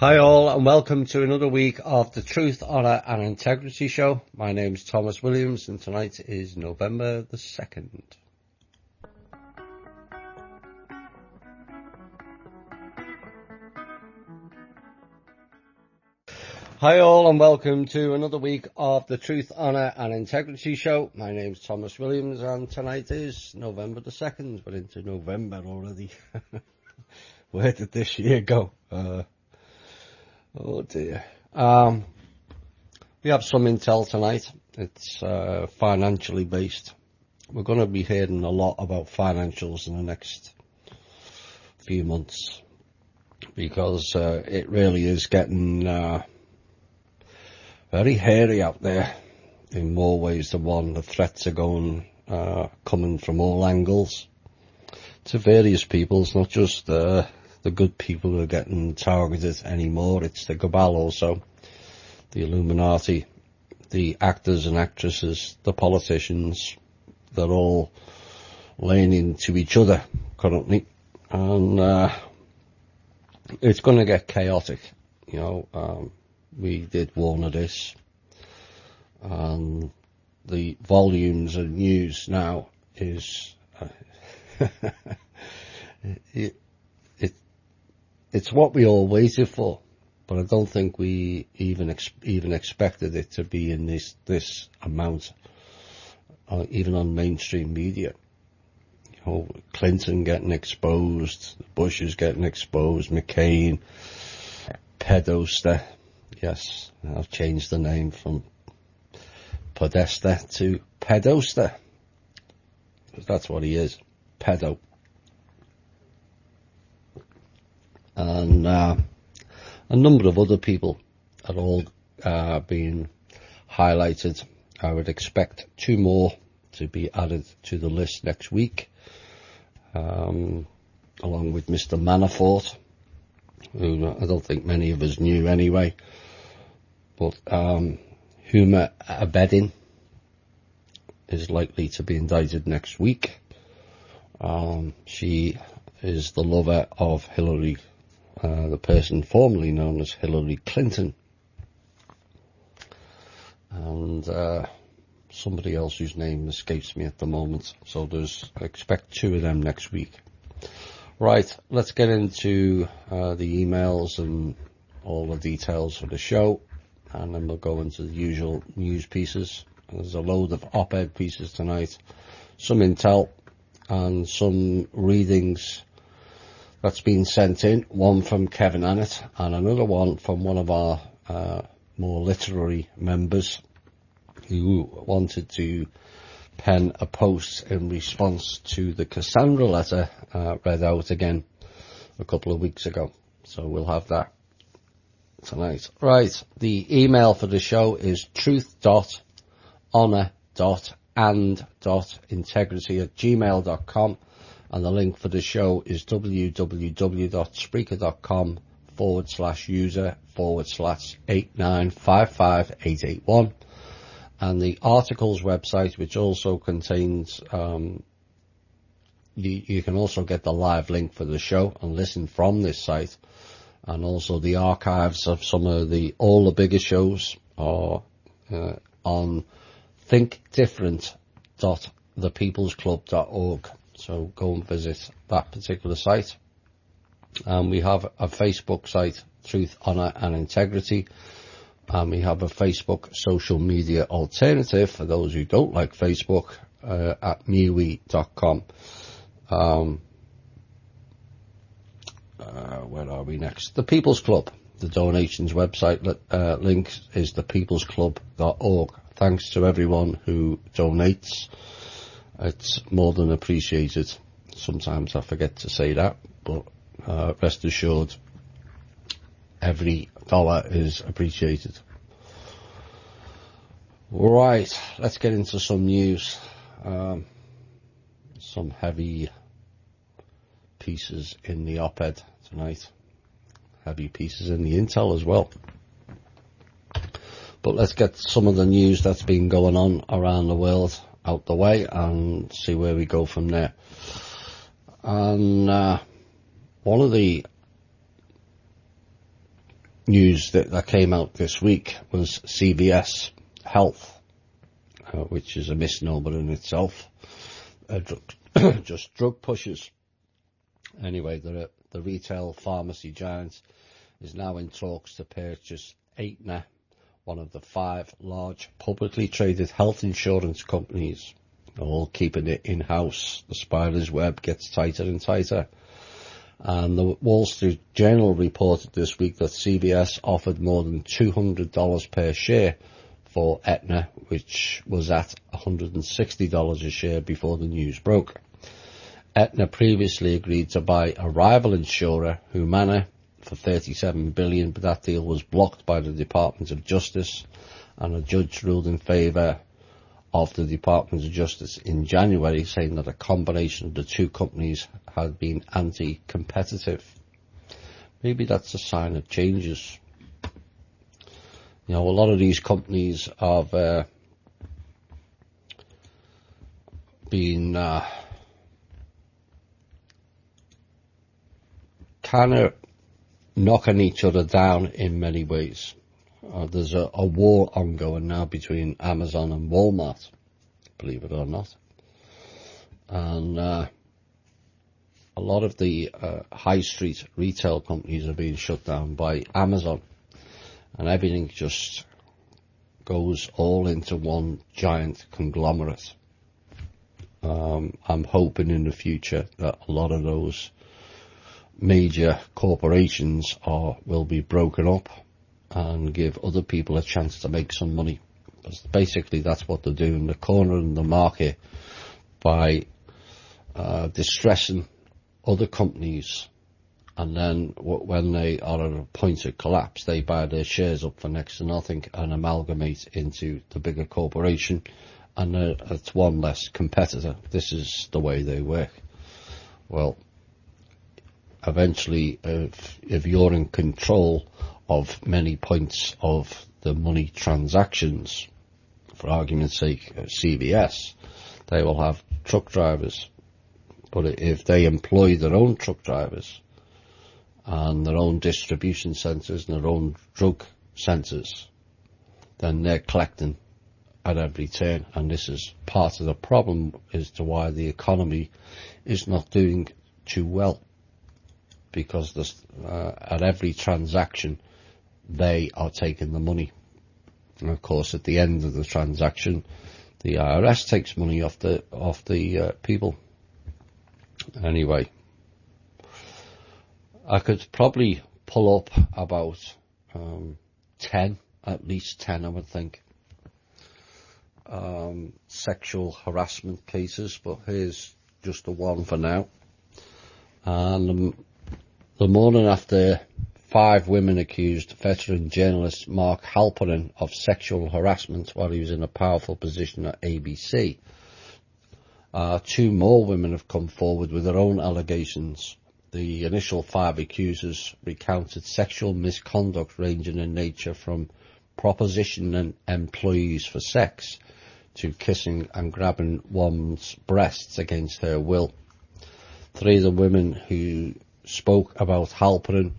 Hi all and welcome to another week of the Truth, Honour and Integrity Show. My name's Thomas Williams and tonight is November the 2nd. Hi all and welcome to another week of the Truth, Honour and Integrity Show. My name's Thomas Williams and tonight is November the 2nd. We're into November already. Where did this year go? Oh dear. We have some intel tonight. It's financially based. We're going to be hearing a lot about financials in the next few months because it really is getting very hairy out there in more ways than one. The threats are coming from all angles to various people. It's not just the good people who are getting targeted anymore. It's the cabal also, the Illuminati, the actors and actresses, the politicians. They're all laying into each other currently, and it's going to get chaotic. You know, we did warn of this, and the volumes of news now is it's what we all waited for, but I don't think we even expected it to be in this amount, even on mainstream media. You know, Clinton getting exposed, Bush is getting exposed, McCain, Podesta. Yes, I've changed the name from Podesta to Pedosta, because that's what he is, pedo. And a number of other people are all being highlighted. I would expect 2 more to be added to the list next week, along with Mr. Manafort, who I don't think many of us knew anyway. But Huma Abedin is likely to be indicted next week. She is the lover of Hillary, the person formerly known as Hillary Clinton, and somebody else whose name escapes me at the moment. So expect 2 of them next week. Right, let's get into the emails and all the details for the show, and then we'll go into the usual news pieces. There's a load of op-ed pieces tonight, some intel and some readings that's been sent in, one from Kevin Annett and another one from one of our more literary members who wanted to pen a post in response to the Cassandra letter read out again a couple of weeks ago. So we'll have that tonight. Right, the email for the show is truth.honor.and.integrity@gmail.com. And the link for the show is www.spreaker.com/user/8955881. And the articles website, which also contains, you can also get the live link for the show and listen from this site. And also the archives of all the bigger shows are on thinkdifferent.thepeoplesclub.org. So go and visit that particular site. And we have a Facebook site, Truth, Honour and Integrity. And we have a Facebook social media alternative for those who don't like Facebook, at MeWe.com. Where are we next? The People's Club. The donations website link is thepeoplesclub.org. Thanks to everyone who donates. It's more than appreciated. Sometimes I forget to say that, but rest assured, every dollar is appreciated. Right, let's get into some news. Some heavy pieces in the op-ed tonight. Heavy pieces in the intel as well. But let's get some of the news that's been going on around the world out the way and see where we go from there. And one of the news that came out this week was CVS Health, which is a misnomer in itself. Just drug pushers. Anyway, the retail pharmacy giant is now in talks to purchase Aetna, one of the 5 large publicly traded health insurance companies. They're all keeping it in-house. The spider's web gets tighter and tighter. And the Wall Street Journal reported this week that CVS offered more than $200 per share for Aetna, which was at $160 a share before the news broke. Aetna previously agreed to buy a rival insurer, Humana, for $37 billion, but that deal was blocked by the Department of Justice, and a judge ruled in favour of the Department of Justice in January, saying that a combination of the two companies had been anti-competitive. Maybe that's a sign of changes. You know, a lot of these companies have been kind of knocking each other down in many ways. There's a war ongoing now between Amazon and Walmart, believe it or not. And a lot of the high street retail companies are being shut down by Amazon. And everything just goes all into one giant conglomerate. I'm hoping in the future that a lot of those major corporations will be broken up and give other people a chance to make some money. Because basically that's what they're doing. They're cornering the market by distressing other companies, and then when they are at a point of collapse, they buy their shares up for next to nothing and amalgamate into the bigger corporation, and it's one less competitor. This is the way they work. Well, eventually, if you're in control of many points of the money transactions, for argument's sake, CVS, they will have truck drivers. But if they employ their own truck drivers and their own distribution centres and their own drug centres, then they're collecting at every turn. And this is part of the problem as to why the economy is not doing too well. Because at every transaction, they are taking the money. And of course, at the end of the transaction, the IRS takes money off the people. Anyway, I could probably pull up about 10, at least 10, I would think, sexual harassment cases, but here's just the one for now. And the morning after 5 women accused veteran journalist Mark Halperin of sexual harassment while he was in a powerful position at ABC, 2 more women have come forward with their own allegations. The initial 5 accusers recounted sexual misconduct ranging in nature from propositioning employees for sex to kissing and grabbing one's breasts against her will. 3 of the women who spoke about Halperin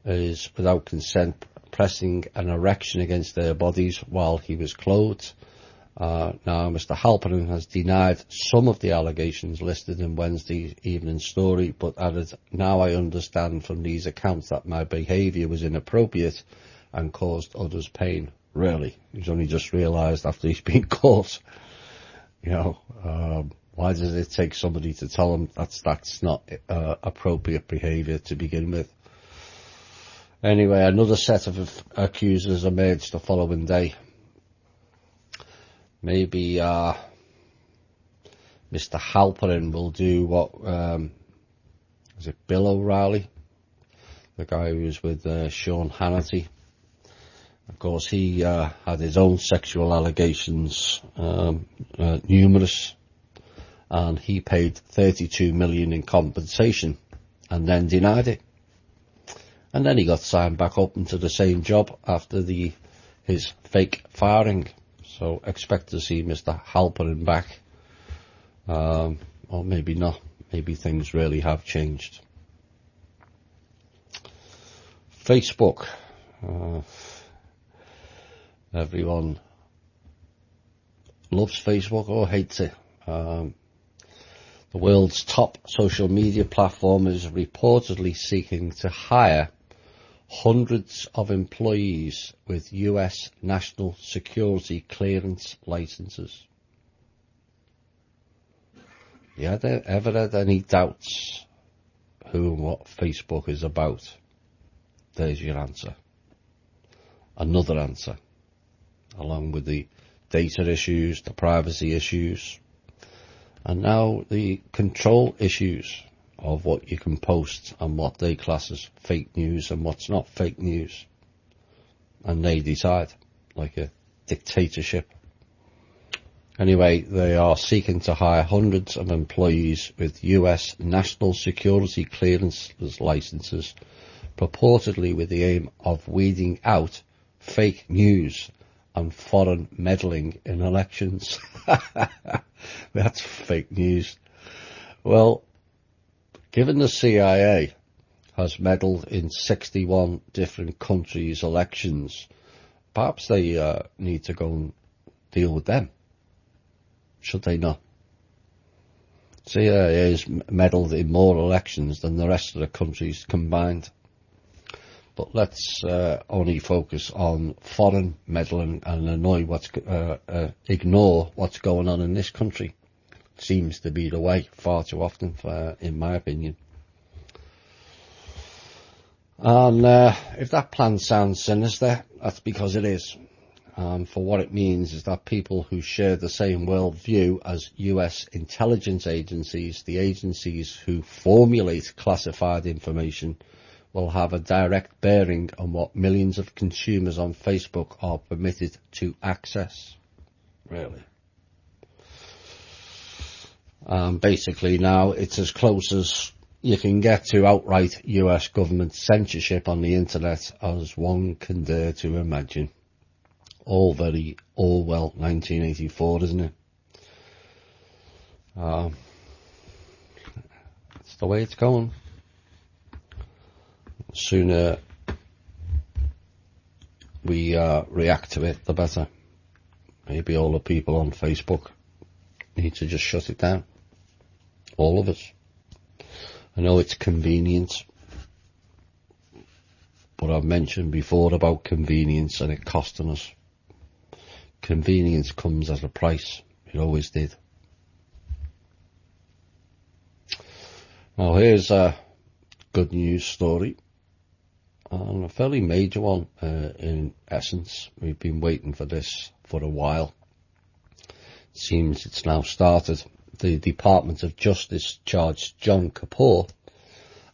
is without consent pressing an erection against their bodies while he was clothed. Now, Mr. Halperin has denied some of the allegations listed in Wednesday's evening story, but added, "Now I understand from these accounts that my behaviour was inappropriate and caused others pain." Really? He's only just realised after he's been caught. You know, why does it take somebody to tell him that's not appropriate behaviour to begin with? Anyway, another set of accusers emerged the following day. Maybe Mr. Halperin will do what, is it Bill O'Reilly? The guy who was with Sean Hannity. Of course, he had his own sexual allegations, numerous, and he paid $32 million in compensation and then denied it. And then he got signed back up into the same job after his fake firing. So expect to see Mr. Halperin back. Or maybe not. Maybe things really have changed. Facebook Everyone loves Facebook or hates it. The world's top social media platform is reportedly seeking to hire hundreds of employees with US national security clearance licenses. You ever had any doubts who and what Facebook is about? There's your answer. Another answer. Along with the data issues, the privacy issues, and now the control issues of what you can post and what they class as fake news and what's not fake news. And they decide, like a dictatorship. Anyway, they are seeking to hire hundreds of employees with US national security clearance licenses, purportedly with the aim of weeding out fake news and foreign meddling in elections. That's fake news. Well, given the CIA has meddled in 61 different countries' elections, perhaps they need to go and deal with them. Should they not? CIA has meddled in more elections than the rest of the countries combined. But let's only focus on foreign meddling and ignore what's going on in this country. Seems to be the way far too often, in my opinion. And if that plan sounds sinister, that's because it is. For what it means is that people who share the same worldview as US intelligence agencies, the agencies who formulate classified information, will have a direct bearing on what millions of consumers on Facebook are permitted to access. Really. Basically now it's as close as you can get to outright US government censorship on the internet as one can dare to imagine. All very Orwell 1984, isn't it? It's the way it's going. The sooner we react to it, the better. Maybe all the people on Facebook need to just shut it down. All of us. I know it's convenient, but I've mentioned before about convenience and it costing us. Convenience comes at a price. It always did. Now here's a good news story, and a fairly major one in essence. We've been waiting for this for a while. It seems it's now started. The Department of Justice charged John Kapoor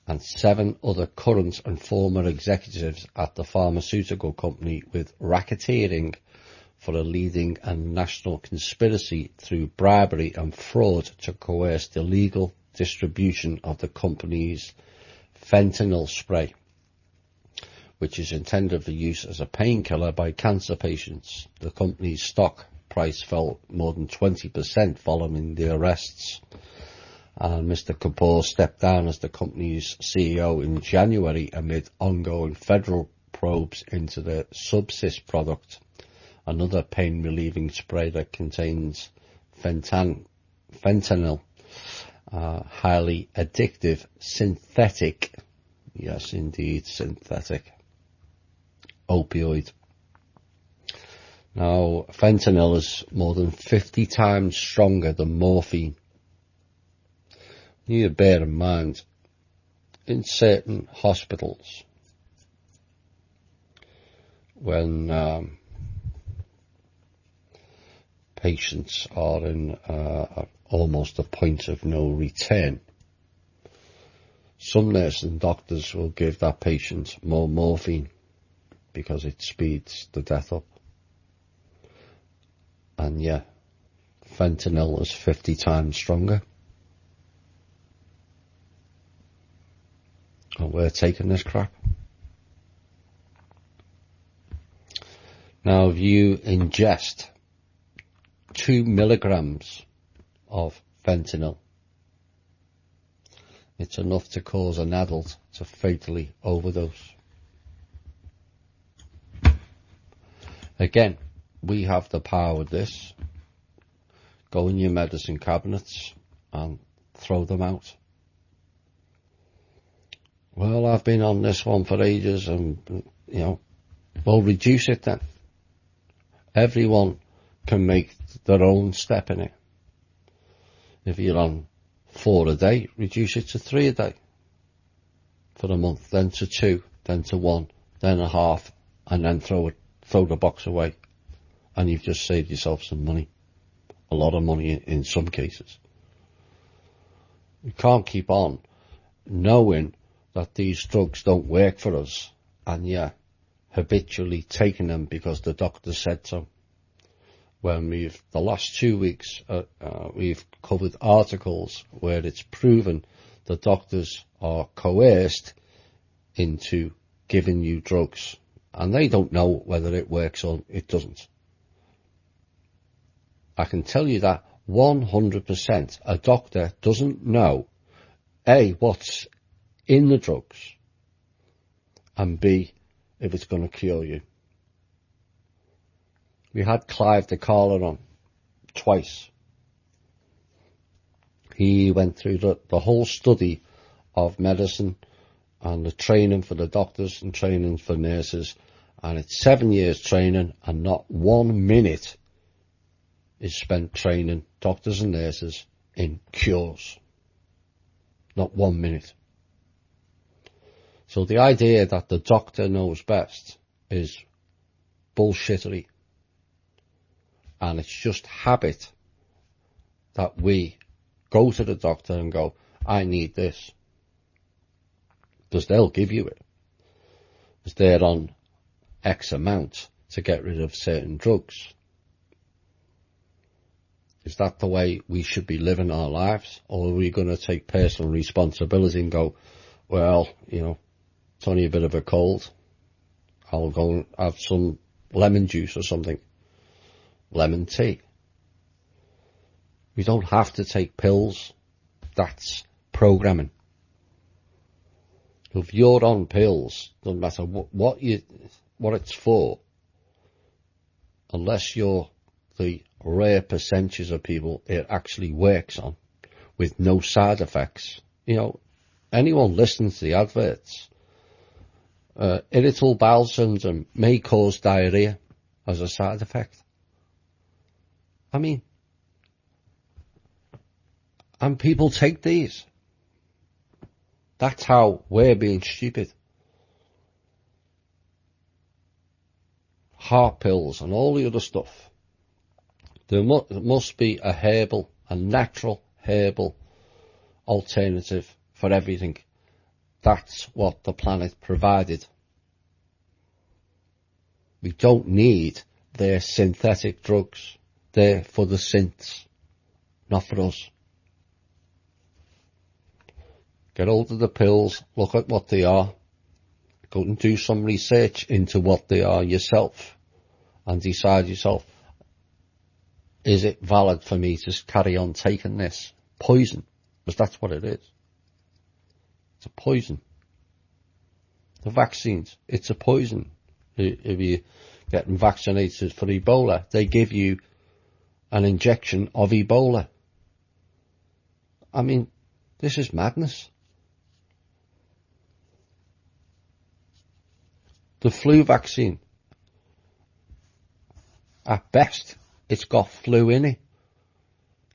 and 7 other current and former executives at the pharmaceutical company with racketeering for a leading and national conspiracy through bribery and fraud to coerce the legal distribution of the company's fentanyl spray, which is intended for use as a painkiller by cancer patients. The company's stock price fell more than 20% following the arrests, and Mr. Kapoor stepped down as the company's CEO in January amid ongoing federal probes into the Subsys product, another pain-relieving spray that contains fentanyl, highly addictive synthetic, yes indeed, synthetic opioid. Now, fentanyl is more than 50 times stronger than morphine. You need to bear in mind, in certain hospitals, when patients are in almost a point of no return, some nurses and doctors will give that patient more morphine because it speeds the death up. And yeah, fentanyl is 50 times stronger. And we're taking this crap. Now, if you ingest 2 milligrams of fentanyl, it's enough to cause an adult to fatally overdose. Again, we have the power with this. Go in your medicine cabinets and throw them out. Well, I've been on this one for ages and, well, reduce it then. Everyone can make their own step in it. If you're on 4 a day, reduce it to 3 a day for a month, then to 2, then to 1, then a half, and then throw the box away. And you've just saved yourself some money. A lot of money in some cases. You can't keep on knowing that these drugs don't work for us, and habitually taking them because the doctor said so. When the last 2 weeks, we've covered articles where it's proven the doctors are coerced into giving you drugs, and they don't know whether it works or it doesn't. I can tell you that 100%. A doctor doesn't know, A, what's in the drugs, and B, if it's going to cure you. We had Clive de Carla on twice. He went through the whole study of medicine and the training for the doctors and training for nurses, and it's 7 years training, and not 1 minute is spent training doctors and nurses in cures. Not 1 minute. So the idea that the doctor knows best is bullshittery. And it's just habit that we go to the doctor and go, I need this. Because they'll give you it. Because they're on X amount to get rid of certain drugs. Is that the way we should be living our lives? Or are we going to take personal responsibility and go, well, it's only a bit of a cold. I'll go and have some lemon juice or something. Lemon tea. We don't have to take pills. That's programming. If you're on pills, doesn't matter what it's for, unless you're the rare percentages of people it actually works on with no side effects. Anyone listening to the adverts, irritable bowel syndrome may cause diarrhea as a side effect. I mean, and people take these. That's how we're being stupid. Heart pills and all the other stuff. There must be a natural herbal alternative for everything. That's what the planet provided. We don't need their synthetic drugs. They're for the synths, not for us. Get hold of the pills, look at what they are, go and do some research into what they are yourself, and decide yourself, is it valid for me to carry on taking this poison? Because that's what it is. It's a poison. The vaccines, it's a poison. If you're getting vaccinated for Ebola, they give you an injection of Ebola. I mean, this is madness. The flu vaccine, at best, it's got flu in it.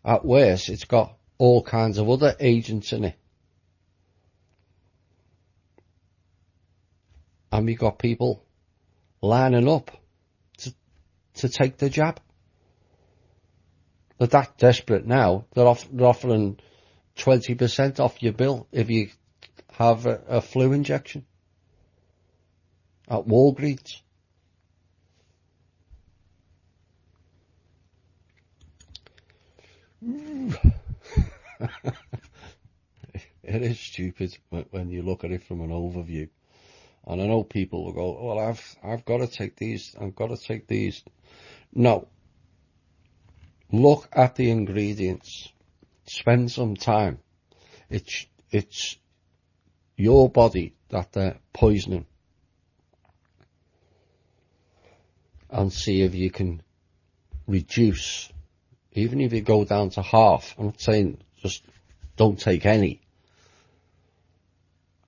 At worst, it's got all kinds of other agents in it. And we've got people lining up to take the jab. They're that desperate now, they're offering 20% off your bill if you have a flu injection at Walgreens. It is stupid when you look at it from an overview. And I know people will go, well, I've got to take these, I've got to take these. No. Look at the ingredients. Spend some time. It's your body that they're poisoning. and see if you can reduce, even if you go down to half. I'm not saying just don't take any.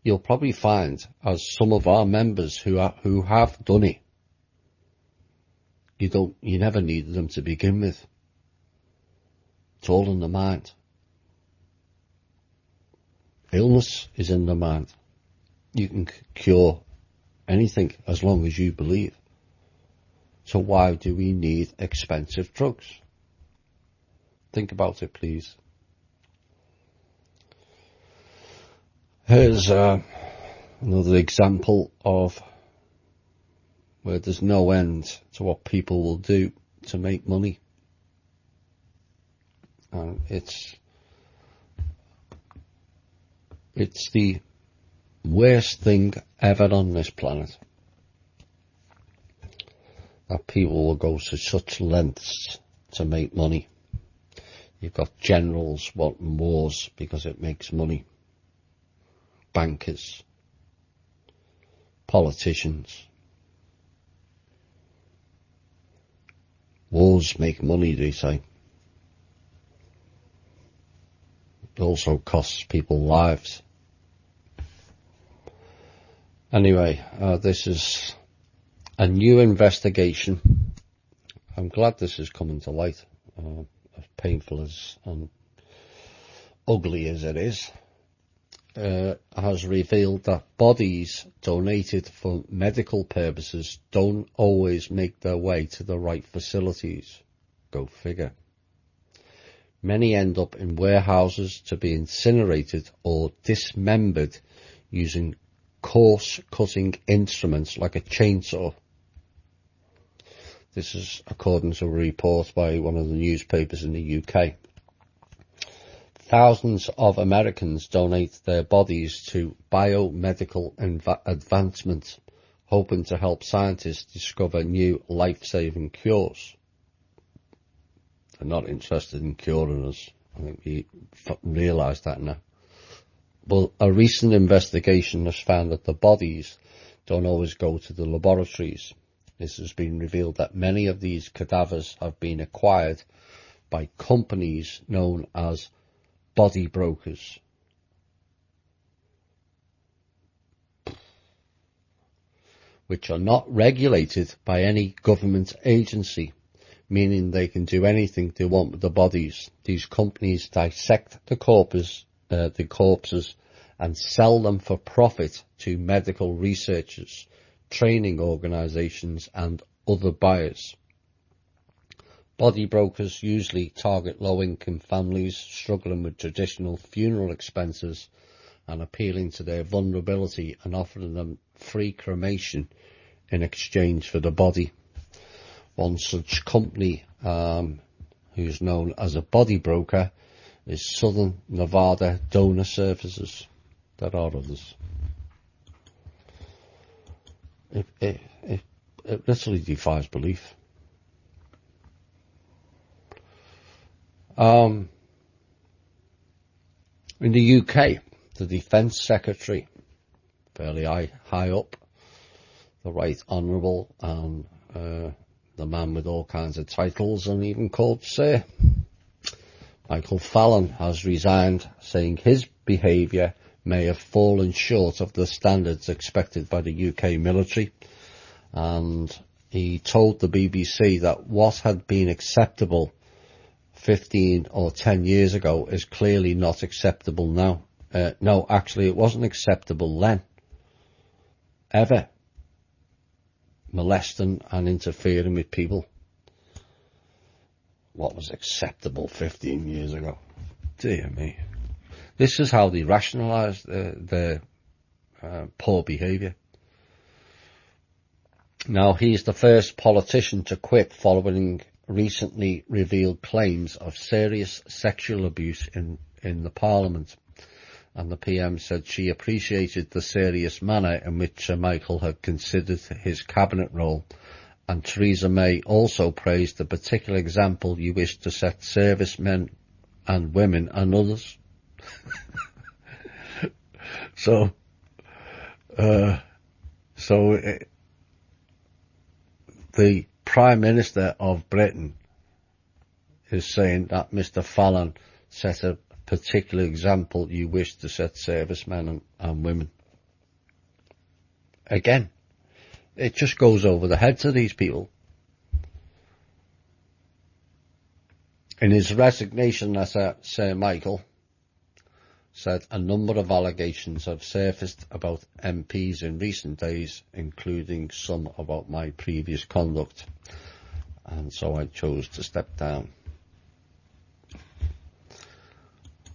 You'll probably find, as some of our members who have done it, you never needed them to begin with. It's all in the mind. Illness is in the mind. You can cure anything as long as you believe. So why do we need expensive drugs? Think about it, please. Here's another example of where there's no end to what people will do to make money. It's the worst thing ever on this planet, that people will go to such lengths to make money. You've got generals wanting wars because it makes money. Bankers, politicians. Wars make money, they say. It also costs people lives. Anyway, this is a new investigation. I'm glad this is coming to light, as painful as and ugly as it is. Has revealed that bodies donated for medical purposes don't always make their way to the right facilities. Go figure. Many end up in warehouses to be incinerated or dismembered using coarse cutting instruments like a chainsaw. This is according to a report by one of the newspapers in the UK. Thousands of Americans donate their bodies to biomedical advancements, hoping to help scientists discover new life-saving cures. They're not interested in curing us. I think we realise that now. But a recent investigation has found that the bodies don't always go to the laboratories. This has been revealed that many of these cadavers have been acquired by companies known as body brokers. Which are not regulated by any government agency, meaning they can do anything they want with the bodies. These companies dissect the corpses and sell them for profit to medical researchers, training organisations and other buyers. Body brokers usually target low-income families struggling with traditional funeral expenses and appealing to their vulnerability and offering them free cremation in exchange for the body. One such company, who's known as a body broker, is Southern Nevada Donor Services. There are others. It literally defies belief. In the UK, the Defence Secretary, fairly high up, the Right Honourable, and the man with all kinds of titles and even called Sir, Michael Fallon, has resigned, saying his behaviour may have fallen short of the standards expected by the UK military, and he told the BBC that what had been acceptable 15 or 10 years ago is clearly not acceptable now. No, actually it wasn't acceptable then. Ever. Molesting and interfering with people. What was acceptable 15 years ago? Dear me. This is how they rationalise their poor behaviour. Now, he's the first politician to quit following recently revealed claims of serious sexual abuse in the Parliament. And the PM said she appreciated the serious manner in which Sir Michael had considered his cabinet role. And Theresa May also praised the particular example you wish to set servicemen and women and others. The Prime Minister of Britain is saying that Mr. Fallon set a particular example you wish to set servicemen and women. Again, it just goes over the heads of these people. In his resignation letter, Sir Michael said a number of allegations have surfaced about MPs in recent days, including some about my previous conduct, and so I chose to step down.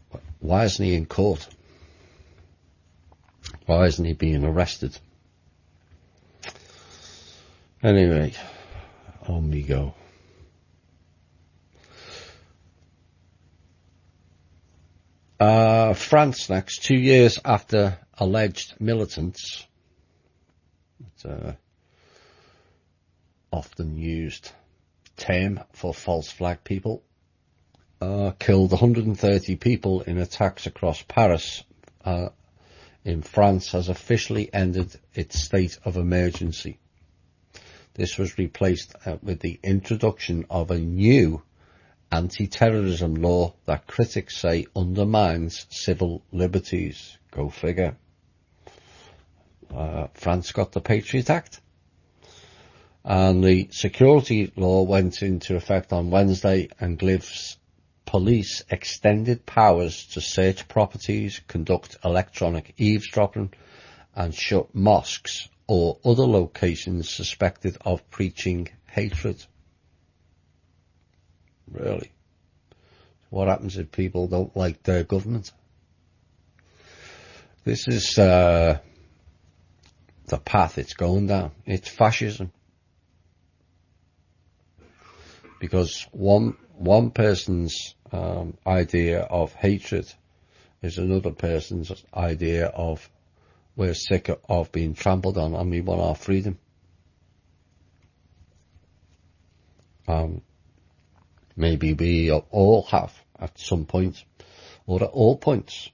But why isn't he in court? Why isn't he being arrested? Anyway, on we go. France next, 2 years after alleged militants, it's a often used term for false flag people, killed 130 people in attacks across Paris. In France has officially ended its state of emergency. This was replaced with the introduction of a new anti-terrorism law that critics say undermines civil liberties. Go figure. France got the Patriot Act. And the security law went into effect on Wednesday and gives police extended powers to search properties, conduct electronic eavesdropping, and shut mosques or other locations suspected of preaching hatred. Really? What happens if people don't like their government? This is the path it's going down. It's fascism. Because one person's idea of hatred is another person's idea of we're sick of being trampled on and we want our freedom. Maybe we all have, at some point, or at all points,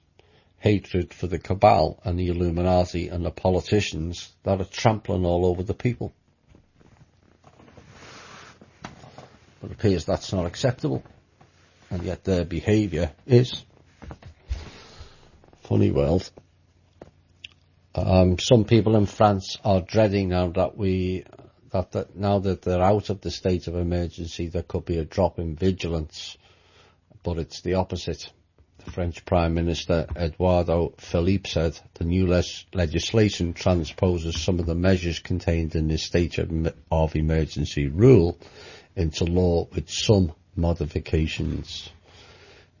hatred for the cabal and the Illuminati and the politicians that are trampling all over the people. But it appears that's not acceptable, and yet their behaviour is. Funny world. Some people in France are dreading now that now that they're out of the state of emergency, there could be a drop in vigilance, but it's the opposite. The French Prime Minister Edouard Philippe said the new legislation transposes some of the measures contained in the state of emergency rule into law with some modifications.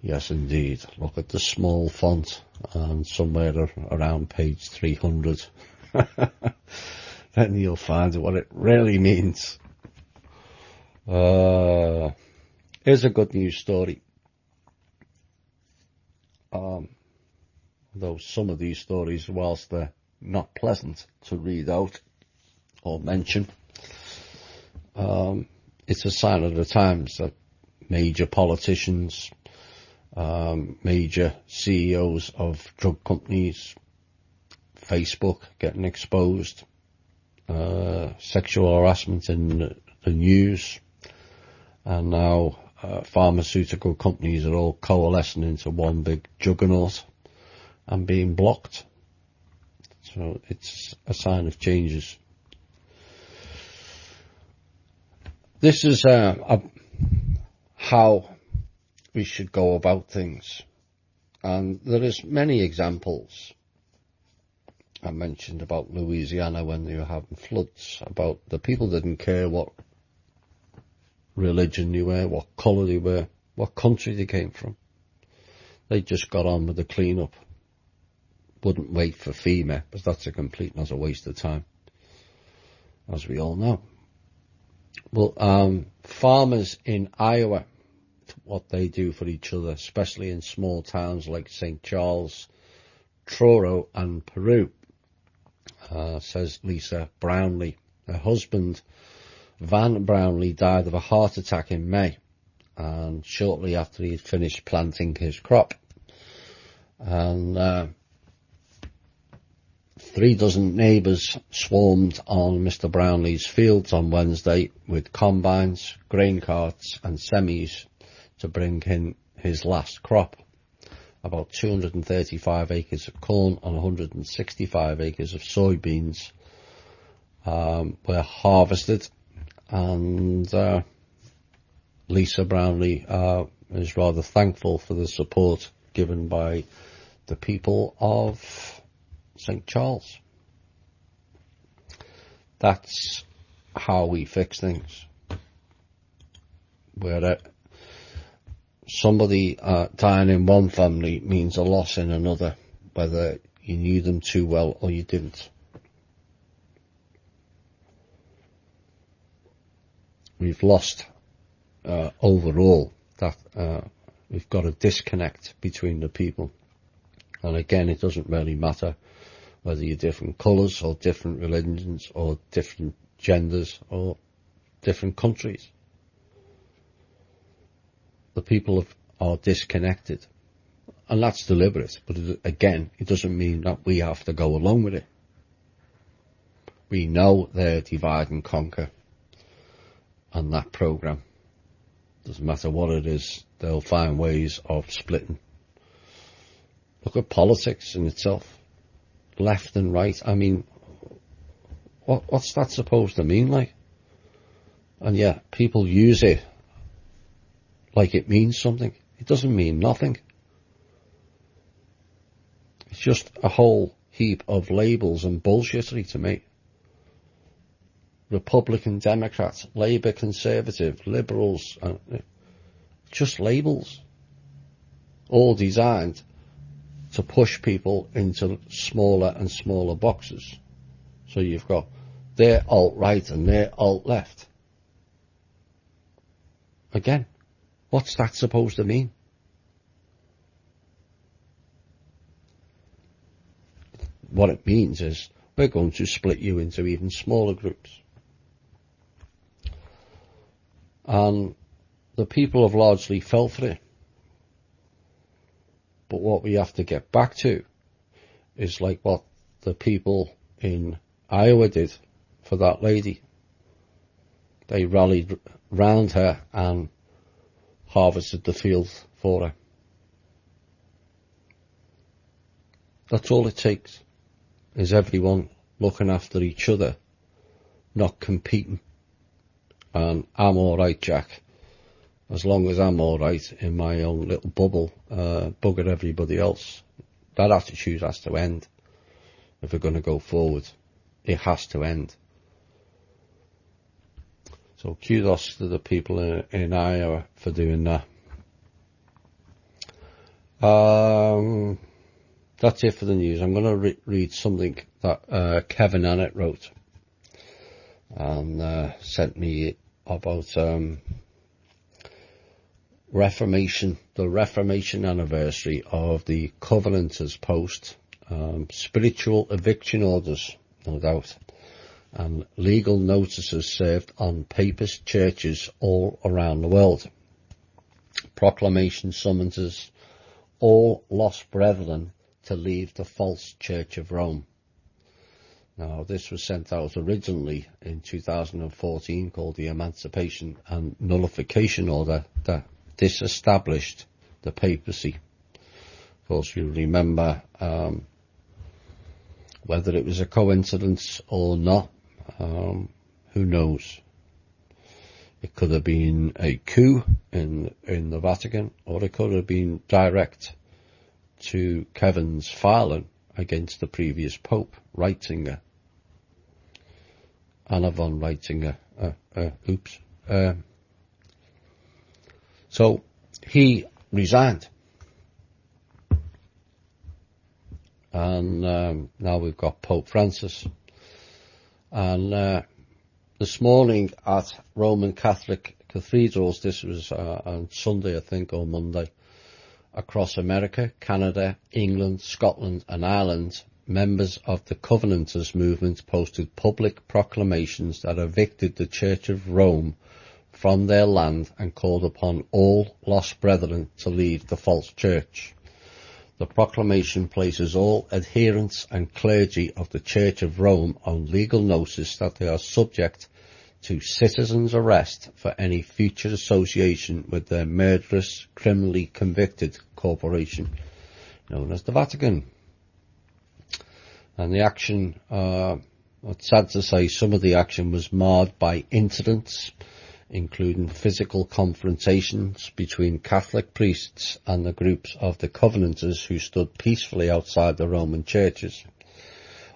Yes, indeed. Look at the small font, and somewhere around page 300. Then you'll find what it really means. Here's a good news story. Though some of these stories, whilst they're not pleasant to read out or mention, it's a sign of the times that major politicians, major CEOs of drug companies, Facebook getting exposed, sexual harassment in the news, and now pharmaceutical companies are all coalescing into one big juggernaut and being blocked. So it's a sign of changes. This is how we should go about things, and there is many examples. I mentioned about Louisiana when they were having floods, about the people didn't care what religion you were, what colour they were, what country they came from. They just got on with the clean-up. Wouldn't wait for FEMA, because that's a complete and utter waste of time, as we all know. Well, farmers in Iowa, what they do for each other, especially in small towns like St. Charles, Truro and Peru, says Lisa Brownlee. Her husband, Van Brownlee, died of a heart attack in May, and shortly after he had finished planting his crop. And 36 neighbours swarmed on Mr. Brownlee's fields on Wednesday with combines, grain carts and semis to bring in his last crop. About 235 acres of corn and 165 acres of soybeans were harvested, and Lisa Brownlee is rather thankful for the support given by the people of St. Charles. That's how we fix things. Where somebody dying in one family means a loss in another, whether you knew them too well or you didn't. We've lost overall that we've got a disconnect between the people. And again, it doesn't really matter whether you're different colours or different religions or different genders or different countries. The people are disconnected. And that's deliberate. But again, it doesn't mean that we have to go along with it. We know they're divide and conquer. And that programme, doesn't matter what it is, they'll find ways of splitting. Look at politics in itself. Left and right. I mean, what's that supposed to mean, like? And yeah, people use it like it means something. It doesn't mean nothing. It's just a whole heap of labels and bullshittery to me. Republican, Democrats, Labour, Conservative, Liberals, just labels. All designed to push people into smaller and smaller boxes. So you've got their alt-right and their alt-left. Again, what's that supposed to mean? What it means is we're going to split you into even smaller groups. And the people have largely fell for it. But what we have to get back to is like what the people in Iowa did for that lady. They rallied round her and harvested the field for her. That's all it takes, is everyone looking after each other, not competing. And I'm alright, Jack. As long as I'm alright in my own little bubble, bugger everybody else. That attitude has to end. If we're going to go forward, it has to end. So kudos to the people in Iowa for doing that. That's it for the news. I'm going to read something that Kevin Annett wrote and sent me about Reformation, the Reformation anniversary of the Covenanters Post, spiritual eviction orders, no doubt, and legal notices served on papist churches all around the world. Proclamation summonses all lost brethren to leave the false Church of Rome. Now, this was sent out originally in 2014, called the Emancipation and Nullification Order, that disestablished the papacy. Of course, you remember whether it was a coincidence or not, who knows. It could have been a coup in the Vatican, or it could have been direct to Kevin's filing against the previous Pope, Ratzinger. Anna von Ratzinger. So he resigned. And now we've got Pope Francis. And this morning at Roman Catholic cathedrals, this was on Sunday, I think, or Monday, across America, Canada, England, Scotland and Ireland, members of the Covenanters movement posted public proclamations that evicted the Church of Rome from their land and called upon all lost brethren to leave the false church. The proclamation places all adherents and clergy of the Church of Rome on legal notice that they are subject to citizens' arrest for any future association with their murderous, criminally convicted corporation known as the Vatican. And the action, it's sad to say, some of the action was marred by incidents, including physical confrontations between Catholic priests and the groups of the Covenanters who stood peacefully outside the Roman churches.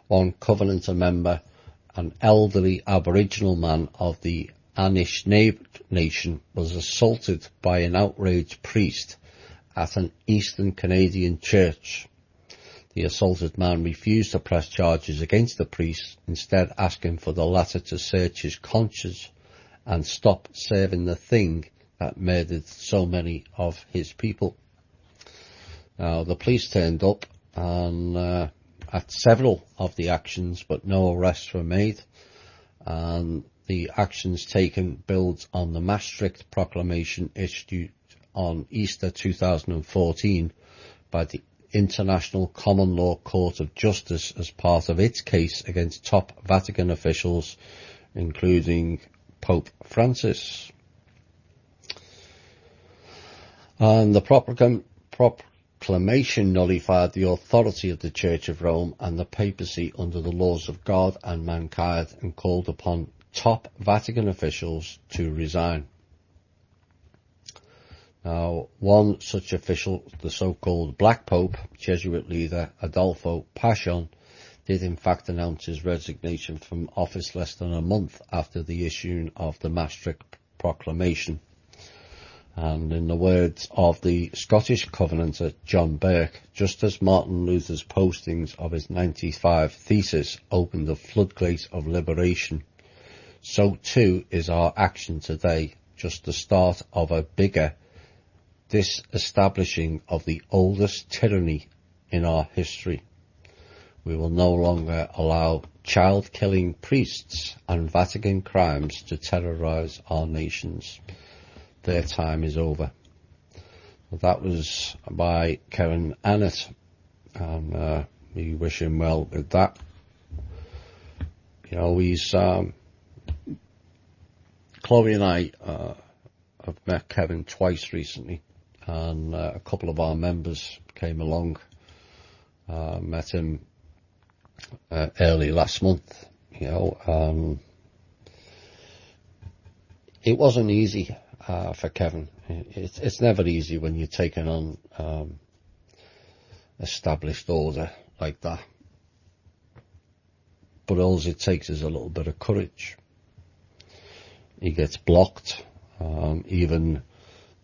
One Covenanter member, an elderly Aboriginal man of the Anishinaabe Nation, was assaulted by an outraged priest at an Eastern Canadian church. The assaulted man refused to press charges against the priest, instead asking for the latter to search his conscience and stop serving the thing that murdered so many of his people. Now, the police turned up and at several of the actions, but no arrests were made. And the actions taken builds on the Maastricht Proclamation issued on Easter 2014 by the International Common Law Court of Justice as part of its case against top Vatican officials, including Pope Francis. And the proclamation nullified the authority of the Church of Rome and the papacy under the laws of God and mankind, and called upon top Vatican officials to resign. Now, one such official, the so-called Black Pope, Jesuit leader Adolfo Pachon, did in fact announce his resignation from office less than a month after the issuing of the Maastricht Proclamation. And in the words of the Scottish Covenanter John Burke, just as Martin Luther's postings of his 95 Theses opened the floodgate of liberation, so too is our action today just the start of a bigger disestablishing of the oldest tyranny in our history. We will no longer allow child-killing priests and Vatican crimes to terrorize our nations. Their time is over. That was by Kevin Annett, and we wish him well with that. You know, he's Chloe and I have met Kevin twice recently, and a couple of our members came along, met him early last month. You know, it wasn't easy for Kevin. It's never easy when you're taking on established order like that. But all it takes is a little bit of courage. He gets blocked. Even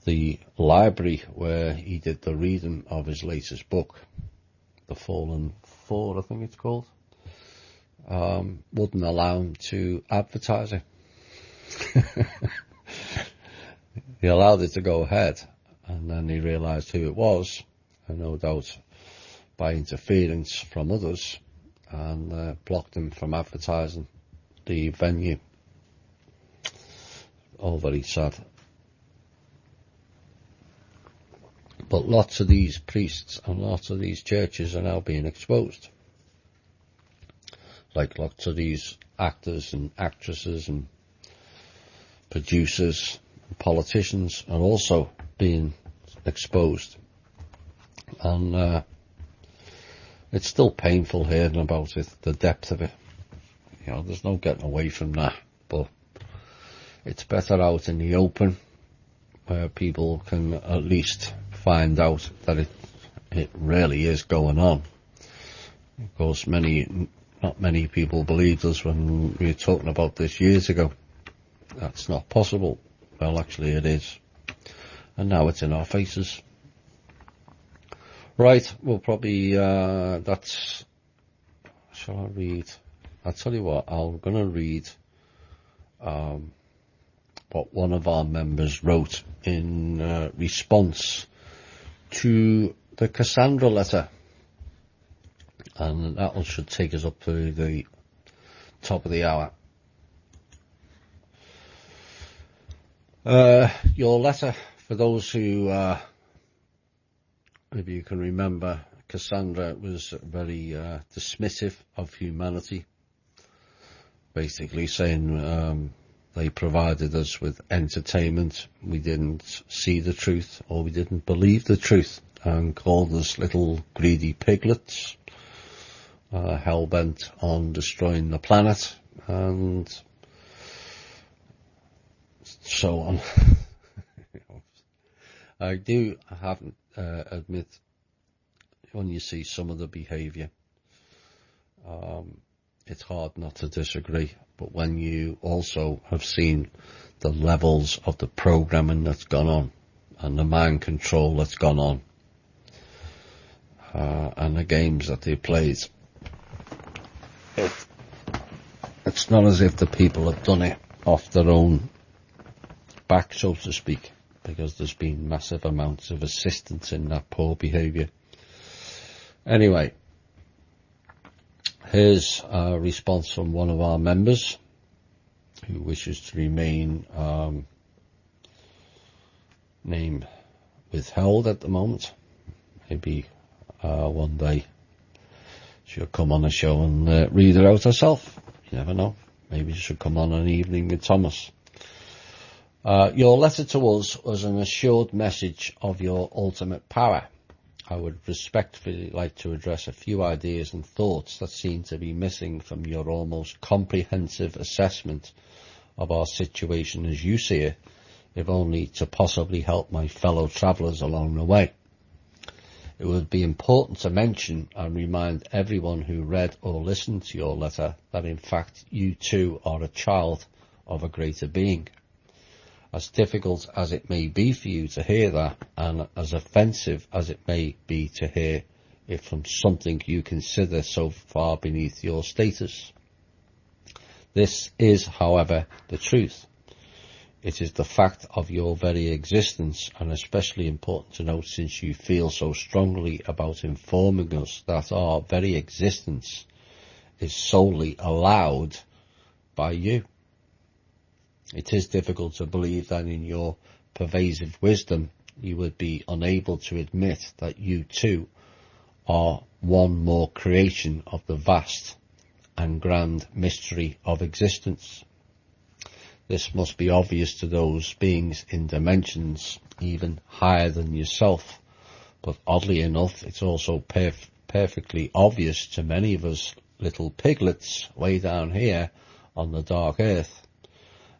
the library where he did the reading of his latest book, The Fallen Four, I think it's called, wouldn't allow him to advertise it. He allowed it to go ahead, and then he realised who it was, and no doubt by interference from others, and blocked him from advertising the venue. All very sad. But lots of these priests and lots of these churches are now being exposed. Like lots of these actors and actresses and producers and politicians are also being exposed. And it's still painful hearing about it, the depth of it. You know, there's no getting away from that. But it's better out in the open, where people can at least find out that it really is going on. Of course, not many people believed us when we were talking about this years ago. That's not possible. Well, actually it is. And now it's in our faces. Right, we'll probably, shall I read? I'll tell you what, I'm going to read what one of our members wrote in response to the Cassandra letter. And that one should take us up to the top of the hour. Your letter, for those who if you can remember, Cassandra was very dismissive of humanity, basically saying they provided us with entertainment. We didn't see the truth, or we didn't believe the truth, and called us little greedy piglets, hell-bent on destroying the planet, and so on. I do admit, when you see some of the behaviour, it's hard not to disagree. But when you also have seen the levels of the programming that's gone on, and the mind control that's gone on, and the games that they played, it's not as if the people have done it off their own back, so to speak, because there's been massive amounts of assistance in that poor behaviour. Anyway, here's a response from one of our members who wishes to remain name withheld at the moment. Maybe one day she'll come on a show and read it out herself. You never know. Maybe she should come on an evening with Thomas. Your letter to us was an assured message of your ultimate power. I would respectfully like to address a few ideas and thoughts that seem to be missing from your almost comprehensive assessment of our situation as you see it, if only to possibly help my fellow travellers along the way. It would be important to mention and remind everyone who read or listened to your letter that in fact you too are a child of a greater being. As difficult as it may be for you to hear that, and as offensive as it may be to hear it from something you consider so far beneath your status. This is, however, the truth. It is the fact of your very existence, and especially important to note since you feel so strongly about informing us that our very existence is solely allowed by you. It is difficult to believe that in your pervasive wisdom you would be unable to admit that you too are one more creation of the vast and grand mystery of existence. This must be obvious to those beings in dimensions even higher than yourself, but oddly enough it's also perfectly obvious to many of us little piglets way down here on the dark earth.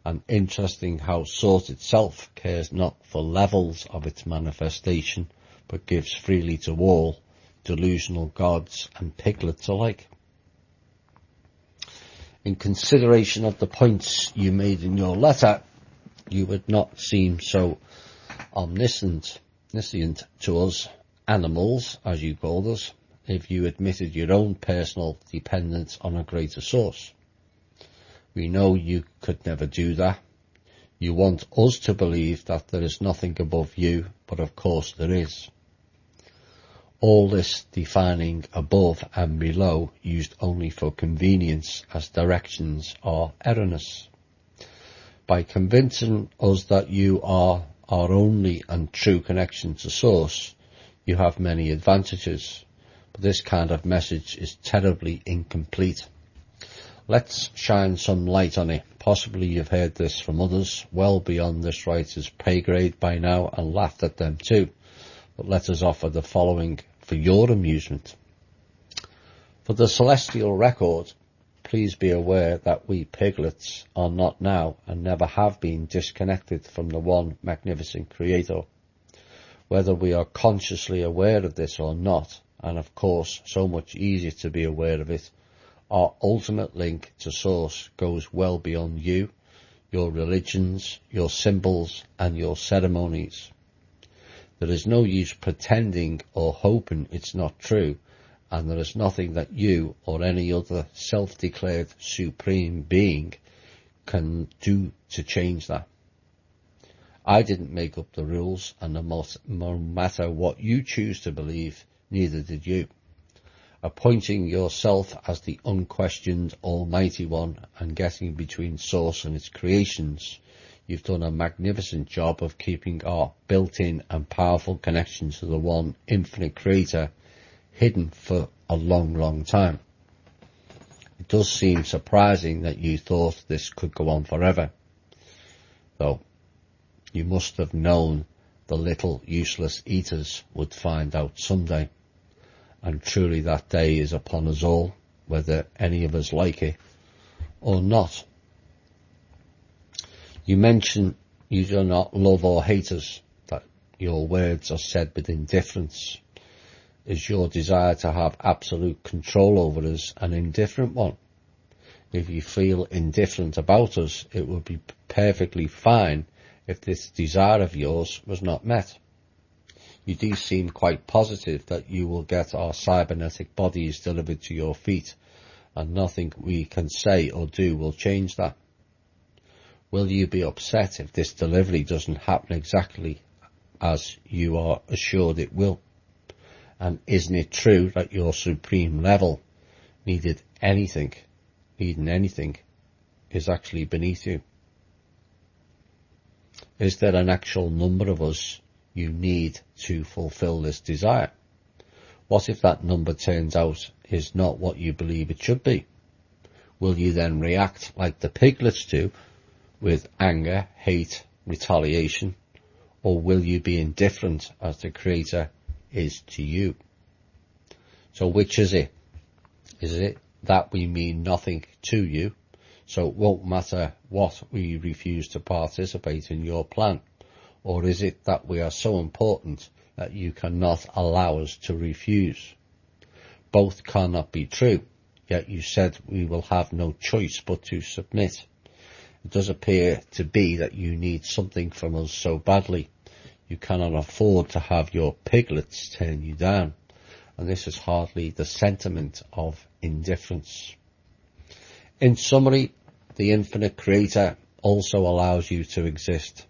And interesting how Source itself cares not for levels of its manifestation, but gives freely to all, delusional gods and piglets alike. In consideration of the points you made in your letter, you would not seem so omniscient to us, animals, as you called us, if you admitted your own personal dependence on a greater source. We know you could never do that. You want us to believe that there is nothing above you, but of course there is. All this defining above and below used only for convenience as directions are erroneous. By convincing us that you are our only and true connection to Source, you have many advantages, but this kind of message is terribly incomplete. Let's shine some light on it. Possibly you've heard this from others well beyond this writer's pay grade by now and laughed at them too, but let us offer the following for your amusement. For the celestial record, please be aware that we piglets are not now and never have been disconnected from the one magnificent Creator. Whether we are consciously aware of this or not, and of course so much easier to be aware of it, our ultimate link to Source goes well beyond you, your religions, your symbols and your ceremonies. There is no use pretending or hoping it's not true, and there is nothing that you or any other self-declared supreme being can do to change that. I didn't make up the rules, and no matter what you choose to believe, neither did you. Appointing yourself as the unquestioned Almighty One and getting between Source and its creations, You've done a magnificent job of keeping our built-in and powerful connection to the one infinite creator hidden for a long, long time. It does seem surprising that you thought this could go on forever, though you must have known the little useless eaters would find out someday, and truly that day is upon us all, whether any of us like it or not. You mention you do not love or hate us, that your words are said with indifference. Is your desire to have absolute control over us an indifferent one? If you feel indifferent about us, it would be perfectly fine if this desire of yours was not met. You do seem quite positive that you will get our cybernetic bodies delivered to your feet, and nothing we can say or do will change that. Will you be upset if this delivery doesn't happen exactly as you are assured it will? And isn't it true that your supreme level needing anything is actually beneath you? Is there an actual number of us you need to fulfill this desire? What if that number turns out is not what you believe it should be? Will you then react like the piglets do, with anger, hate, retaliation, or will you be indifferent as the Creator is to you? So which is it? Is it that we mean nothing to you, so it won't matter what we refuse to participate in your plan? Or is it that we are so important that you cannot allow us to refuse? Both cannot be true, yet you said we will have no choice but to submit. It does appear to be that you need something from us so badly. You cannot afford to have your piglets turn you down, and this is hardly the sentiment of indifference. In summary, the infinite creator also allows you to exist,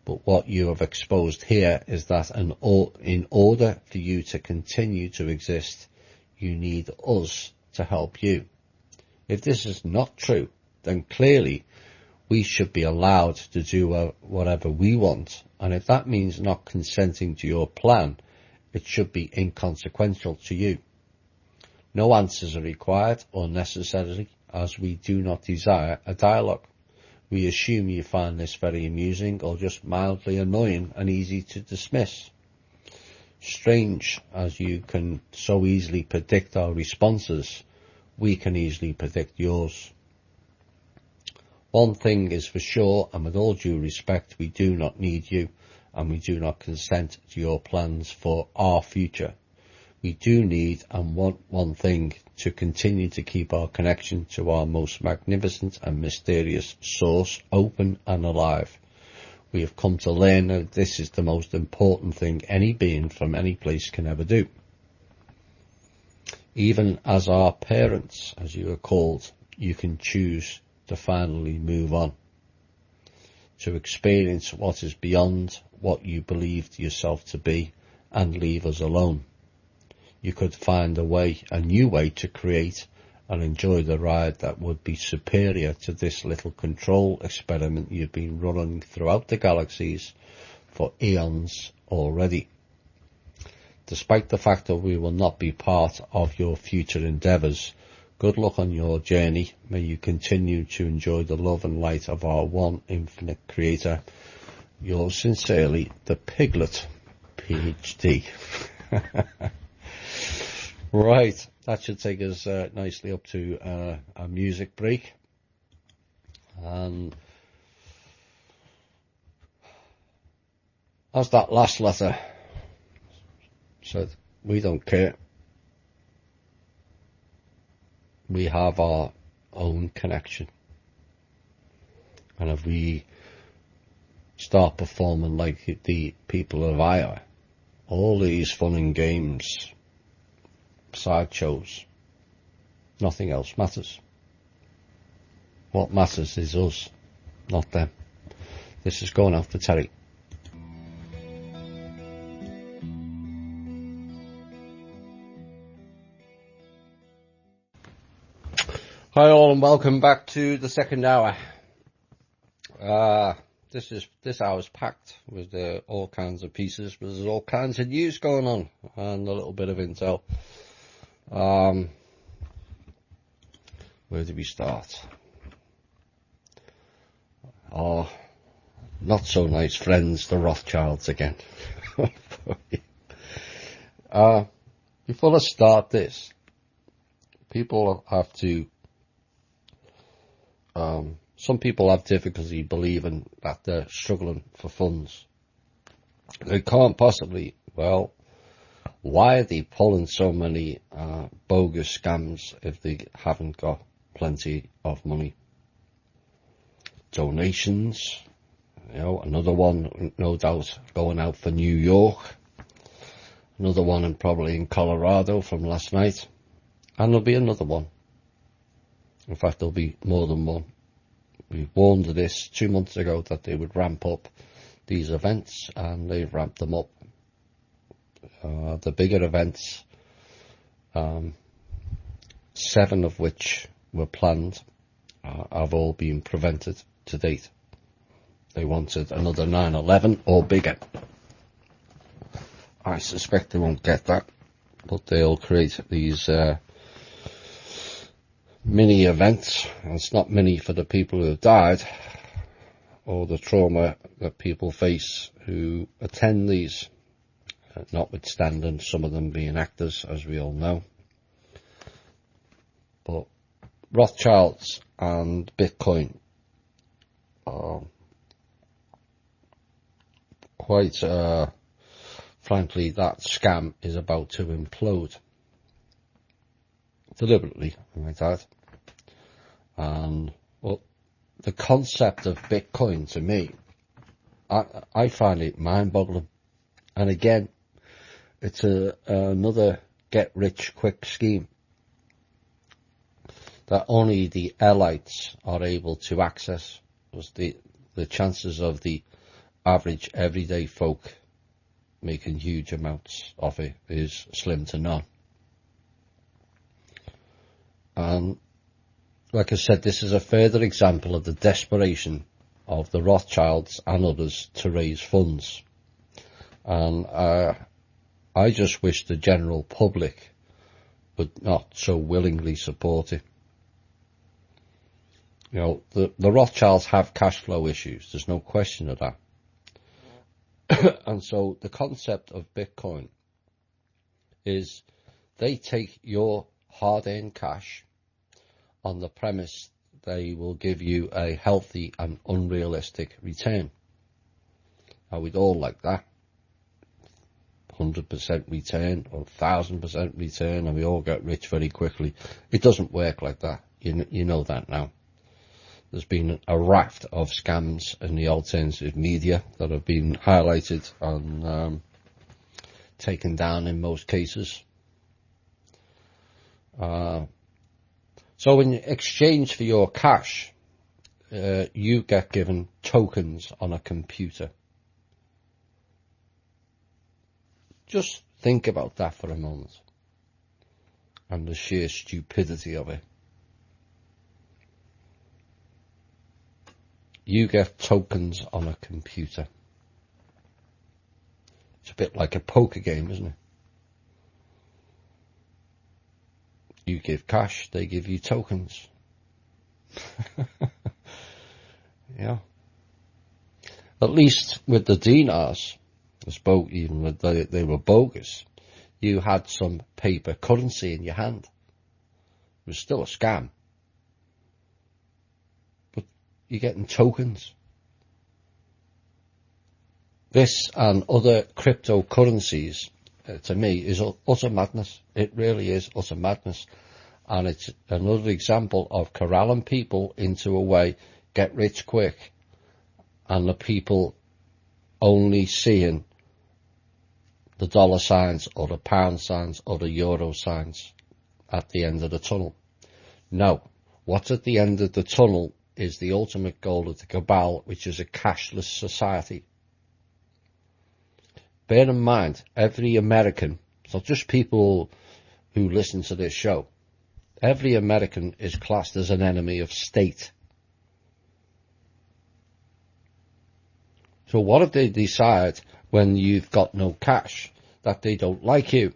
but what you have exposed here is that in order for you to continue to exist, you need us to help you. If this is not true, then clearly we should be allowed to do whatever we want, and if that means not consenting to your plan, it should be inconsequential to you. No answers are required or necessary, as we do not desire a dialogue. We assume you find this very amusing or just mildly annoying and easy to dismiss. Strange, as you can so easily predict our responses, we can easily predict yours. One thing is for sure, and with all due respect, we do not need you, and we do not consent to your plans for our future. We do need and want one thing: to continue to keep our connection to our most magnificent and mysterious source open and alive. We have come to learn that this is the most important thing any being from any place can ever do. Even as our parents, as you are called, you can choose to finally move on, to experience what is beyond what you believed yourself to be, and leave us alone. You could find a new way to create and enjoy the ride that would be superior to this little control experiment you've been running throughout the galaxies for eons already. Despite the fact that we will not be part of your future endeavours, good luck on your journey. May you continue to enjoy the love and light of our one infinite creator. Yours sincerely, the Piglet, PhD. Right, that should take us nicely up to a music break. And as that last letter said, we don't care. We have our own connection. And if we start performing like the people of Aya, all these fun and games, sideshows, nothing else matters. What matters is us, not them. This is going out for Terry. Hi all, and welcome back to the second hour. this hour's packed with all kinds of pieces. There's all kinds of news going on and a little bit of intel. Where do we start? Oh, not so nice friends, the Rothschilds again. Before I start this, people have to. Some people have difficulty believing that they're struggling for funds. They can't possibly. Well, why are they pulling so many bogus scams if they haven't got plenty of money? Donations, another one, no doubt, going out for New York. Another one probably in Colorado from last night. And there'll be another one. In fact, there'll be more than one. We warned of this 2 months ago that they would ramp up these events, and they've ramped them up. The bigger events, 7 of which were planned, have all been prevented to date. They wanted another 9/11 or bigger. I suspect they won't get that, but they'll create these mini events, and it's not mini for the people who have died or the trauma that people face who attend these, notwithstanding some of them being actors, as we all know. But Rothschilds and Bitcoin are quite, frankly, that scam is about to implode. Deliberately, I might add. And, well, the concept of Bitcoin, to me, I find it mind-boggling. And again, it's another get-rich-quick scheme that only the elites are able to access. The chances of the average everyday folk making huge amounts of it is slim to none. And like I said, this is a further example of the desperation of the Rothschilds and others to raise funds. And I just wish the general public would not so willingly support it. The Rothschilds have cash flow issues. There's no question of that. And so the concept of Bitcoin is they take your hard-earned cash on the premise they will give you a healthy and unrealistic return. Now, we'd all like that. 100% return or 1,000% return, and we all get rich very quickly. It doesn't work like that. You know that now. There's been a raft of scams in the alternative media that have been highlighted and taken down in most cases. So in exchange for your cash, you get given tokens on a computer. Just think about that for a moment, and the sheer stupidity of it. You get tokens on a computer. It's a bit like a poker game, isn't it? You give cash, they give you tokens. Yeah. At least with the dinars, even when they were bogus, you had some paper currency in your hand. It was still a scam. But you're getting tokens. This and other cryptocurrencies, to me, is utter madness. It really is utter madness. And it's another example of corralling people into a way, get rich quick, and the people only seeing the dollar signs or the pound signs or the euro signs at the end of the tunnel. No, what's at the end of the tunnel is the ultimate goal of the cabal, which is a cashless society. Bear in mind, every American, it's not just people who listen to this show, every American is classed as an enemy of state. So what if they decide when you've got no cash that they don't like you?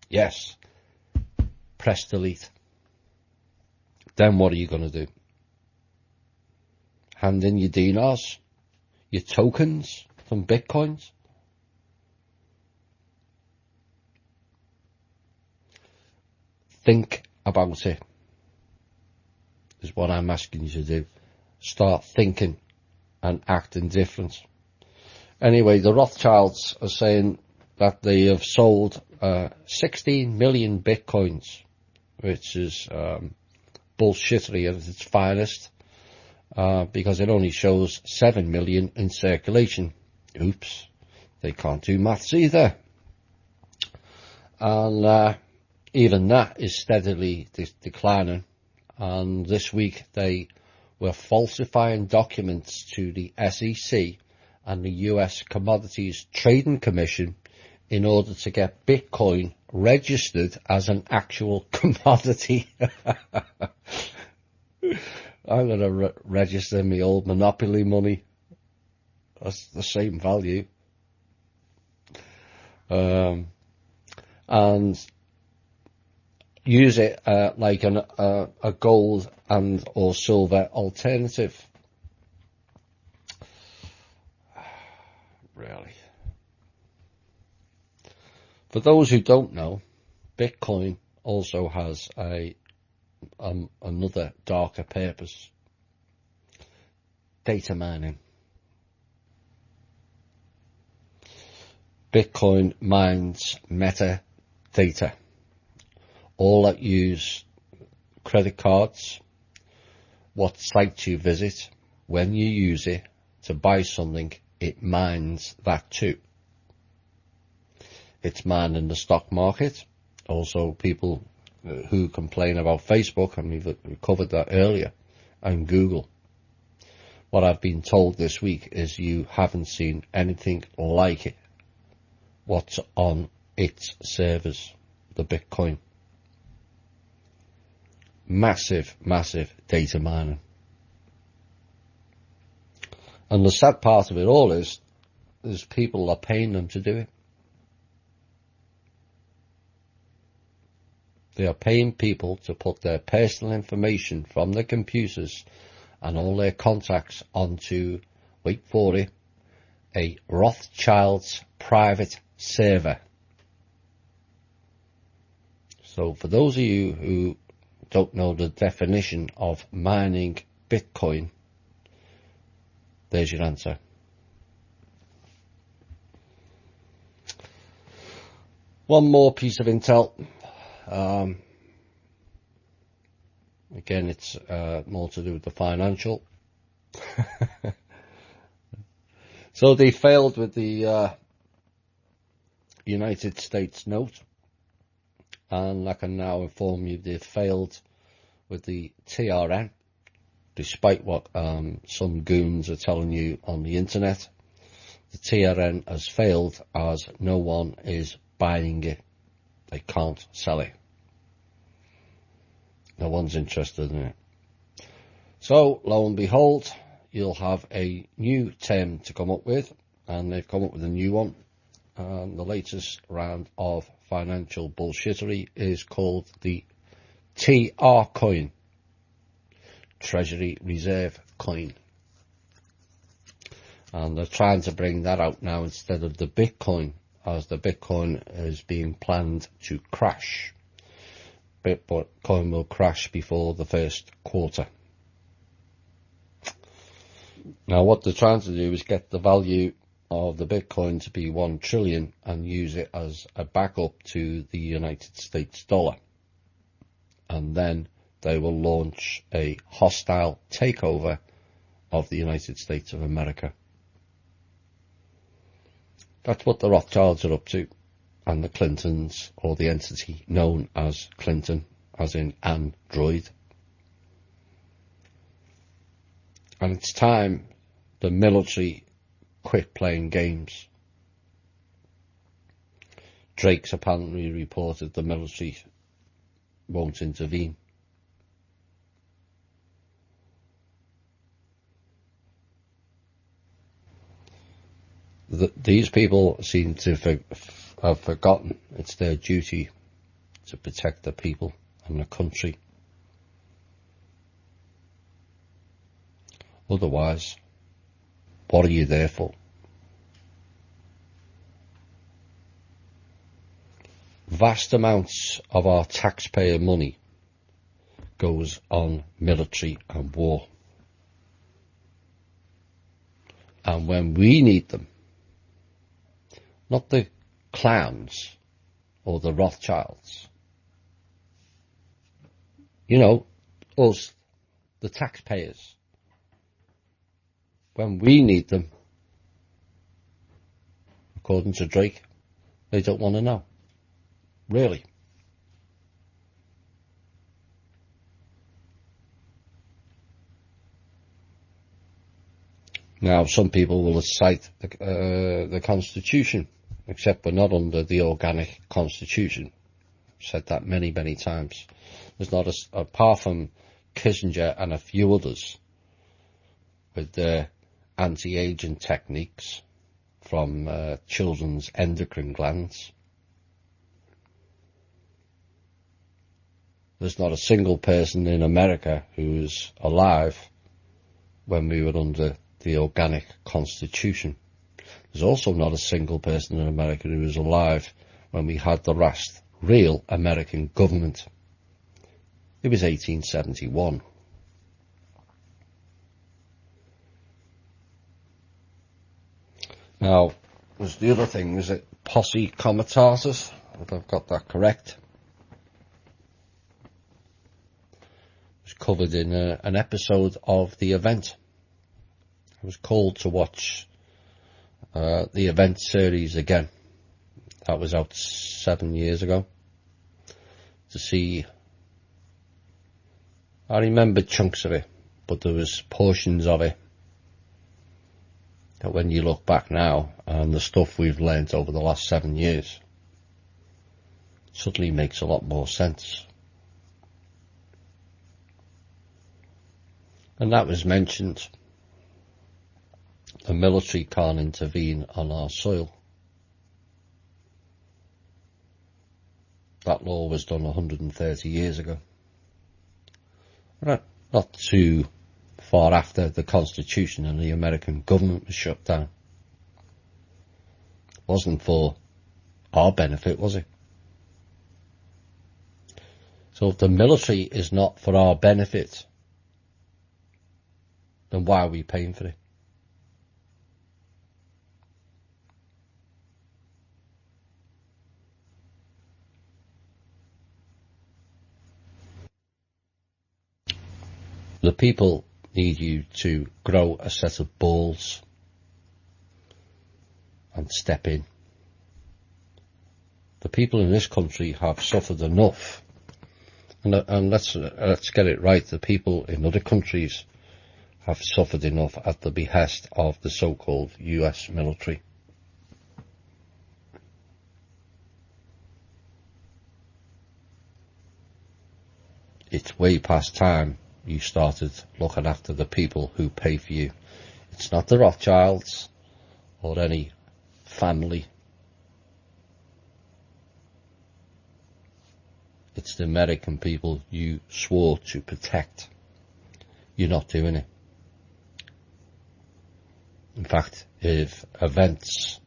Yes. Press delete. Then what are you going to do? Hand in your dinars, your tokens from bitcoins? Think about it, is what I'm asking you to do. Start thinking and acting different. Anyway, the Rothschilds are saying that they have sold 16 million bitcoins, which is bullshittery at its finest, because it only shows 7 million in circulation. Oops, they can't do maths either. And even that is steadily declining. And this week they were falsifying documents to the SEC and the US Commodities Trading Commission in order to get Bitcoin registered as an actual commodity. I'm going to register my old Monopoly money. That's the same value. And use it like a gold and or silver alternative. Really. For those who don't know, Bitcoin also has another darker purpose. Data mining. Bitcoin mines metadata. All that use credit cards, what site you visit, when you use it to buy something, it mines that too. It's mining the stock market. Also, people who complain about Facebook, and we've covered that earlier, and Google. What I've been told this week is you haven't seen anything like it. What's on its servers, the Bitcoin. Massive, massive data mining. And the sad part of it all is people are paying them to do it. They are paying people to put their personal information from their computers and all their contacts onto, wait for it, a Rothschild's private server. So for those of you who don't know the definition of mining Bitcoin, there's your answer. One more piece of intel. Again, it's more to do with the financial. So they failed with the United States note, and I can now inform you they've failed with the TRN, despite what some goons are telling you on the internet. The TRN has failed as no one is buying it. They can't sell it. No one's interested in it. So, lo and behold, you'll have a new term to come up with, and they've come up with a new one. And the latest round of financial bullshittery is called the TR coin, Treasury Reserve Coin. And they're trying to bring that out now instead of the Bitcoin, as the Bitcoin is being planned to crash. Bitcoin will crash before the first quarter. Now what they're trying to do is get the value of the Bitcoin to be 1 trillion and use it as a backup to the United States dollar. And then they will launch a hostile takeover of the United States of America. That's what the Rothschilds are up to, and the Clintons, or the entity known as Clinton, as in Android. And it's time the military quit playing games. Drake's apparently reported the military won't intervene. these people seem to have forgotten it's their duty to protect the people and the country. Otherwise, what are you there for? Vast amounts of our taxpayer money goes on military and war. And when we need them, not the clowns or the Rothschilds, you know, us, the taxpayers, when we need them, according to Drake, they don't want to know. Really. Now, some people will cite the Constitution, except we're not under the organic Constitution. I've said that many, many times. There's not apart from Kissinger and a few others with their anti-aging techniques from children's endocrine glands. There's not a single person in America who's alive when we were under the organic Constitution. There's also not a single person in America who was alive when we had the last real American government. It was 1871. Now, was the other thing, was it posse comitatus? If I've got that correct. It was covered in an episode of The Event. I was called to watch the Event series again. That was out 7 years ago. To see, I remember chunks of it, but there was portions of it that when you look back now and the stuff we've learnt over the last 7 years, suddenly makes a lot more sense. And that was mentioned. The military can't intervene on our soil. That law was done 130 years ago. Not too far after the Constitution and the American government was shut down. It wasn't for our benefit, was it? So if the military is not for our benefit, then why are we paying for it? The people need you to grow a set of balls and step in. The people in this country have suffered enough, and let's get it right. The people in other countries have suffered enough at the behest of the so-called US military. It's way past time you started looking after the people who pay for you. It's not the Rothschilds or any family. It's the American people you swore to protect. You're not doing it. In fact, if events,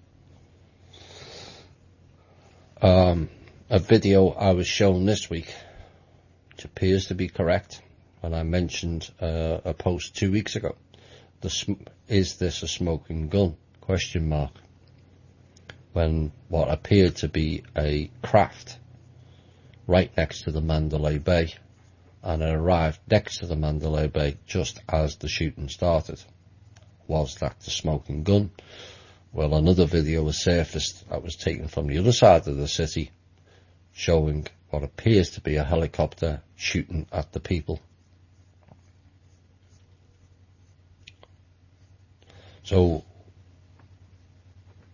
a video I was shown this week, which appears to be correct, and I mentioned a post 2 weeks ago. Is this a smoking gun? Question mark. When what appeared to be a craft right next to the Mandalay Bay, and it arrived next to the Mandalay Bay just as the shooting started. Was that the smoking gun? Well, another video was surfaced that was taken from the other side of the city, showing what appears to be a helicopter shooting at the people. So,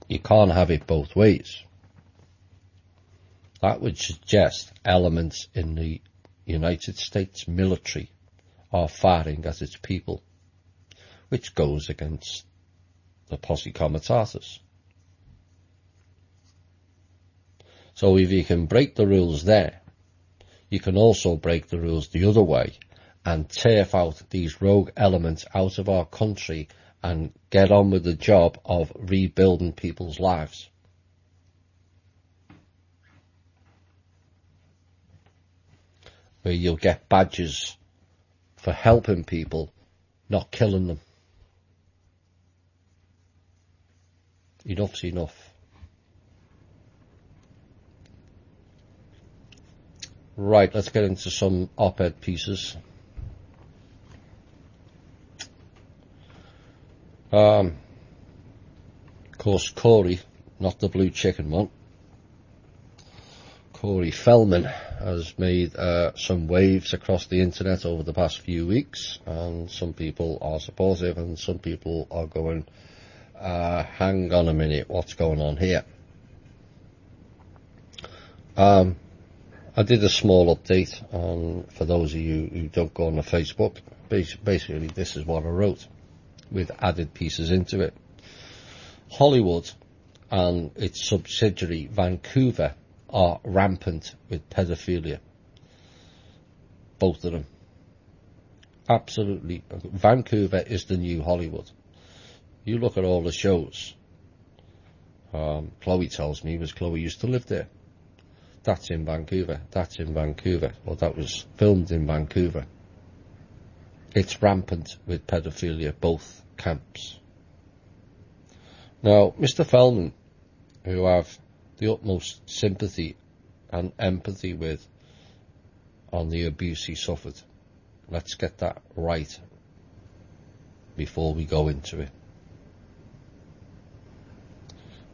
you can't have it both ways. That would suggest elements in the United States military are firing at its people, which goes against the posse comitatus. So if you can break the rules there, you can also break the rules the other way and turf out these rogue elements out of our country and get on with the job of rebuilding people's lives. Where you'll get badges for helping people, not killing them. Enough's enough. Right, let's get into some op-ed pieces. Of course, Corey, not the blue chicken one, Corey Feldman has made some waves across the internet over the past few weeks, and some people are supportive and some people are going, hang on a minute, what's going on here? I did a small update for those of you who don't go on the Facebook. Basically, this is what I wrote with added pieces into it. Hollywood and its subsidiary Vancouver are rampant with pedophilia. Both of them. Absolutely. Vancouver is the new Hollywood. You look at all the shows. Chloe tells me, because Chloe used to live there. That's in Vancouver. That's in Vancouver. Well, that was filmed in Vancouver. It's rampant with pedophilia, both camps. Now, Mr. Feldman, who I have the utmost sympathy and empathy with on the abuse he suffered, let's get that right before we go into it.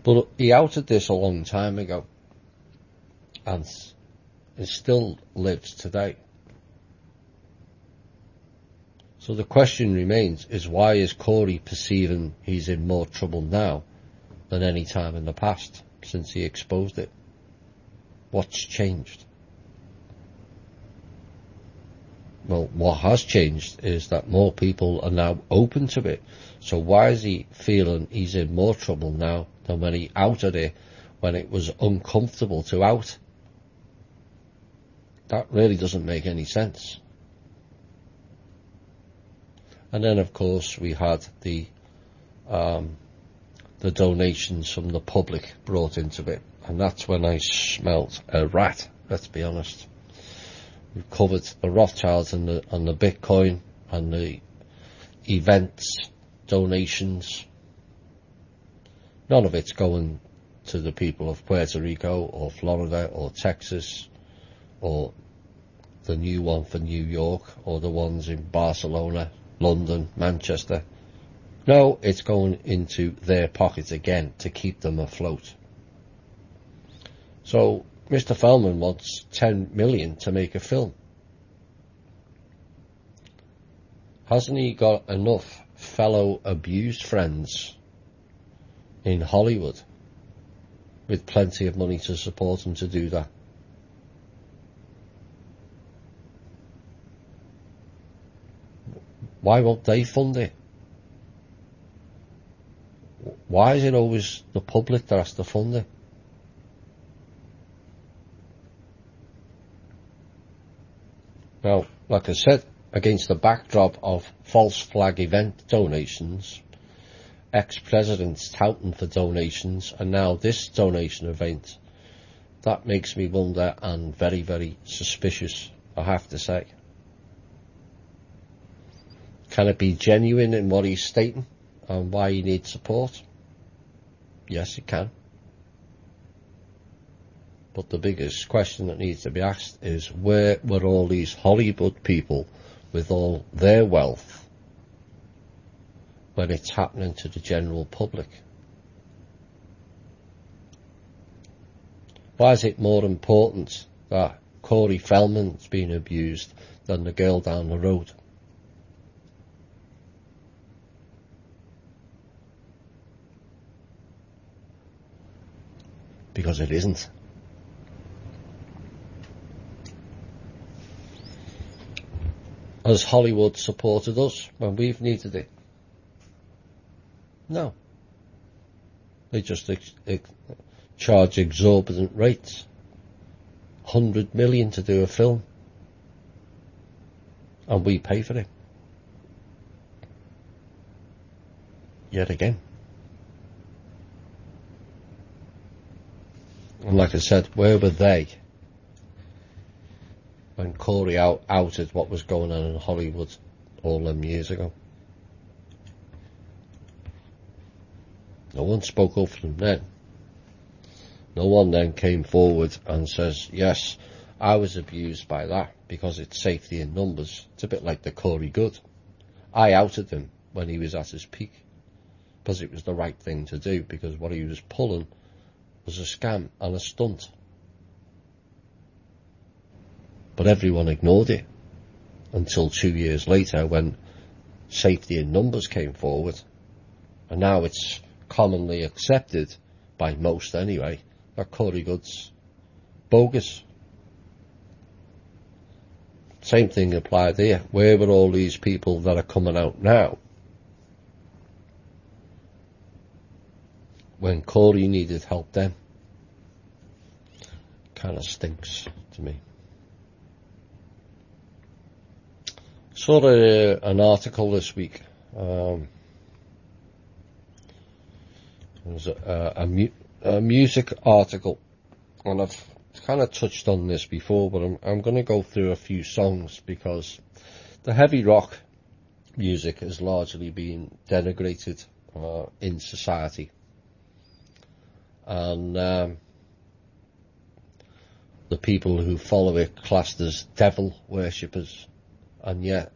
But he outed this a long time ago, and it still lives today. So the question remains is, why is Corey perceiving he's in more trouble now than any time in the past since he exposed it? What's changed? Well, what has changed is that more people are now open to it. So why is he feeling he's in more trouble now than when he outed it, when it was uncomfortable to out? That really doesn't make any sense. And then, of course, we had the donations from the public brought into it, and that's when I smelt a rat. Let's be honest. We've covered the Rothschilds and the Bitcoin and the events donations. None of it's going to the people of Puerto Rico or Florida or Texas or the new one for New York or the ones in Barcelona, London, Manchester. No, it's going into their pockets again to keep them afloat. So Mr. Feldman wants 10 million to make a film. Hasn't he got enough fellow abused friends in Hollywood with plenty of money to support him to do that? Why won't they fund it? Why is it always the public that has to fund it? Now, like I said, against the backdrop of false flag event donations, ex-presidents touting for donations, and now this donation event, that makes me wonder and very, very suspicious, I have to say. Can it be genuine in what he's stating and why he needs support? Yes, it can. But the biggest question that needs to be asked is, where were all these Hollywood people with all their wealth when it's happening to the general public? Why is it more important that Corey Feldman's being abused than the girl down the road? Because it isn't. Has Hollywood supported us when we've needed it? No. They just charge exorbitant rates 100 million to do a film, and we pay for it. Yet again. And like I said, where were they when Corey outed what was going on in Hollywood all them years ago? No one spoke up for them then. No one then came forward and says, yes, I was abused by that because it's safety in numbers. It's a bit like the Corey Good. I outed him when he was at his peak because it was the right thing to do, because what he was pulling was a scam and a stunt. But everyone ignored it until 2 years later when safety in numbers came forward. And now it's commonly accepted, by most anyway, that Corey Good's bogus. Same thing applied here. Where were all these people that are coming out now when Corey needed help then? Kind of stinks to me. Saw an article this week. It was a music article, and I've kind of touched on this before, but I'm going to go through a few songs because the heavy rock music has largely been denigrated in society, and the people who follow it classed as devil worshippers, and yet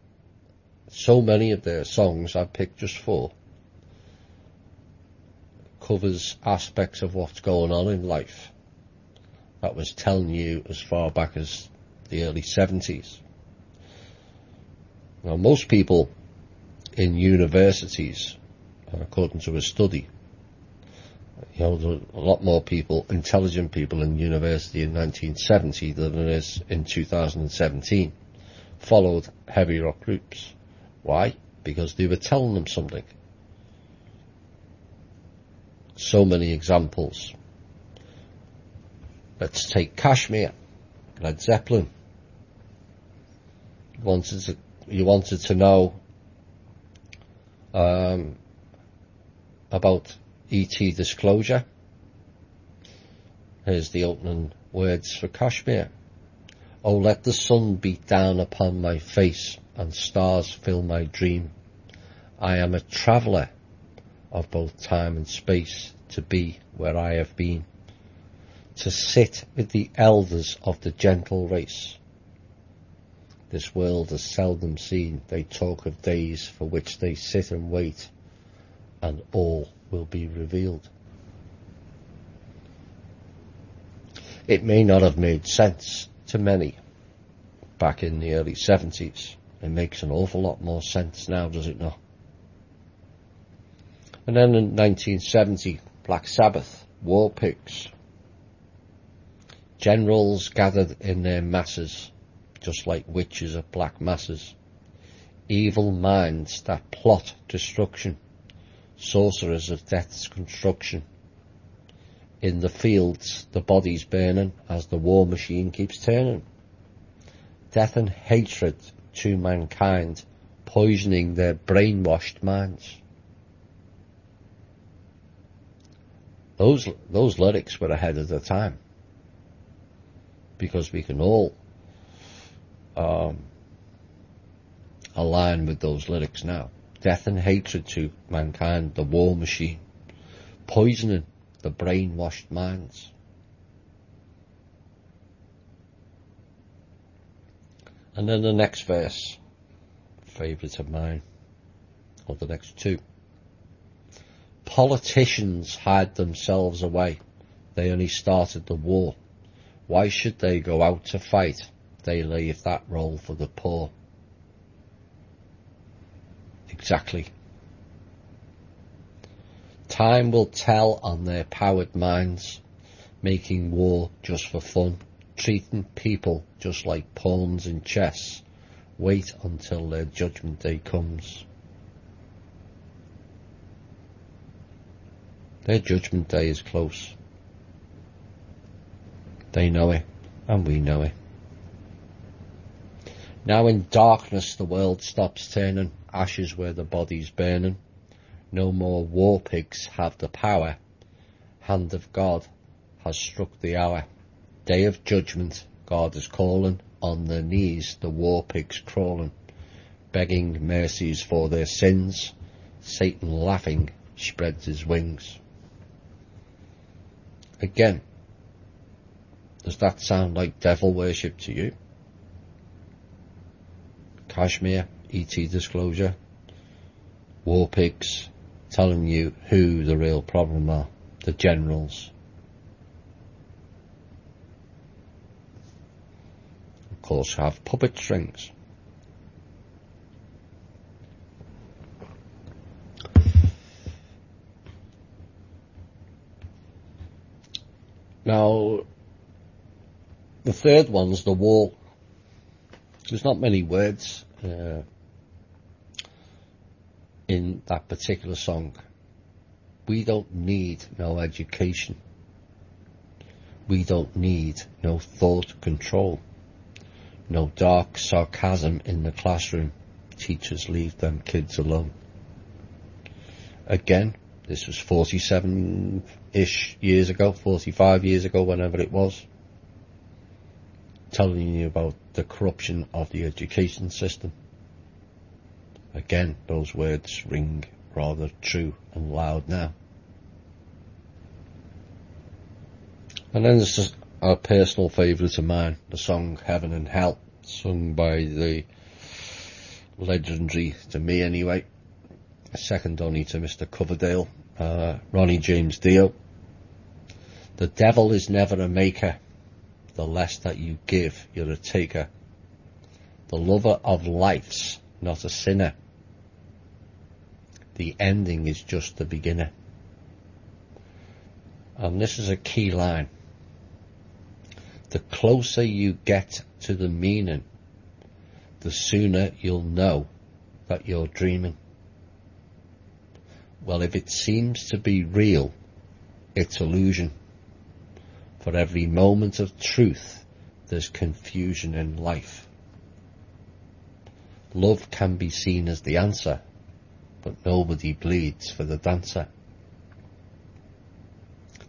so many of their songs, I've picked just 4, covers aspects of what's going on in life that was telling you as far back as the early 70s. Now, most people in universities, according to a study, there are a lot more people, intelligent people in university in 1970 than there is in 2017, followed heavy rock groups. Why? Because they were telling them something. So many examples. Let's take Kashmir, Led Zeppelin. You wanted to know about E.T. Disclosure. Here's the opening words for Kashmir. Oh, let the sun beat down upon my face and stars fill my dream. I am a traveller of both time and space, to be where I have been, to sit with the elders of the gentle race. This world is seldom seen, they talk of days for which they sit and wait, and all will be revealed. It may not have made sense to many back in the early 70s. It makes an awful lot more sense now, does it not? And then in 1970, Black Sabbath, War Pigs. Generals gathered in their masses, just like witches at black masses. Evil minds that plot destruction, sorcerers of death's construction. In the fields, the bodies burning as the war machine keeps turning. Death and hatred to mankind, poisoning their brainwashed minds. Those lyrics were ahead of their time, because we can all align with those lyrics now. Death and hatred to mankind, the war machine, poisoning the brainwashed minds. And then the next verse, favourite of mine, or the next 2. Politicians hide themselves away. They only started the war. Why should they go out to fight? They leave that role for the poor. Exactly. Time will tell on their powered minds, making war just for fun, treating people just like pawns in chess. Wait until their judgment day comes. Their judgment day is close. They know it, and we know it. Now in darkness the world stops turning, ashes where the body's burning. No more war pigs have the power. Hand of God has struck the hour. Day of judgment, God is calling. On their knees the war pigs crawling, begging mercies for their sins. Satan laughing spreads his wings. Again, does that sound like devil worship to you? Kashmir, ET disclosure, war pigs telling you who the real problem are, the generals. Of course, have puppet strings. Now, the third one's the wall. There's not many words in that particular song. We don't need no education. We don't need no thought control. No dark sarcasm in the classroom. Teachers leave them kids alone. Again, this was 47-ish years ago, 45 years ago, whenever it was. Telling you about the corruption of the education system. Again, those words ring rather true and loud now. And then there's just a personal favourite of mine, the song Heaven and Hell, sung by the legendary, to me anyway, second only to Mr. Coverdale, Ronnie James Dio. The devil is never a maker. The less that you give, you're a taker. The lover of life's not a sinner. The ending is just the beginner. And this is a key line. The closer you get to the meaning, the sooner you'll know that you're dreaming. Well, if it seems to be real, it's illusion. For every moment of truth, there's confusion in life. Love can be seen as the answer, but nobody bleeds for the dancer.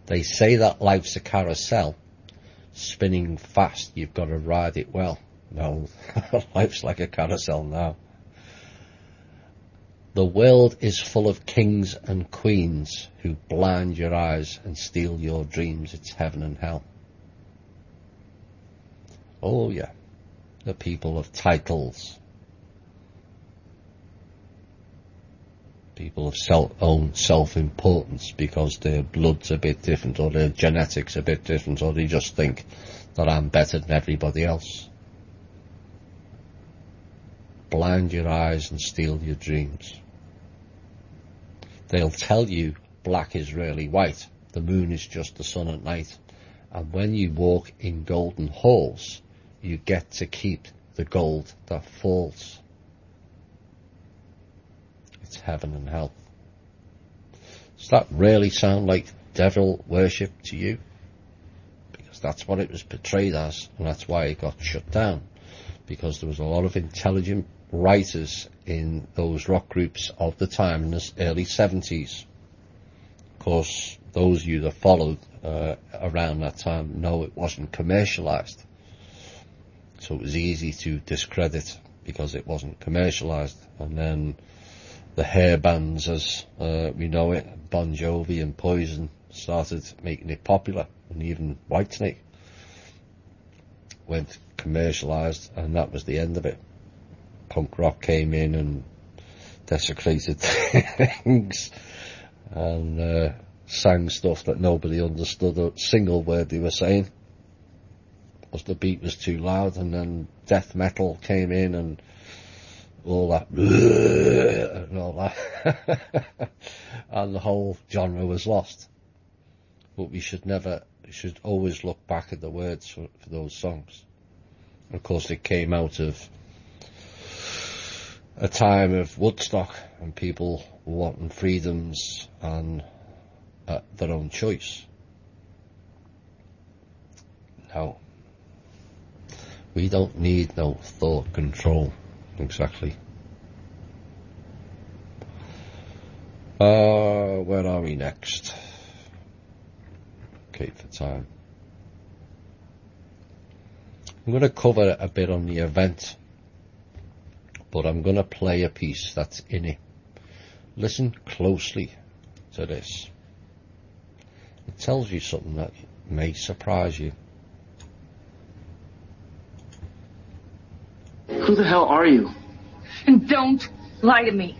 They say that life's a carousel, spinning fast, you've got to ride it well. No, life's like a carousel now. The world is full of kings and queens who blind your eyes and steal your dreams. It's heaven and hell. Oh yeah, the people of titles. People of own self-importance because their blood's a bit different or their genetics a bit different, or they just think that I'm better than everybody else. Blind your eyes and steal your dreams. They'll tell you black is really white, the moon is just the sun at night, and when you walk in golden halls, you get to keep the gold that falls. It's heaven and hell. Does that really sound like devil worship to you? Because that's what it was portrayed as, and that's why it got shut down, because there was a lot of intelligent writers in those rock groups of the time in the early 70s. Of course, those of you that followed around that time know it wasn't commercialised. So it was easy to discredit because it wasn't commercialised. And then the hair bands, as we know it, Bon Jovi and Poison, started making it popular, and even Whitesnake went commercialised, and that was the end of it. Punk rock came in and desecrated things and sang stuff that nobody understood a single word they were saying, because the beat was too loud. And then death metal came in and all that and all that and the whole genre was lost. But we should always look back at the words for those songs. And of course it came out of a time of Woodstock and people wanting freedoms and their own choice. Now, We don't need no thought control. Exactly. Where are we next? Okay, for time. I'm going to cover a bit on the event, but I'm going to play a piece that's in it. Listen closely to this. It tells you something that may surprise you. Who the hell are you? And don't lie to me.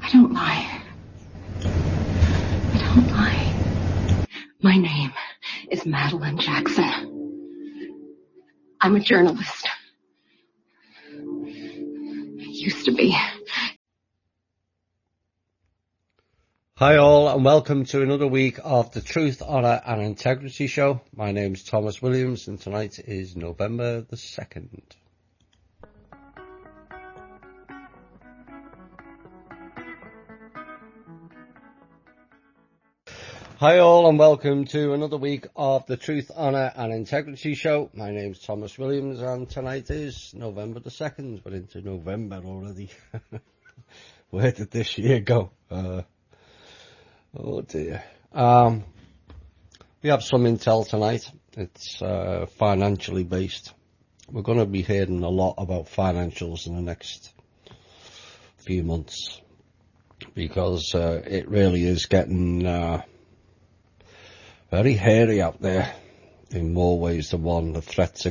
I don't lie. I don't lie. My name is Madeline Jackson. I'm a journalist. I used to be. Hi all, and welcome to another week of the Truth, Honour and Integrity Show. My name's Thomas Williams, and tonight is November the 2nd. Hi all, and welcome to another week of the Truth, Honour and Integrity Show. My name's Thomas Williams, and tonight is November the 2nd. We're into November already. Where did this year go? Oh dear. We have some intel tonight. It's financially based. We're going to be hearing a lot about financials in the next few months, because it really is getting very hairy out there in more ways than one. The threats are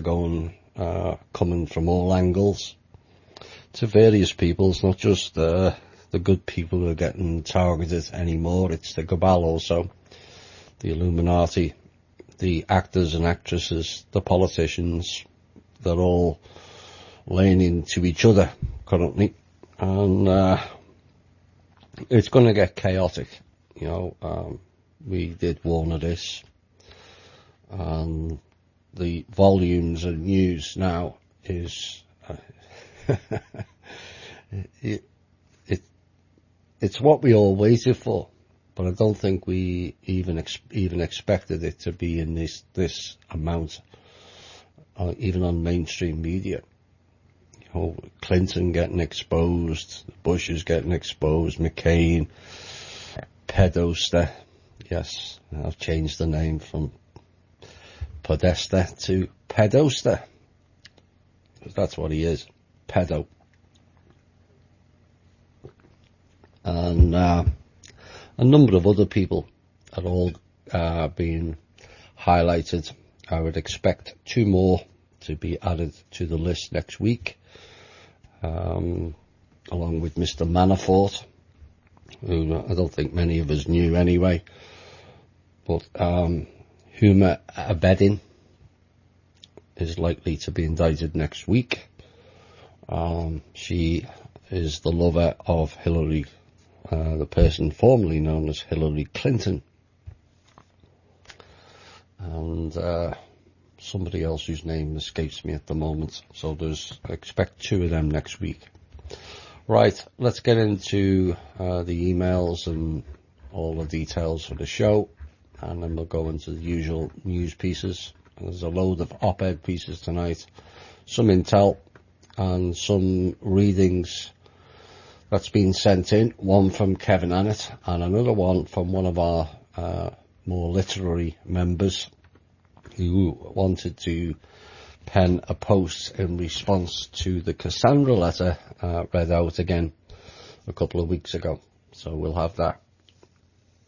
coming from all angles to various people. It's not just the good people who are getting targeted anymore. It's the cabal also, the Illuminati, the actors and actresses, the politicians. They're all laying into each other currently, and it's going to get chaotic. You know, we did warn of this, and the volumes of news now is it's what we all waited for, but I don't think we even expected it to be in this amount, even on mainstream media. You know, Clinton getting exposed, Bush is getting exposed, McCain, Podesta. Yes, I've changed the name from Podesta to Podesta, because that's what he is, pedo. And a number of other people are all being highlighted. I would expect 2 more to be added to the list next week, along with Mr. Manafort, who I don't think many of us knew anyway. But Huma Abedin is likely to be indicted next week. She is the lover of Hillary, the person formerly known as Hillary Clinton, and somebody else whose name escapes me at the moment. So I expect 2 of them next week. Right, let's get into the emails and all the details for the show, and then we'll go into the usual news pieces. There's a load of op-ed pieces tonight, some intel and some readings that's been sent in, one from Kevin Annett and another one from one of our more literary members who wanted to pen a post in response to the Cassandra letter read out again a couple of weeks ago. So we'll have that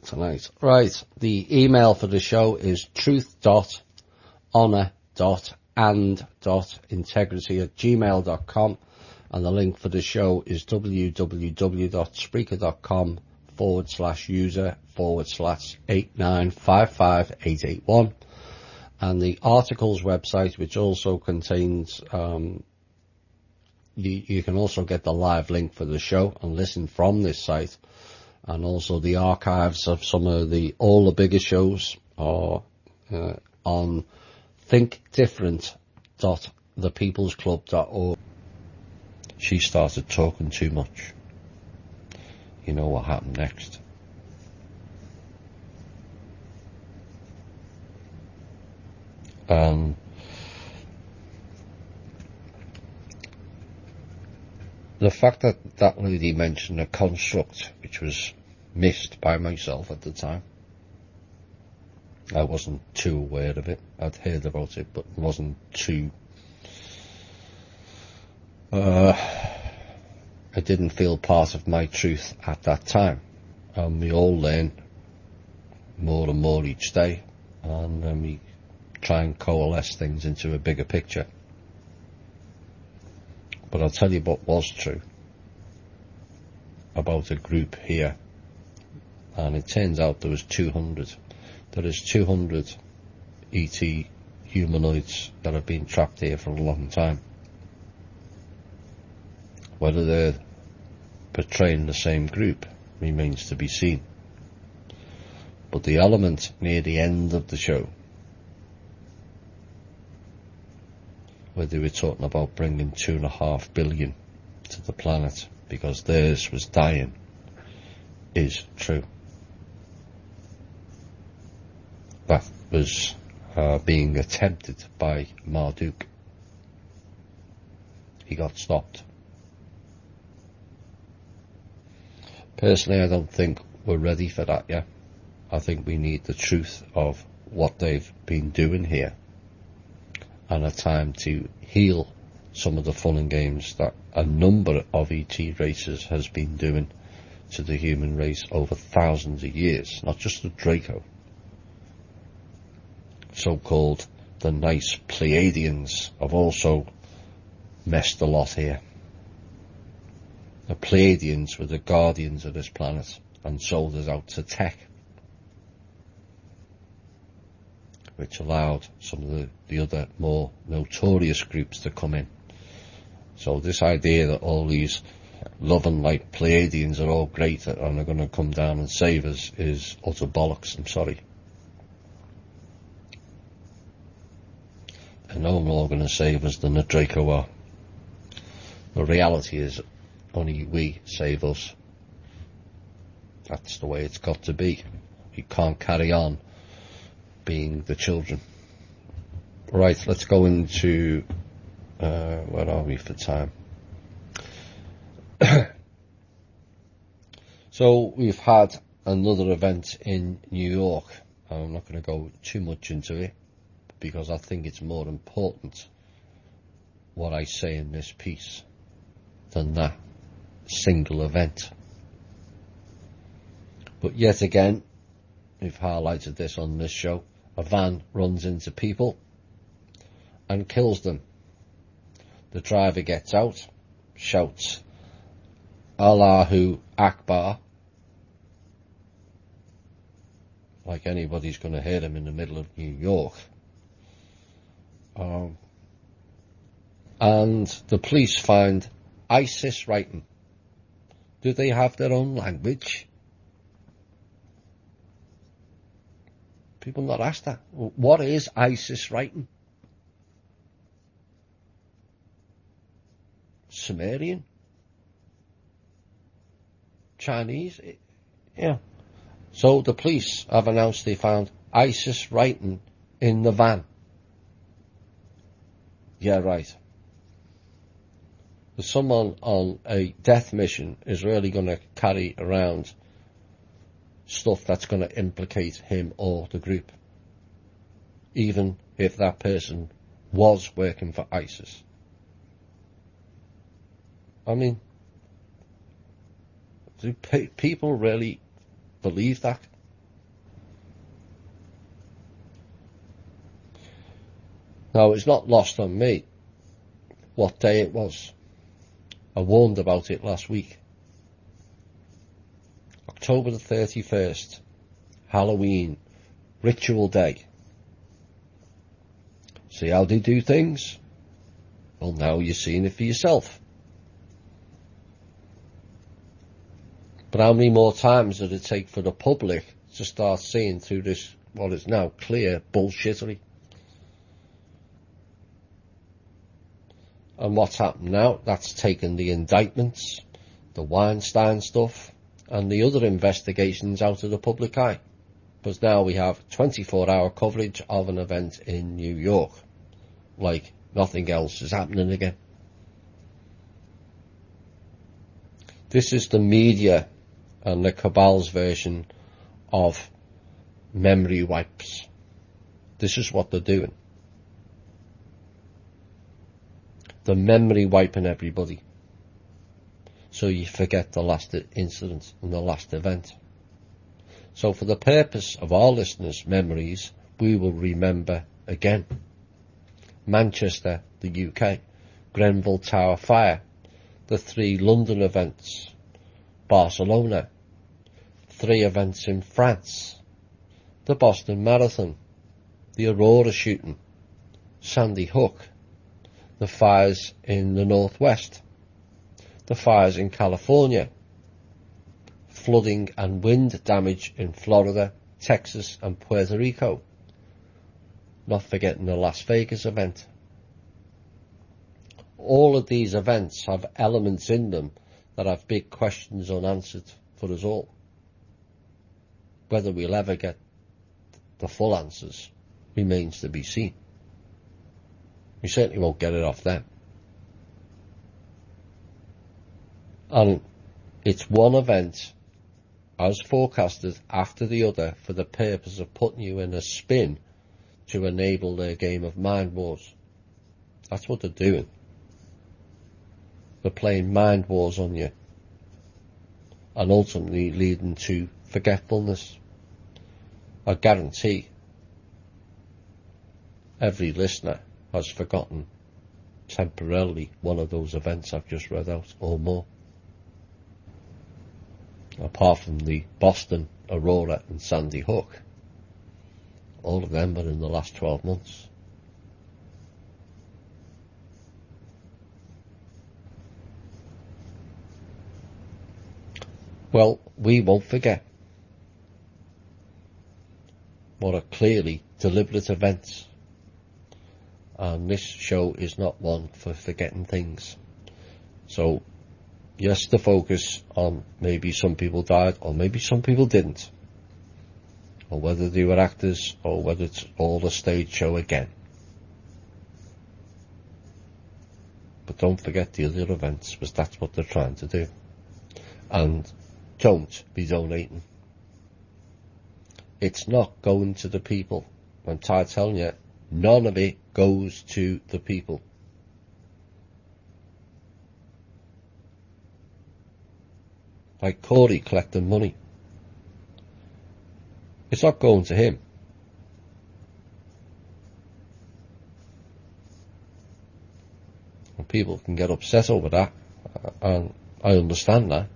tonight. Right, the email for the show is truth.honor.and.integrity@gmail.com, and the link for the show is www.spreaker.com/user/8955881. And the articles website, which also contains, you can also get the live link for the show and listen from this site, and also the archives of all the bigger shows are on thinkdifferent.thepeoplesclub.org. She started talking too much. You know what happened next. the fact that that lady mentioned a construct, which was missed by myself at the time, I wasn't too aware of it. I'd heard about it, but wasn't too... it didn't feel part of my truth at that time. And we all learn more and more each day, and then we try and coalesce things into a bigger picture. But I'll tell you what was true about a group here, and it turns out there was 200. There is 200 ET humanoids that have been trapped here for a long time. Whether they're portraying the same group remains to be seen. But the element near the end of the show, where they were talking about bringing 2.5 billion to the planet because theirs was dying, is true. That was being attempted by Marduk. He got stopped. Personally, I don't think we're ready for that yet. I think we need the truth of what they've been doing here, and a time to heal some of the fun and games that a number of ET races has been doing to the human race over thousands of years, not just the Draco. So-called the nice Pleiadians have also messed a lot here. The Pleiadians were the guardians of this planet and sold us out to tech, which allowed some of the other more notorious groups to come in. So this idea that all these love and light Pleiadians are all great and are going to come down and save us is utter bollocks. I'm sorry. They're no more going to save us than the Draco are. The reality is only we save us. That's the way it's got to be. You can't carry on being the children. Right, let's go into where are we for time? So we've had another event in New York. I'm not going to go too much into it because I think it's more important what I say in this piece than that single event. But yet again, we've highlighted this on this show, a van runs into people and kills them. The driver gets out, shouts Allahu Akbar, like anybody's going to hear him in the middle of New York. And the police find ISIS writing. Do they have their own language? People not ask that. What is ISIS writing? Sumerian? Chinese? Yeah. So the police have announced they found ISIS writing in the van. Yeah, right. If someone on a death mission is really going to carry around stuff that's going to implicate him or the group, even if that person was working for ISIS. I mean, do people really believe that? Now, it's not lost on me what day it was. I warned about it last week. October the 31st, Halloween, ritual day. See how they do things? Well, now you're seeing it for yourself. But how many more times did it take for the public to start seeing through this, what is now clear bullshittery? And what's happened now? That's taken the indictments, the Weinstein stuff, and the other investigations out of the public eye. Because now we have 24-hour coverage of an event in New York. Like nothing else is happening again. This is the media and the cabal's version of memory wipes. This is what they're doing. They're memory wiping everybody, so you forget the last incident and the last event. So for the purpose of our listeners' memories, we will remember again. Manchester, the UK, Grenfell Tower fire, the 3 London events, Barcelona, 3 events in France, the Boston Marathon, the Aurora shooting, Sandy Hook, the fires in the Northwest, the fires in California, flooding and wind damage in Florida, Texas and Puerto Rico, not forgetting the Las Vegas event. All of these events have elements in them that have big questions unanswered for us all. Whether we'll ever get the full answers remains to be seen. We certainly won't get it off them. And it's one event, as forecasted, after the other, for the purpose of putting you in a spin to enable their game of mind wars. That's what they're doing. They're playing mind wars on you, and ultimately leading to forgetfulness. I guarantee every listener has forgotten temporarily one of those events I've just read out, or more. Apart from the Boston, Aurora and Sandy Hook, all of them are in the last 12 months. Well, we won't forget. What are clearly deliberate events. And this show is not one for forgetting things. So, yes, the focus on maybe some people died, or maybe some people didn't. Or whether they were actors, or whether it's all a stage show again. But don't forget the other events, because that's what they're trying to do. And don't be donating. It's not going to the people. I'm tired of telling you, none of it goes to the people. Like Corey collecting money. It's not going to him. And people can get upset over that, and I understand that.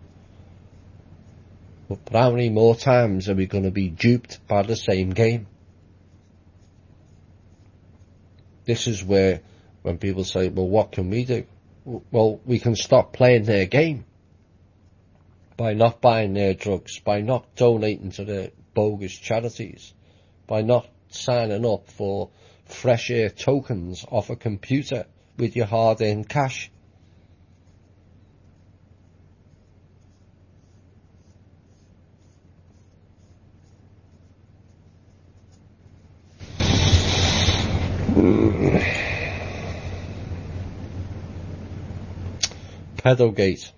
But how many more times are we going to be duped by the same game? This is where, when people say, well, what can we do? Well, we can stop playing their game. By not buying their drugs, by not donating to their bogus charities, by not signing up for fresh air tokens off a computer with your hard-earned cash. Pedogate.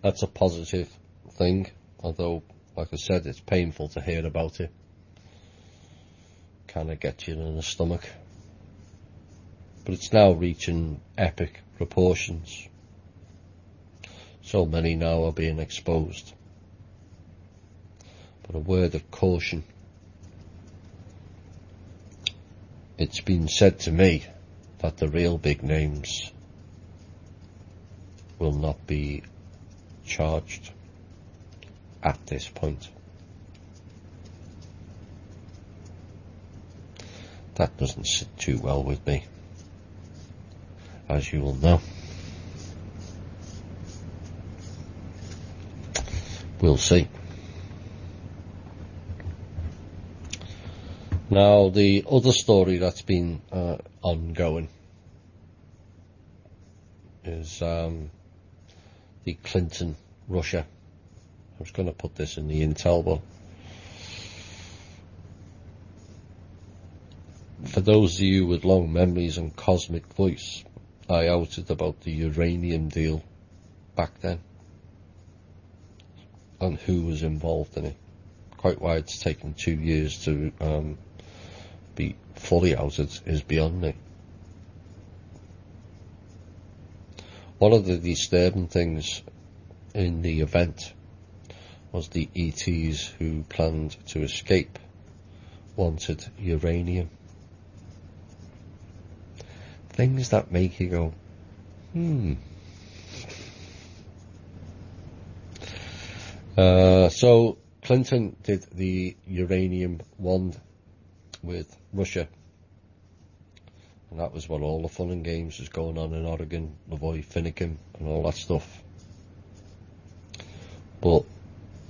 That's a positive thing, although, like I said, it's painful to hear about it. Kind of gets you in the stomach. But it's now reaching epic proportions. So many now are being exposed. But a word of caution. It's been said to me that the real big names will not be charged at this point. That doesn't sit too well with me, as you will know. We'll see. Now, the other story that's been ongoing is the Clinton Russia. I was going to put this in the intel, but for those of you with long memories and cosmic voice, I outed about the uranium deal back then, and who was involved in it. Quite why it's taken 2 years to be fully out is beyond me. One of the disturbing things in the event was the ETs who planned to escape wanted uranium. Things that make you go, So Clinton did the uranium wand with Russia, and that was what all the fun and games was going on in Oregon, Lavoy Finicum and all that stuff. But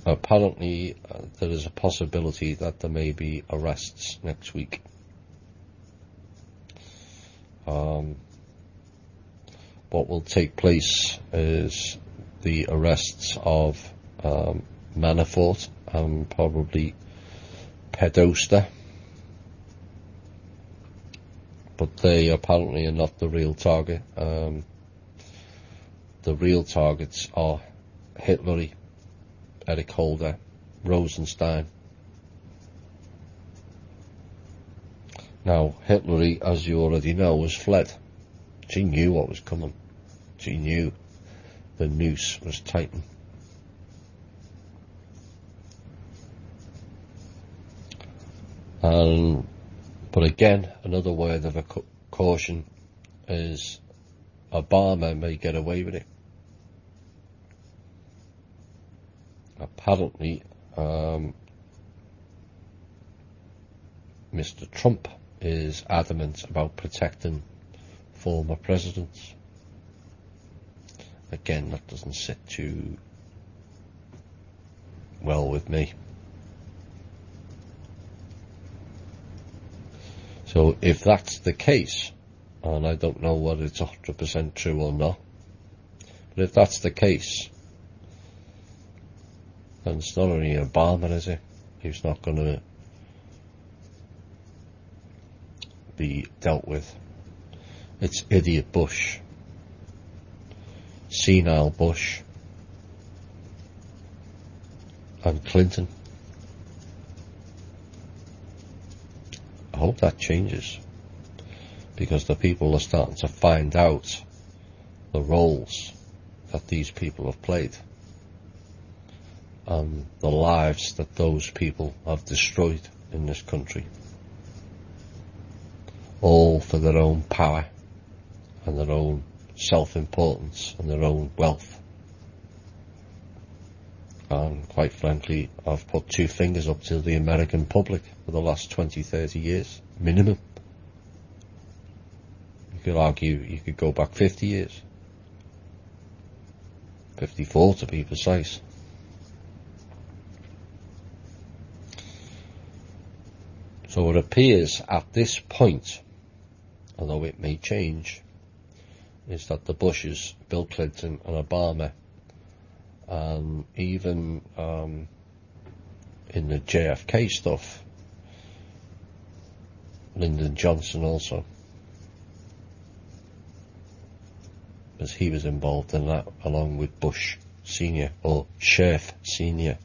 apparently there is a possibility that there may be arrests next week. What will take place is the arrests of Manafort and probably Podesta, but they apparently are not the real target. The real targets are Hillary, Eric Holder, Rosenstein. Now, Hillary, as you already know, has fled. She knew what was coming. She knew the noose was tightened. But again, another word of a caution is Obama may get away with it. Apparently, Mr. Trump is adamant about protecting former presidents. Again, that doesn't sit too well with me. So if that's the case, and I don't know whether it's 100% true or not, but if that's the case, then it's not only Obama, is it? He's not going to be dealt with. It's idiot Bush, senile Bush, and Clinton. I hope that changes, because the people are starting to find out the roles that these people have played and the lives that those people have destroyed in this country, all for their own power and their own self-importance and their own wealth. And quite frankly, I've put two fingers up to the American public for the last 20, 30 years, minimum. You could argue you could go back 50 years. 54 to be precise. So it appears at this point, although it may change, is that the Bushes, Bill Clinton and Obama, and even in the JFK stuff, Lyndon Johnson also, because he was involved in that along with Bush Senior or Sheriff Senior.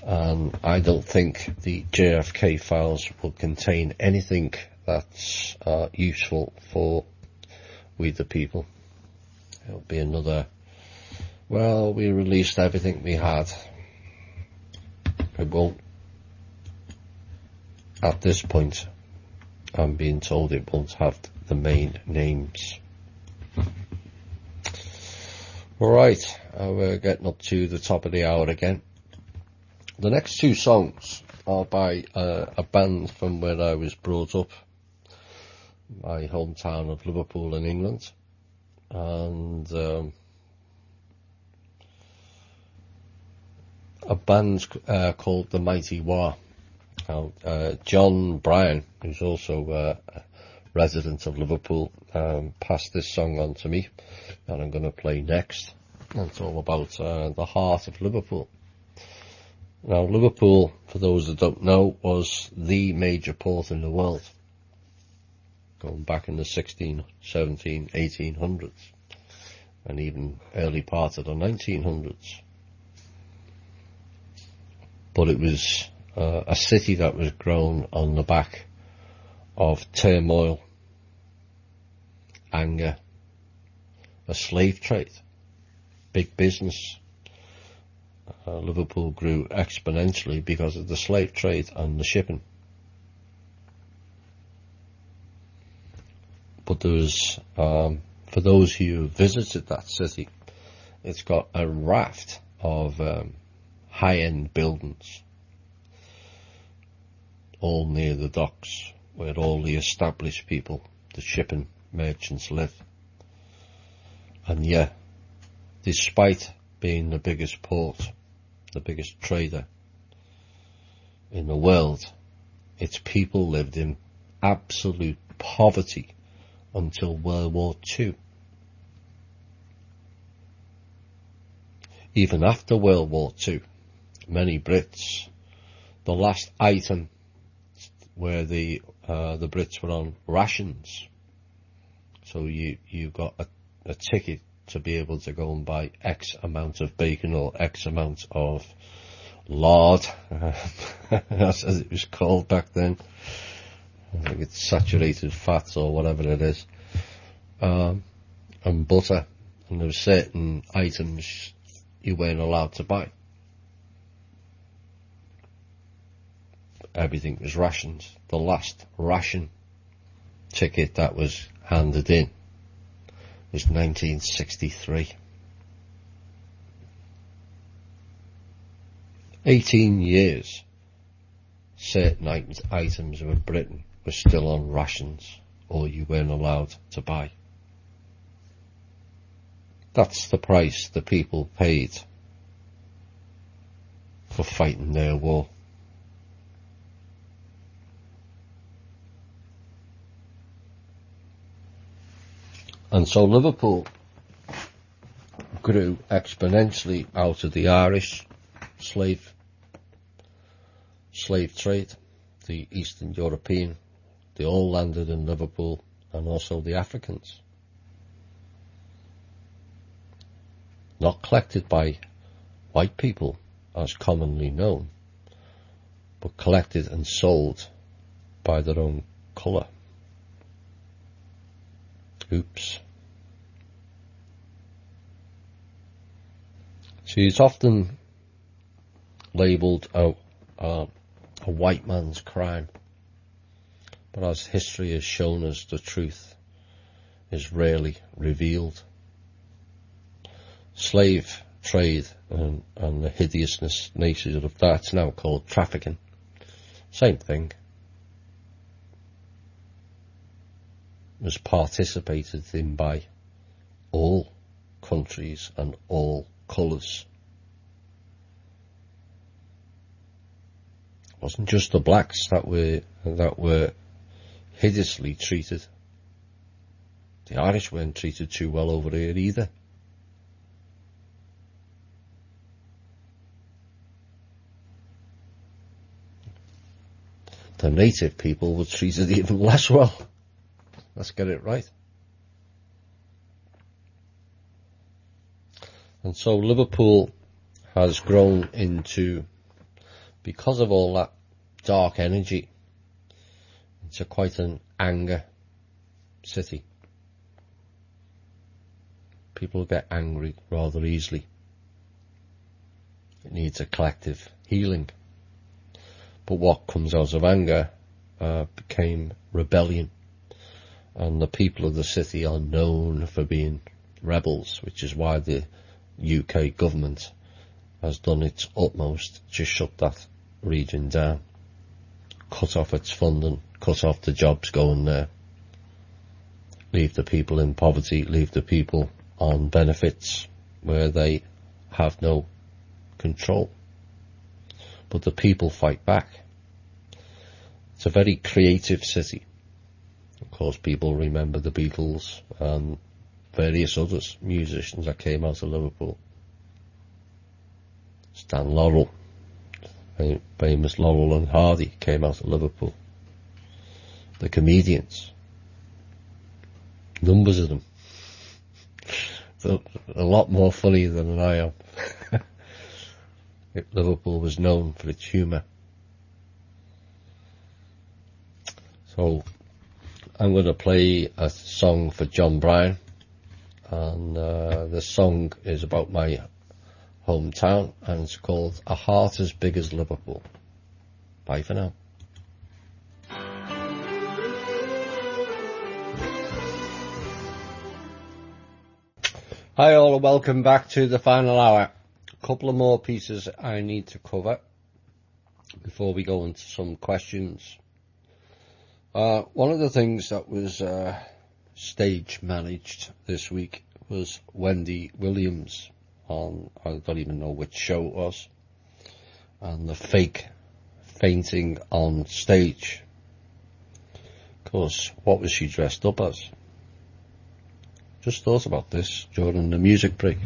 And I don't think the JFK files will contain anything that's useful for we the people. It'll be another, well, we released everything we had. It won't. At this point, I'm being told it won't have the main names. Alright, we're getting up to the top of the hour again. The next two songs are by a band from where I was brought up, my hometown of Liverpool in England, and a band called The Mighty War. John Bryan, who's also a resident of Liverpool, passed this song on to me, and I'm going to play next. And it's all about the heart of Liverpool. Now, Liverpool, for those that don't know, was the major port in the world, going back in the 16, 17, 1800s. and even early part of the 1900s. But it was a city that was grown on the back of turmoil, anger, a slave trade, big business. Liverpool grew exponentially because of the slave trade and the shipping. But there was, for those who visited that city, it's got a raft of high-end buildings, all near the docks, where all the established people, the shipping merchants, live. And yeah, despite being the biggest port, the biggest trader in the world, its people lived in absolute poverty until World War II. Even after World War II, many Brits, the last item where the Brits were on rations, so you got a ticket to be able to go and buy X amount of bacon or X amount of lard, as it was called back then. I think it's saturated fats or whatever it is, and butter, and there were certain items you weren't allowed to buy. Everything was rations. The last ration ticket that was handed in was 1963. 18 years, certain items of Britain were still on rations, or you weren't allowed to buy. That's the price the people paid for fighting their war. And so Liverpool grew exponentially out of the Irish slave trade, the Eastern European. They all landed in Liverpool, and also the Africans. Not collected by white people, as commonly known, but collected and sold by their own colour. Oops. See, it's often labelled a white man's crime, but as history has shown us, the truth is rarely revealed. Slave trade and the hideousness nature of that's now called trafficking. Same thing. Was participated in by all countries and all colours. It wasn't just the blacks that were hideously treated. The Irish weren't treated too well over here either. The native people were treated even less well. Let's get it right. And so Liverpool has grown into, because of all that dark energy, it's quite an anger city. People get angry rather easily. It needs a collective healing. But what comes out of anger became rebellion. And the people of the city are known for being rebels, which is why the UK government has done its utmost to shut that region down, cut off its funding, cut off the jobs going there, leave the people in poverty, leave the people on benefits where they have no control. But the people fight back. It's a very creative city. Of course, people remember the Beatles and various other musicians that came out of Liverpool. Stan Laurel, famous Laurel and Hardy, came out of Liverpool. The comedians, numbers of them. a lot more funny than I am. Liverpool was known for its humour. So I'm going to play a song for John Bryan, and the song is about my hometown, and it's called A Heart as Big as Liverpool. Bye for now. Hi all, and welcome back to the final hour. A couple of more pieces I need to cover before we go into some questions. One of the things that was stage managed this week was Wendy Williams on, I don't even know which show it was, and the fake fainting on stage. Of course, what was she dressed up as? Just thought about this during the music break.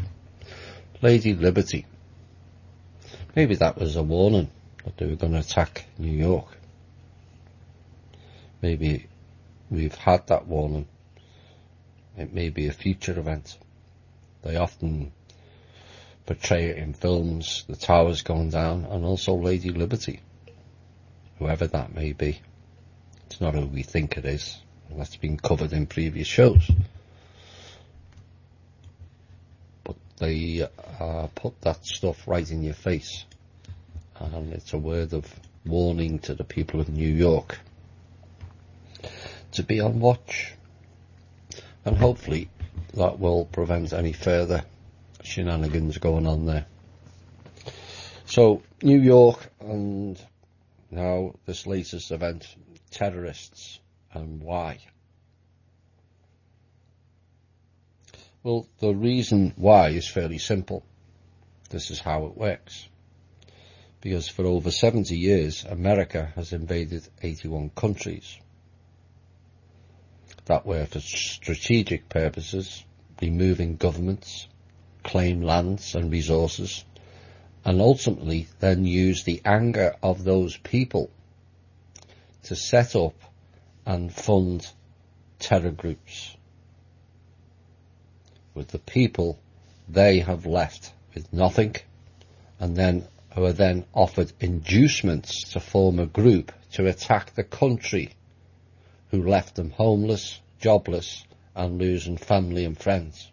Lady Liberty. Maybe that was a warning that they were going to attack New York. Maybe we've had that warning. It may be a future event. They often portray it in films, the towers going down, and also Lady Liberty. Whoever that may be. It's not who we think it is. That's been covered in previous shows. But they put that stuff right in your face. And it's a word of warning to the people of New York to be on watch. And hopefully that will prevent any further shenanigans going on there. So, New York, and now this latest event, terrorists, and why? Well, the reason why is fairly simple. This is how it works. Because for over 70 years, America has invaded 81 countries that were for strategic purposes, removing governments, claim lands and resources, and ultimately then use the anger of those people to set up and fund terror groups. With the people they have left with nothing, and then who are then offered inducements to form a group to attack the country who left them homeless, jobless, and losing family and friends.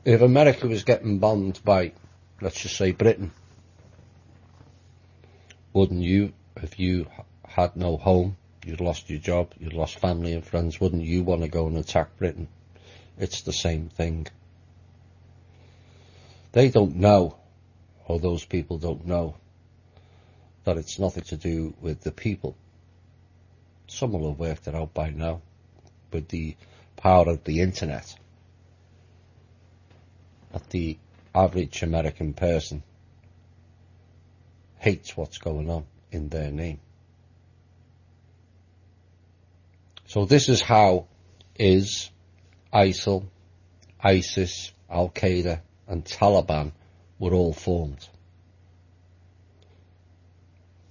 If America was getting bombed by, let's just say, Britain, wouldn't you, if you had no home, you'd lost your job, you'd lost family and friends, wouldn't you want to go and attack Britain? It's the same thing. They don't know, or those people don't know, that it's nothing to do with the people. Some will have worked it out by now with the power of the internet. That the average American person hates what's going on in their name. So this is how ISIL, ISIS, Al-Qaeda and Taliban were all formed.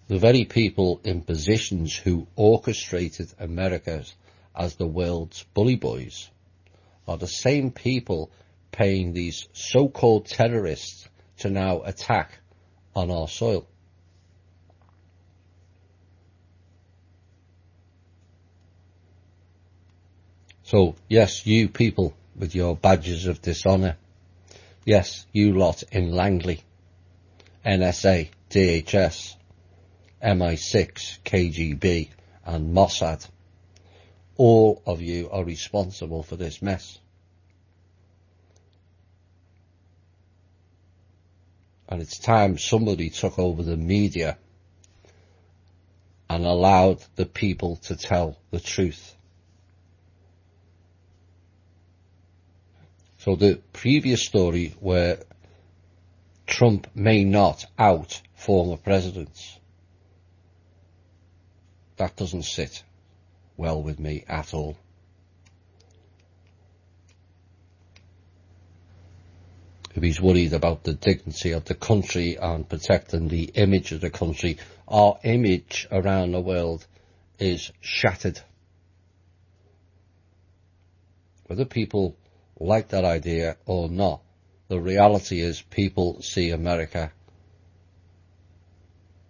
The very people in positions who orchestrated America as the world's bully boys are the same people paying these so-called terrorists to now attack on our soil. So, yes, you people with your badges of dishonour. Yes, you lot in Langley, NSA, DHS, MI6, KGB and Mossad. All of you are responsible for this mess. And it's time somebody took over the media and allowed the people to tell the truth. So the previous story where Trump may not out former presidents, that doesn't sit well with me at all. If he's worried about the dignity of the country and protecting the image of the country, our image around the world is shattered. Whether people like that idea or not, the reality is people see America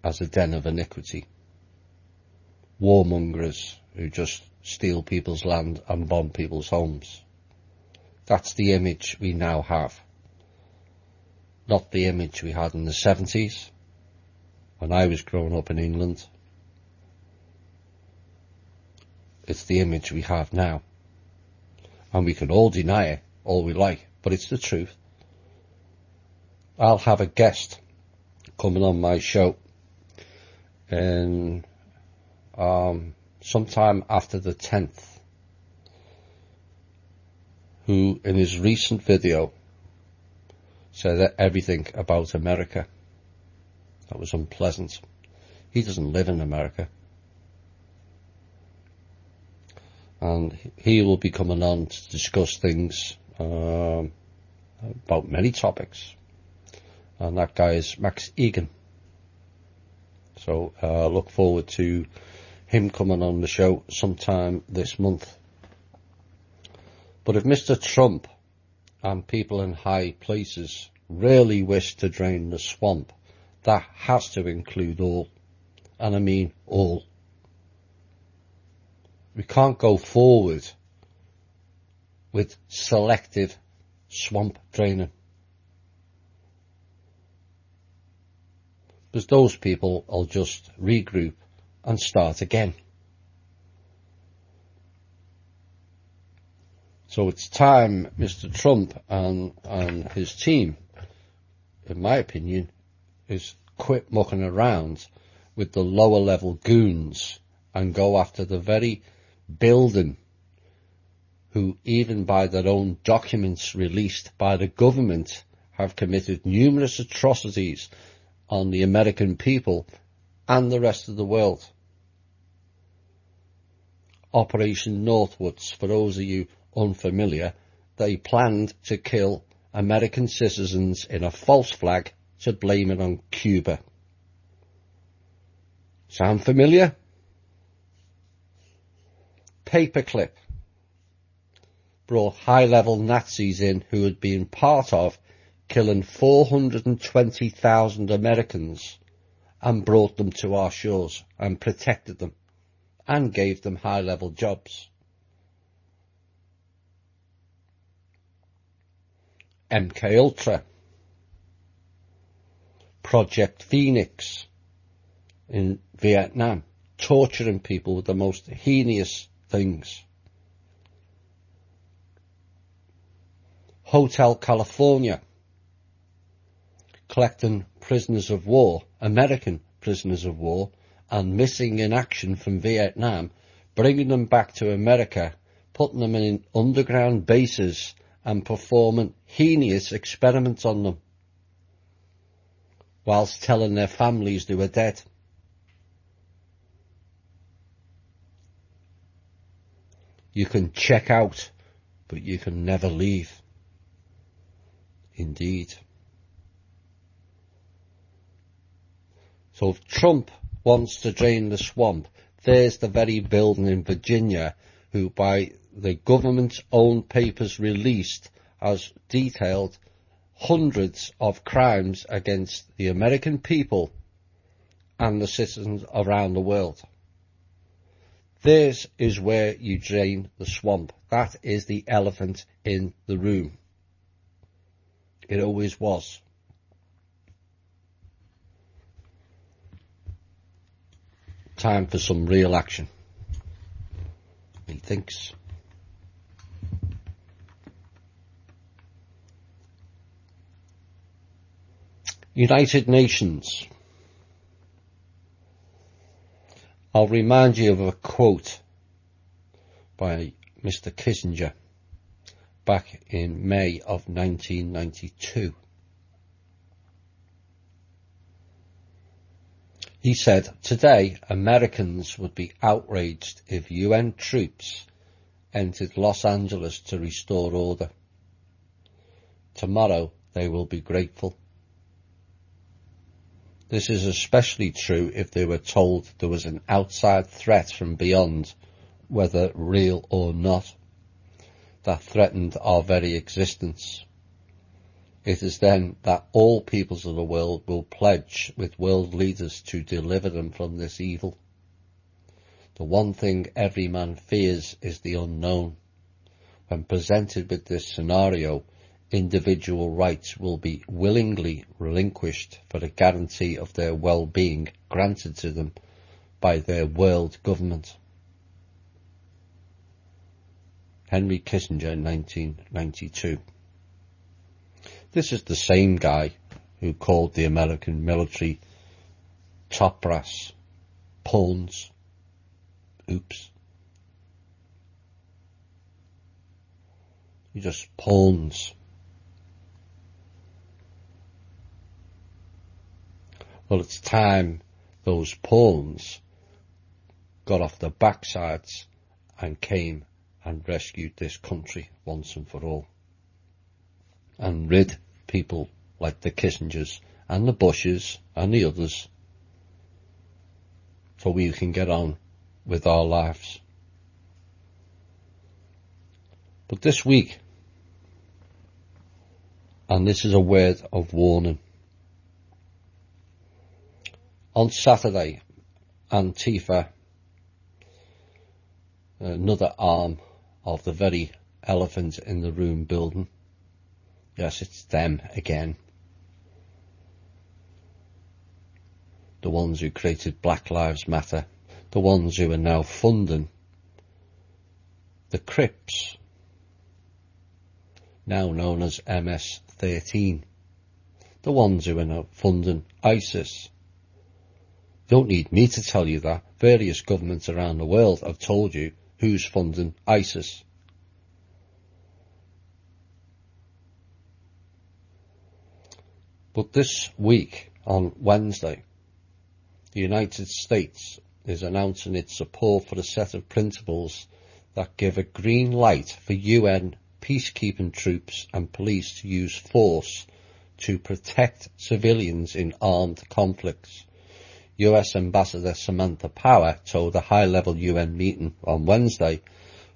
as a den of iniquity. Warmongers who just steal people's land and bomb people's homes. That's the image we now have. Not the image we had in the 70s, when I was growing up in England. It's the image we have now. And we can all deny it, all we like, but it's the truth. I'll have a guest coming on my show in sometime after the 10th, who in his recent video said that everything about America that was unpleasant. He doesn't live in America. And he will be coming on to discuss things about many topics. And that guy is Max Egan. So look forward to him coming on the show sometime this month. But if Mr. Trump and people in high places really wish to drain the swamp, that has to include all. And I mean all. We can't go forward with selective swamp draining. Because those people will just regroup and start again. So it's time Mr. Trump and his team, in my opinion, is quit mucking around with the lower level goons and go after the very building who, even by their own documents released by the government, have committed numerous atrocities on the American people and the rest of the world. Operation Northwoods, for those of you unfamiliar, they planned to kill American citizens in a false flag to blame it on Cuba. Sound familiar? Paperclip brought high-level Nazis in who had been part of killing 420,000 Americans and brought them to our shores and protected them and gave them high-level jobs. MK Ultra, Project Phoenix in Vietnam, torturing people with the most heinous things. Hotel California, collecting prisoners of war, American prisoners of war, and missing in action from Vietnam, bringing them back to America, putting them in underground bases and performing heinous experiments on them, whilst telling their families they were dead. You can check out, but you can never leave. Indeed. So if Trump wants to drain the swamp, there's the very building in Virginia who, by the government's own papers released, has detailed hundreds of crimes against the American people and the citizens around the world. This is where you drain the swamp. That is the elephant in the room. It always was. Time for some real action, methinks. United Nations. I'll remind you of a quote by Mr. Kissinger back in May of 1992. He said, "Today, Americans would be outraged if UN troops entered Los Angeles to restore order. Tomorrow, they will be grateful." This is especially true if they were told there was an outside threat from beyond, whether real or not. that threatened our very existence. It is then that all peoples of the world will pledge with world leaders to deliver them from this evil. The one thing every man fears is the unknown. When presented with this scenario, individual rights will be willingly relinquished for the guarantee of their well-being granted to them by their world government. Henry Kissinger, 1992. This is the same guy who called the American military top brass pawns. Oops. You're just pawns. Well, it's time those pawns got off their backsides and came and rescued this country once and for all, and rid people like the Kissingers and the Bushes and the others, so we can get on with our lives. But this week, and this is a word of warning, on Saturday, Antifa, another arm of the very elephant in the room building, yes, it's them again, the ones who created Black Lives Matter, the ones who are now funding the Crips, now known as MS-13, the ones who are now funding ISIS. You don't need me to tell you that. Various governments around the world have told you who's funding ISIS. But this week, on Wednesday, the United States is announcing its support for a set of principles that give a green light for UN peacekeeping troops and police to use force to protect civilians in armed conflicts. US Ambassador Samantha Power told a high-level UN meeting on Wednesday,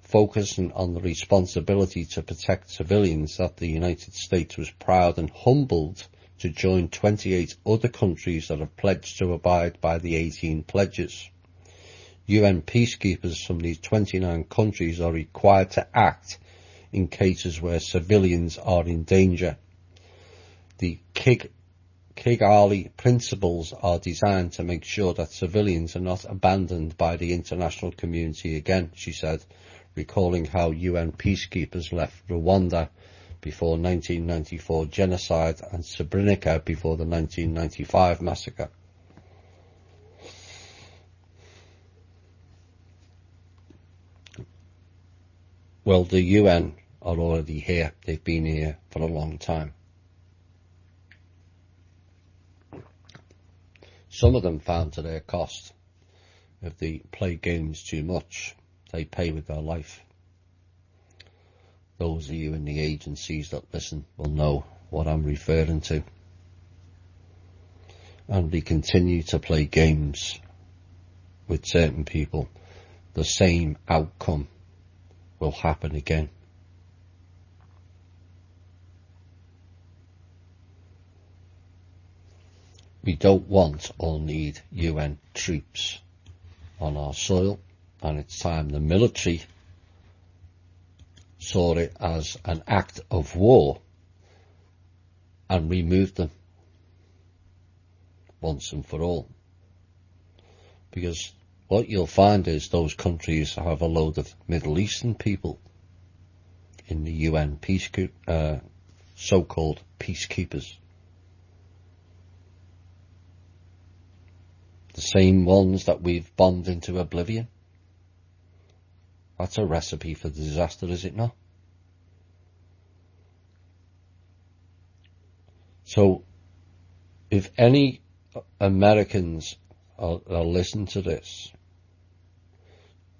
focusing on the responsibility to protect civilians, that the United States was proud and humbled to join 28 other countries that have pledged to abide by the 18 pledges. UN peacekeepers from these 29 countries are required to act in cases where civilians are in danger. The Kigali principles are designed to make sure that civilians are not abandoned by the international community again, she said, recalling how UN peacekeepers left Rwanda before 1994 genocide and Srebrenica before the 1995 massacre. Well, the UN are already here. They've been here for a long time. Some of them found to their cost. If they play games too much, they pay with their life. Those of you in the agencies that listen will know what I'm referring to. And they continue to play games with certain people. The same outcome will happen again. We don't want or need UN troops on our soil, and it's time the military saw it as an act of war and removed them once and for all. Because what you'll find is those countries have a load of Middle Eastern people in the UN so-called peacekeepers. The same ones that we've bombed into oblivion. That's a recipe for disaster, is it not? So, if any Americans are listening to this,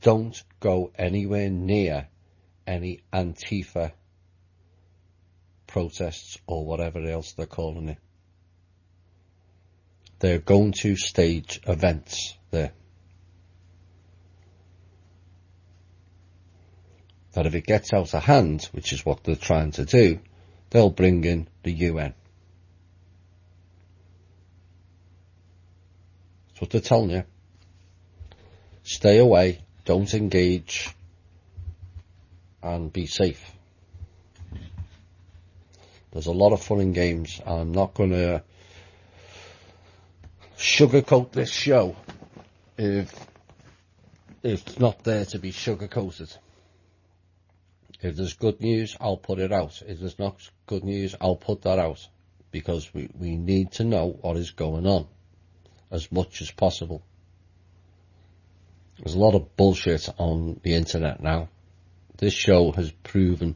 don't go anywhere near any Antifa protests or whatever else they're calling it. They're going to stage events there. that if it gets out of hand, which is what they're trying to do, they'll bring in the UN. That's what they're telling you. Stay away, don't engage, and be safe. There's a lot of fun and games. I'm not going to sugarcoat this show if it's not there to be sugarcoated. If there's good news, I'll put it out. If there's not good news, I'll put that out. Because we need to know what is going on as much as possible. There's a lot of bullshit on the internet now. This show has proven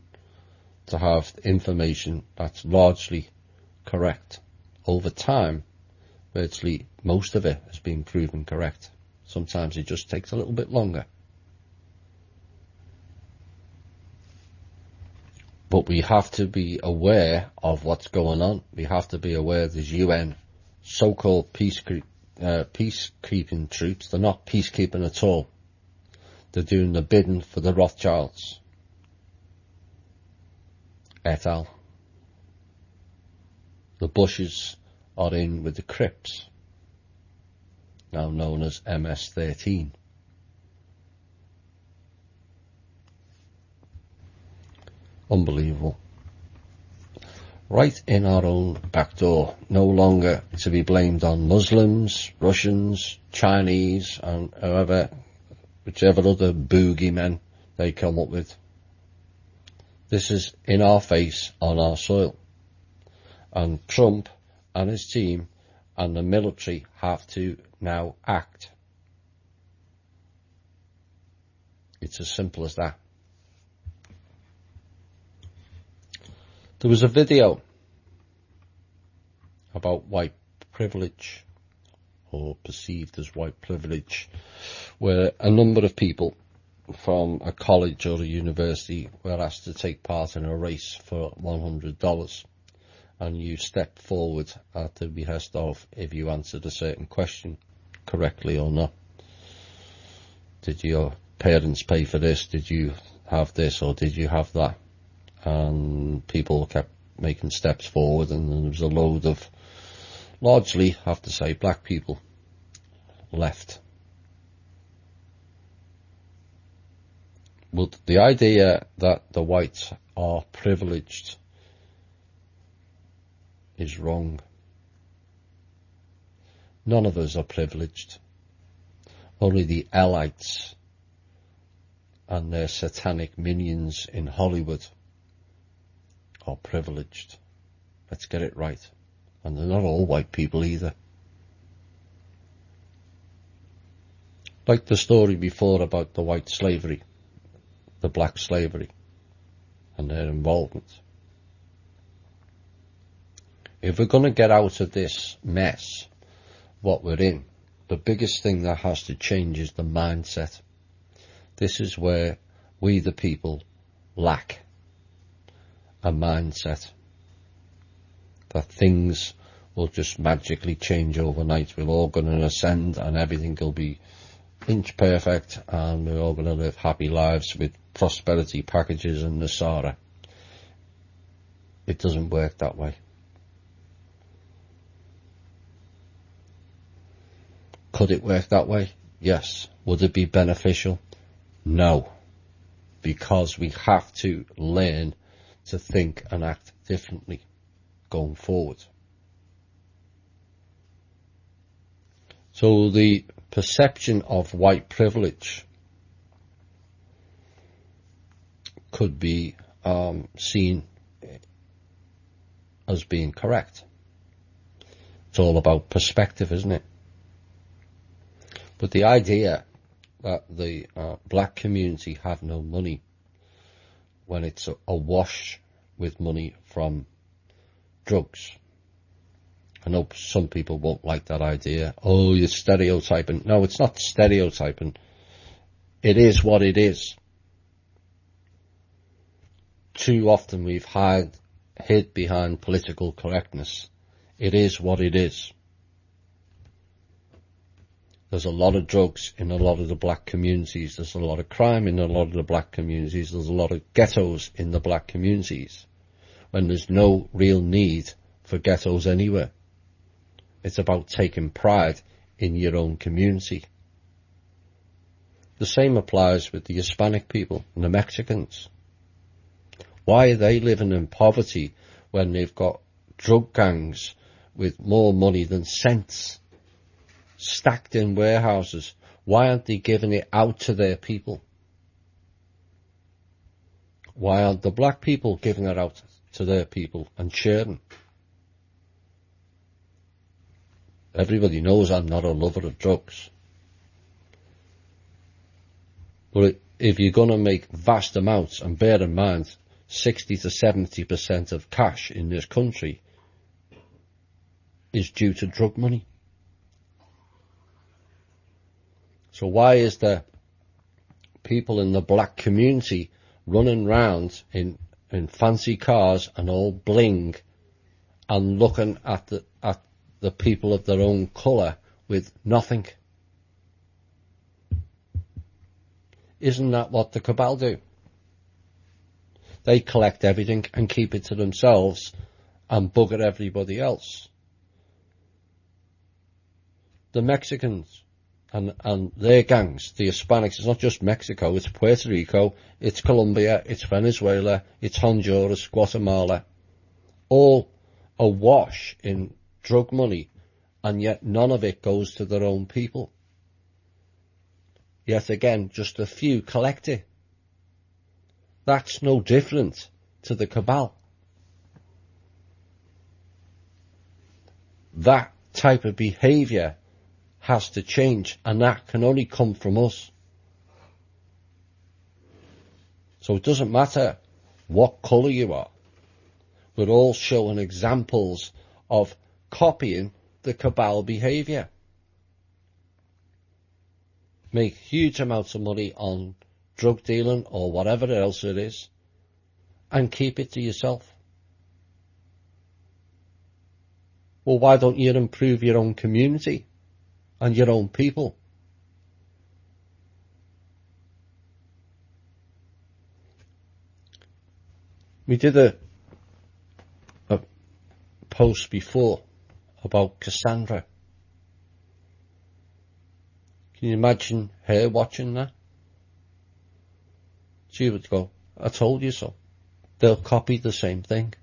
to have information that's largely correct. Over time, virtually most of it has been proven correct. Sometimes it just takes a little bit longer. But we have to be aware of what's going on. We have to be aware there's UN so-called peacekeeping troops. They're not peacekeeping at all. They're doing the bidding for the Rothschilds. Et al. The Bushes are in with the Crips, now known as MS-13. Unbelievable. Right in our own back door, no longer to be blamed on Muslims, Russians, Chinese, and whichever other boogeymen they come up with. This is in our face, on our soil. And Trump and his team and the military have to now act. It's as simple as that. There was a video about white privilege, or perceived as white privilege, where a number of people from a college or a university were asked to take part in a race for $100, and you step forward at the behest of if you answered a certain question correctly or not. Did your parents pay for this? Did you have this, or did you have that? And people kept making steps forward, and there was a load of, largely, I have to say, black people left. But the idea that the whites are privileged is wrong. None of us are privileged. Only the elites and their satanic minions in Hollywood are privileged. Let's get it right. And they're not all white people either. Like the story before about the white slavery, the black slavery, and their involvement. If we're going to get out of this mess, what we're in, the biggest thing that has to change is the mindset. This is where we, the people, lack a mindset that things will just magically change overnight. We're all going to ascend and everything will be inch perfect, and we're all going to live happy lives with prosperity packages and Nasara. It doesn't work that way. Could it work that way? Yes. Would it be beneficial? No. Because we have to learn to think and act differently going forward. So the perception of white privilege could be seen as being correct. It's all about perspective, isn't it? But the idea that the black community have no money when it's awash with money from drugs. I know some people won't like that idea. Oh, you're stereotyping. No, it's not stereotyping. It is what it is. Too often we've hid behind political correctness. It is what it is. There's a lot of drugs in a lot of the black communities. There's a lot of crime in a lot of the black communities. There's a lot of ghettos in the black communities, when there's no real need for ghettos anywhere. It's about taking pride in your own community. The same applies with the Hispanic people and the Mexicans. Why are they living in poverty when they've got drug gangs with more money than sense stacked in warehouses? Why aren't they giving it out to their people? Why aren't the black people giving it out to their people and sharing? Everybody knows I'm not a lover of drugs. But if you're going to make vast amounts, and bear in mind, 60 to 70% of cash in this country is due to drug money. So why is there people in the black community running round in fancy cars and all bling and looking at the people of their own colour with nothing? Isn't that what the cabal do? They collect everything and keep it to themselves and bugger everybody else. The Mexicans and their gangs, the Hispanics, it's not just Mexico, it's Puerto Rico, it's Colombia, it's Venezuela, it's Honduras, Guatemala, all awash in drug money, and yet none of it goes to their own people. Yet again, just a few collect it. That's no different to the cabal. That type of behaviour has to change, and that can only come from us. So it doesn't matter what colour you are. We're all showing examples of copying the cabal behaviour. Make huge amounts of money on drug dealing or whatever else it is, and keep it to yourself. Well, why don't you improve your own community and your own people? We did a post before about Cassandra. Can you imagine her watching that? She would go, I told you so. They'll copy the same thing.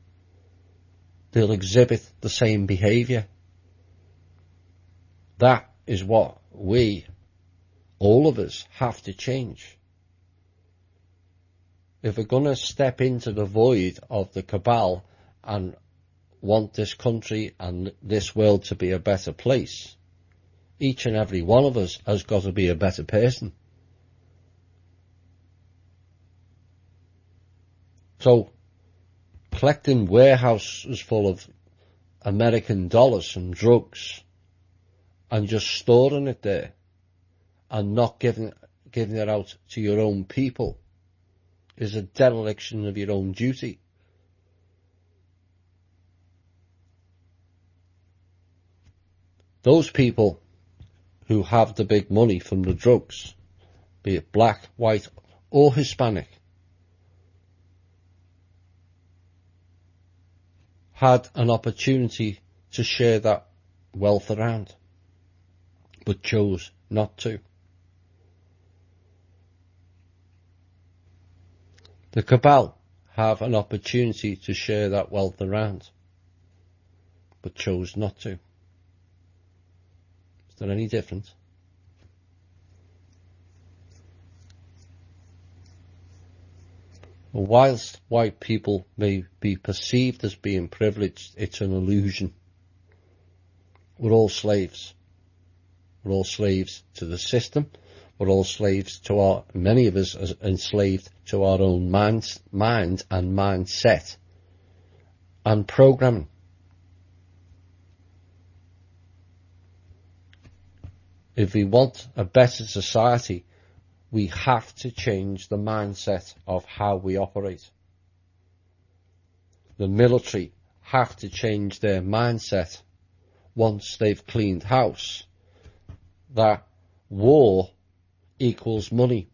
They'll exhibit the same behaviour. That is what we, all of us, have to change. If we're going to step into the void of the cabal and want this country and this world to be a better place, each and every one of us has got to be a better person. So, collecting warehouses full of American dollars and drugs and just storing it there and not giving it out to your own people is a dereliction of your own duty. Those people who have the big money from the drugs, be it black, white or Hispanic, had an opportunity to share that wealth around, but chose not to. The cabal have an opportunity to share that wealth around, but chose not to. Is there any difference? Whilst white people may be perceived as being privileged, it's an illusion. We're all slaves. We're all slaves to the system. We're all slaves to many of us are enslaved to our own mind and mindset and programming. If we want a better society, we have to change the mindset of how we operate. The military have to change their mindset once they've cleaned house, that war equals money.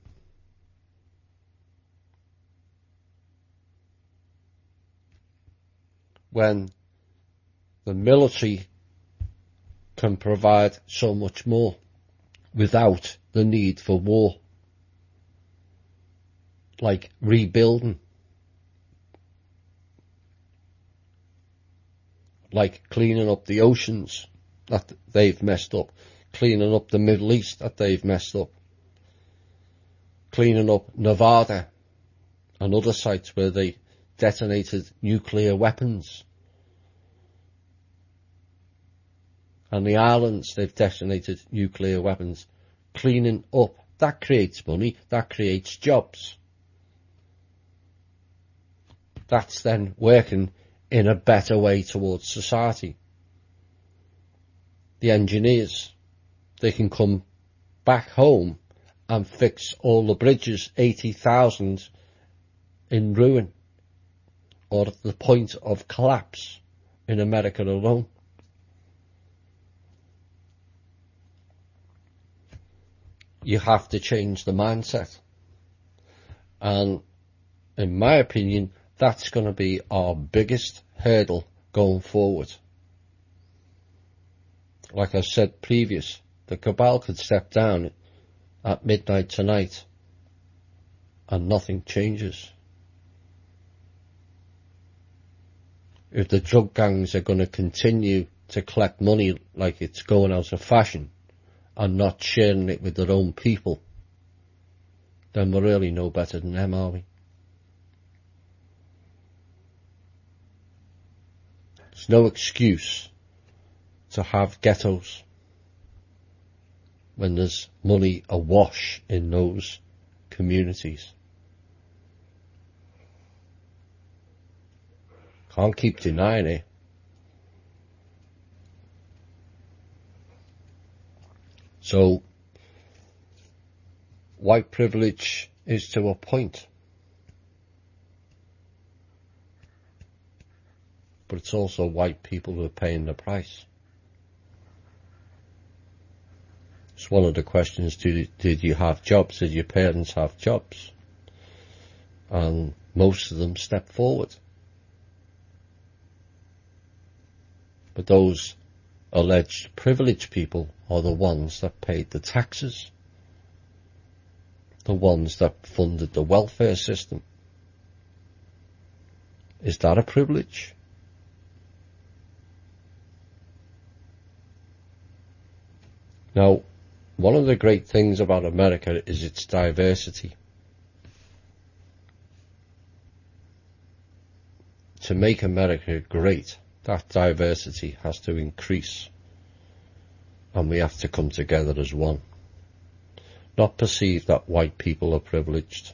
When the military can provide so much more without the need for war, like rebuilding, like cleaning up the oceans that they've messed up, cleaning up the Middle East that they've messed up, cleaning up Nevada and other sites where they detonated nuclear weapons, and the islands they've detonated nuclear weapons, cleaning up. That creates money, that creates jobs. That's then working in a better way towards society. The engineers, they can come back home and fix all the bridges, 80,000 in ruin or at the point of collapse in America alone. You have to change the mindset. And in my opinion, that's going to be our biggest hurdle going forward. Like I said previous, the cabal could step down at midnight tonight and nothing changes. If the drug gangs are going to continue to collect money like it's going out of fashion and not sharing it with their own people, then we're really no better than them, are we? There's no excuse to have ghettos when there's money awash in those communities. Can't keep denying it. So, white privilege is to a point, but it's also white people who are paying the price. It's one of the questions, did you have jobs? Did your parents have jobs? And most of them stepped forward. But those alleged privileged people are the ones that paid the taxes, the ones that funded the welfare system. Is that a privilege? Now, one of the great things about America is its diversity. To make America great, that diversity has to increase, and we have to come together as one. Not perceive that white people are privileged,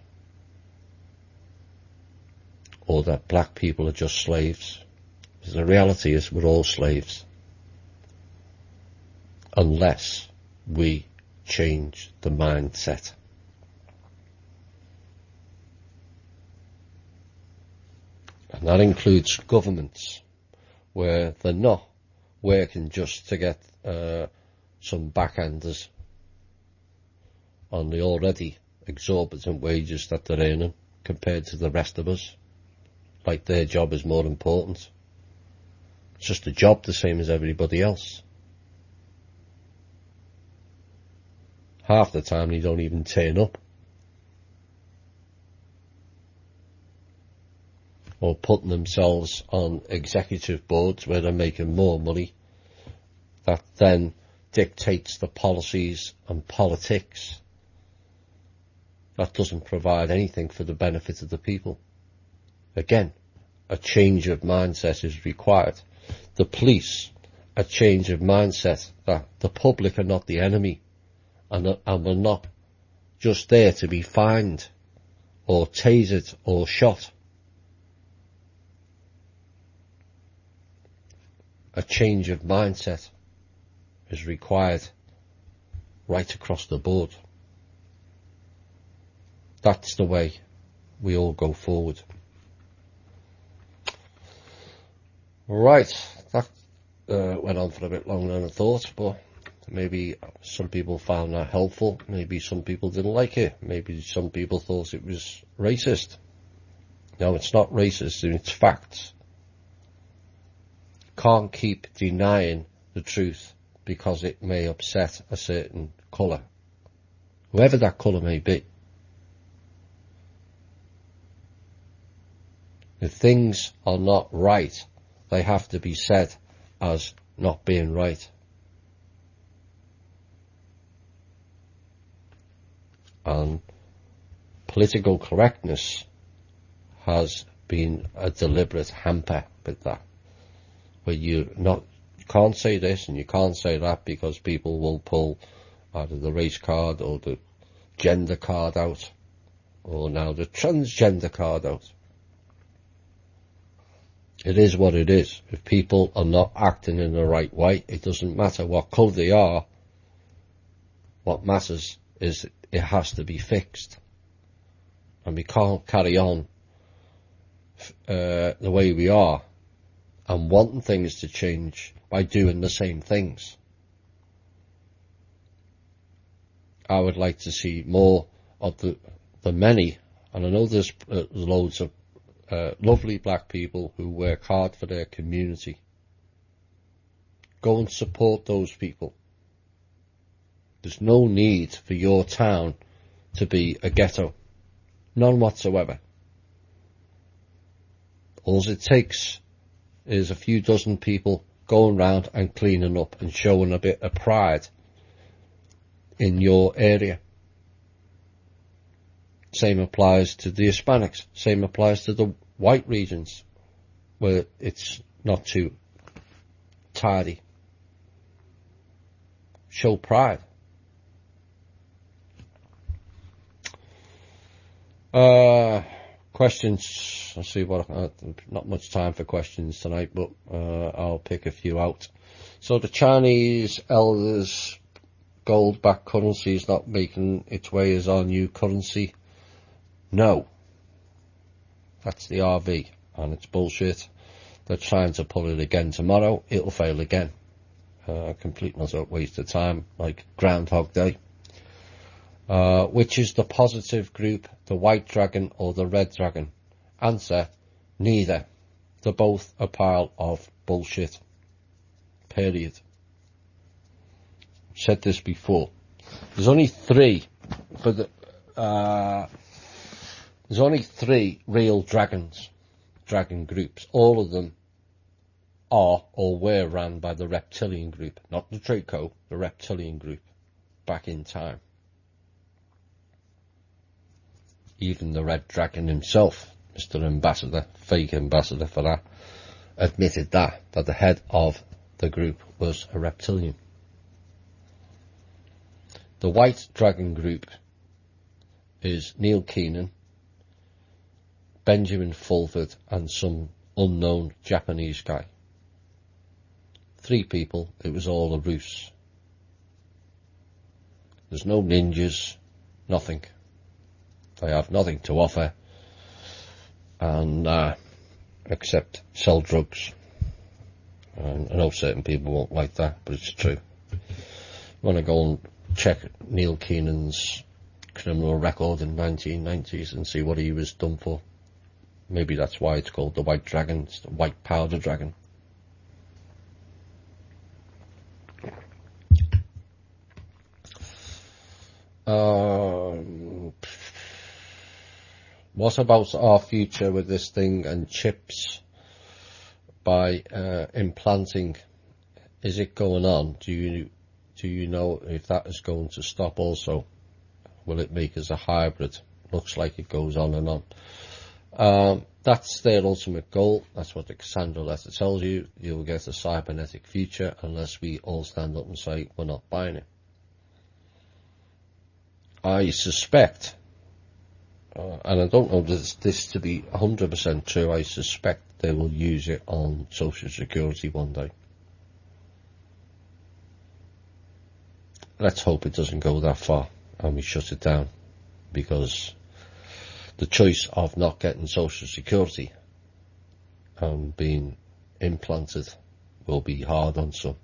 or that black people are just slaves. Because the reality is we're all slaves, unless we change the mindset. And that includes governments, where they're not working just to get some backhanders on the already exorbitant wages that they're earning compared to the rest of us. Like their job is more important. It's just a job the same as everybody else. Half the time they don't even turn up. Or putting themselves on executive boards where they're making more money, that then dictates the policies and politics. That doesn't provide anything for the benefit of the people. Again, a change of mindset is required. The police, a change of mindset that the public are not the enemy, and we're not just there to be fined or tasered or shot. A change of mindset is required right across the board. That's the way we all go forward. Right, that went on for a bit longer than I thought, but Maybe some people found that helpful. Maybe some people didn't like it. Maybe some people thought it was racist. No, it's not racist, it's facts. Can't keep denying the truth because it may upset a certain colour, whoever that colour may be. If things are not right, they have to be said as not being right. And political correctness has been a deliberate hamper with that, where you can't say this and you can't say that because people will pull either the race card or the gender card out, or now the transgender card out. It is what it is. If people are not acting in the right way, it doesn't matter what colour they are. What matters is it has to be fixed. And we can't carry on the way we are and wanting things to change by doing the same things. I would like to see more of the many, and I know there's loads of lovely black people who work hard for their community. Go and support those people. There's no need for your town to be a ghetto. None whatsoever. All it takes is a few dozen people going round and cleaning up and showing a bit of pride in your area. Same applies to the Hispanics. Same applies to the white regions where it's not too tidy. Show pride. Questions. I'll see what. Not much time for questions tonight, but I'll pick a few out. So the Chinese elders' gold-backed currency is not making its way as our new currency. No. That's the RV, and it's bullshit. They're trying to pull it again tomorrow. It'll fail again. Complete and utter waste of time, like Groundhog Day. Which is the positive group, the white dragon or the red dragon? Answer, neither. They're both a pile of bullshit. Period. I've said this before. There's only three there's only three real dragon groups. All of them are or were ran by the reptilian group, not the Draco, the reptilian group, back in time. Even the Red Dragon himself, Mr. Ambassador, fake ambassador for that, admitted that the head of the group was a reptilian. The White Dragon group is Neil Keenan, Benjamin Fulford and some unknown Japanese guy. 3 people, it was all a ruse. There's no ninjas, nothing. They have nothing to offer, and except sell drugs. And I know certain people won't like that, but it's true. You want to go and check Neil Keenan's criminal record in the 1990s and see what he was done for. Maybe that's why it's called the White Dragon. It's the White Powder Dragon. What about our future with this thing and chips by implanting? Is it going on? Do you know if that is going to stop also? Will it make us a hybrid? Looks like it goes on and on. That's their ultimate goal. That's what the Cassandra letter tells you. You'll get a cybernetic future unless we all stand up and say we're not buying it. I suspect, and I don't know this to be 100% true, I suspect they will use it on Social Security one day. Let's hope it doesn't go that far and we shut it down, because the choice of not getting Social Security and being implanted will be hard on some.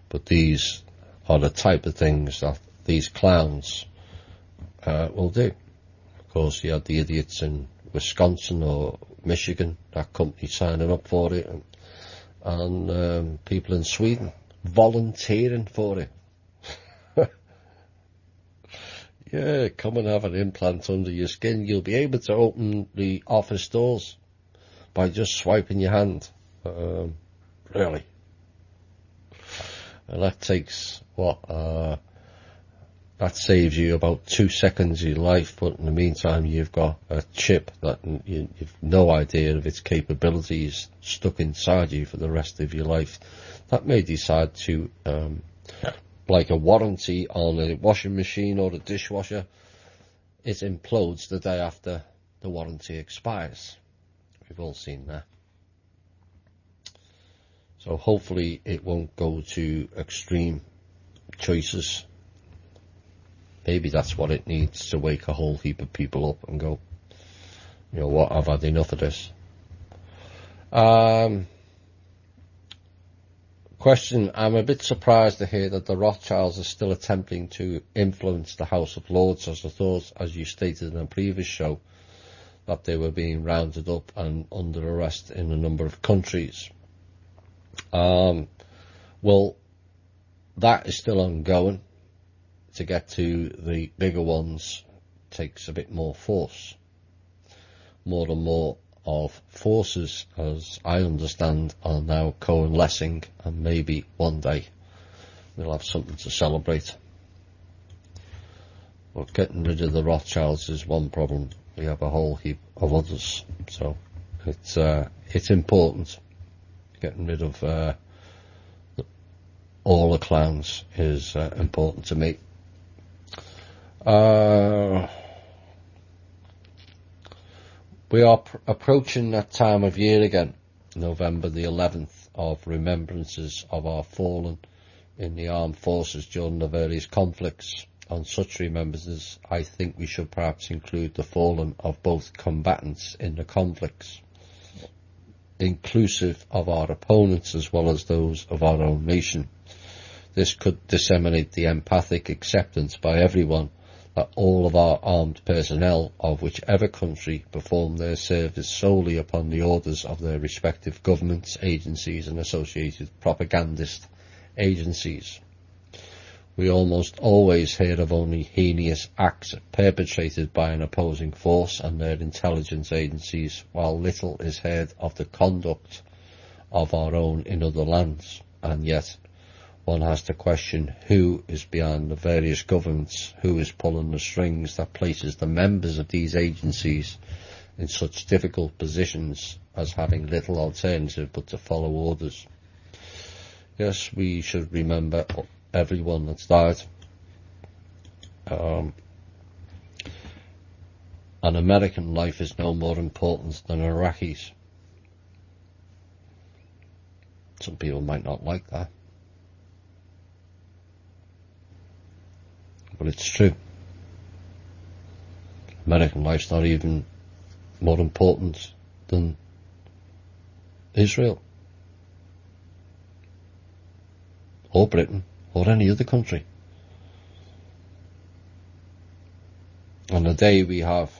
But these are the type of things that these clowns will do. Of course, you had the idiots in Wisconsin or Michigan, that company signing up for it, and people in Sweden volunteering for it. Yeah, come and have an implant under your skin. You'll be able to open the office doors by just swiping your hand. Really. And that takes, that saves you about 2 seconds of your life, but in the meantime you've got a chip that you've no idea of its capabilities stuck inside you for the rest of your life. That may decide to, like a warranty on a washing machine or a dishwasher, it implodes the day after the warranty expires. We've all seen that. So hopefully it won't go to extreme choices. Maybe that's what it needs to wake a whole heap of people up and go, you know what, I've had enough of this. Question, I'm a bit surprised to hear that the Rothschilds are still attempting to influence the House of Lords, as I thought, as you stated in a previous show, that they were being rounded up and under arrest in a number of countries. Well, that is still ongoing. To get to the bigger ones takes a bit more force. More and more of forces, as I understand, are now coalescing, and maybe one day we'll have something to celebrate. But getting rid of the Rothschilds is one problem. We have a whole heap of others. So it's important. Getting rid of all the clowns is important to me. We are approaching that time of year again, November the 11th, of remembrances of our fallen in the armed forces during the various conflicts. On such remembrances, I think we should perhaps include the fallen of both combatants in the conflicts, inclusive of our opponents as well as those of our own nation. This could disseminate the empathic acceptance by everyone that all of our armed personnel of whichever country perform their service solely upon the orders of their respective governments, agencies and associated propagandist agencies. We almost always hear of only heinous acts perpetrated by an opposing force and their intelligence agencies, while little is heard of the conduct of our own in other lands. And yet, one has to question who is behind the various governments, who is pulling the strings that places the members of these agencies in such difficult positions as having little alternative but to follow orders. Yes, we should remember everyone that's died. An American life is no more important than Iraqis. Some people might not like that, but it's true. American life's not even more important than Israel or Britain or any other country. On the day we have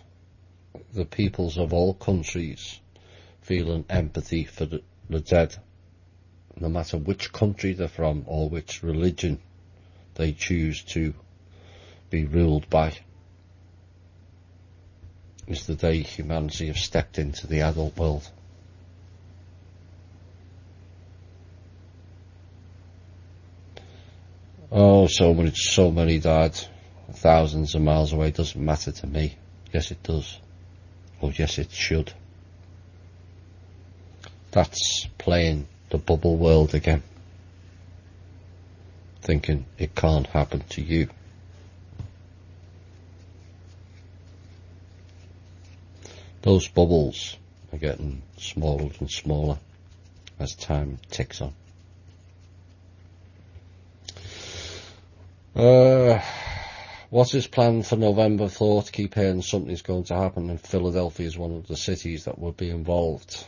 the peoples of all countries feeling empathy for the dead, no matter which country they're from or which religion they choose to be ruled by, is the day humanity have stepped into the adult world. Oh, so many died, thousands of miles away. Doesn't matter to me. Yes, it does. Or yes, it should. That's playing the bubble world again, thinking it can't happen to you. Those bubbles are getting smaller and smaller as time ticks on. What is planned for November 4th? Keep hearing something's going to happen, and Philadelphia is one of the cities that would be involved.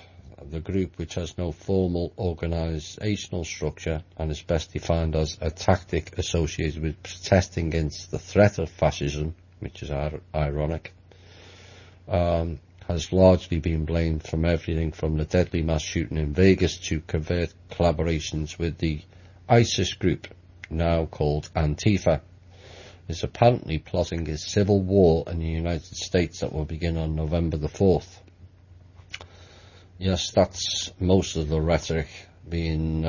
the group, which has no formal organisational structure and is best defined as a tactic associated with protesting against the threat of fascism, which is ironic, has largely been blamed from everything from the deadly mass shooting in Vegas to covert collaborations with the ISIS group, now called Antifa, is apparently plotting a civil war in the United States that will begin on November the 4th. Yes, that's most of the rhetoric being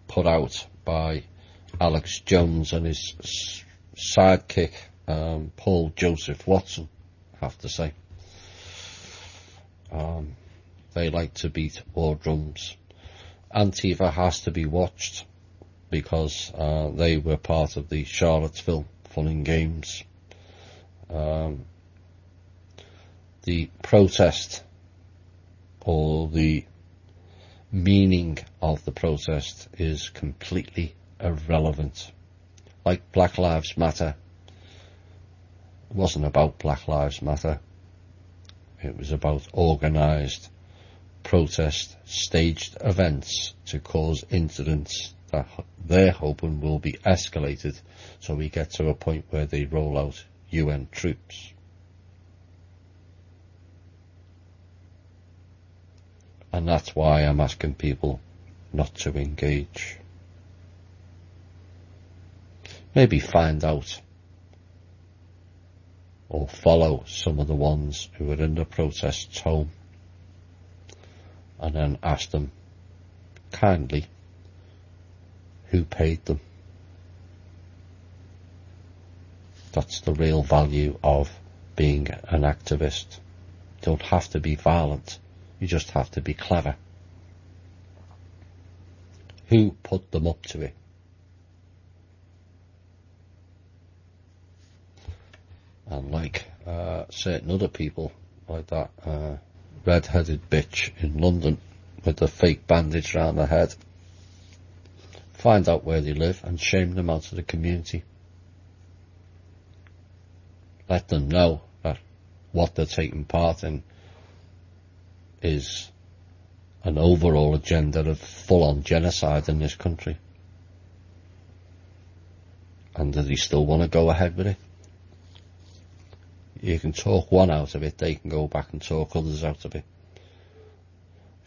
put out by Alex Jones and his sidekick, Paul Joseph Watson, I have to say. They like to beat war drums. Antifa has to be watched because they were part of the Charlottesville Fun and Games. The protest, or the meaning of the protest, is completely irrelevant. Like Black Lives Matter, it wasn't about Black Lives Matter. It was about organised protest, staged events to cause incidents that they're hoping will be escalated so we get to a point where they roll out UN troops. And that's why I'm asking people not to engage. Maybe find out or follow some of the ones who were in the protests home and then ask them kindly who paid them. That's the real value of being an activist. You don't have to be violent, you just have to be clever. Who put them up to it? And like certain other people, like that red-headed bitch in London with the fake bandage around their head, find out where they live and shame them out of the community. Let them know that what they're taking part in is an overall agenda of full-on genocide in this country. And do they still want to go ahead with it? You can talk one out of it, they can go back and talk others out of it.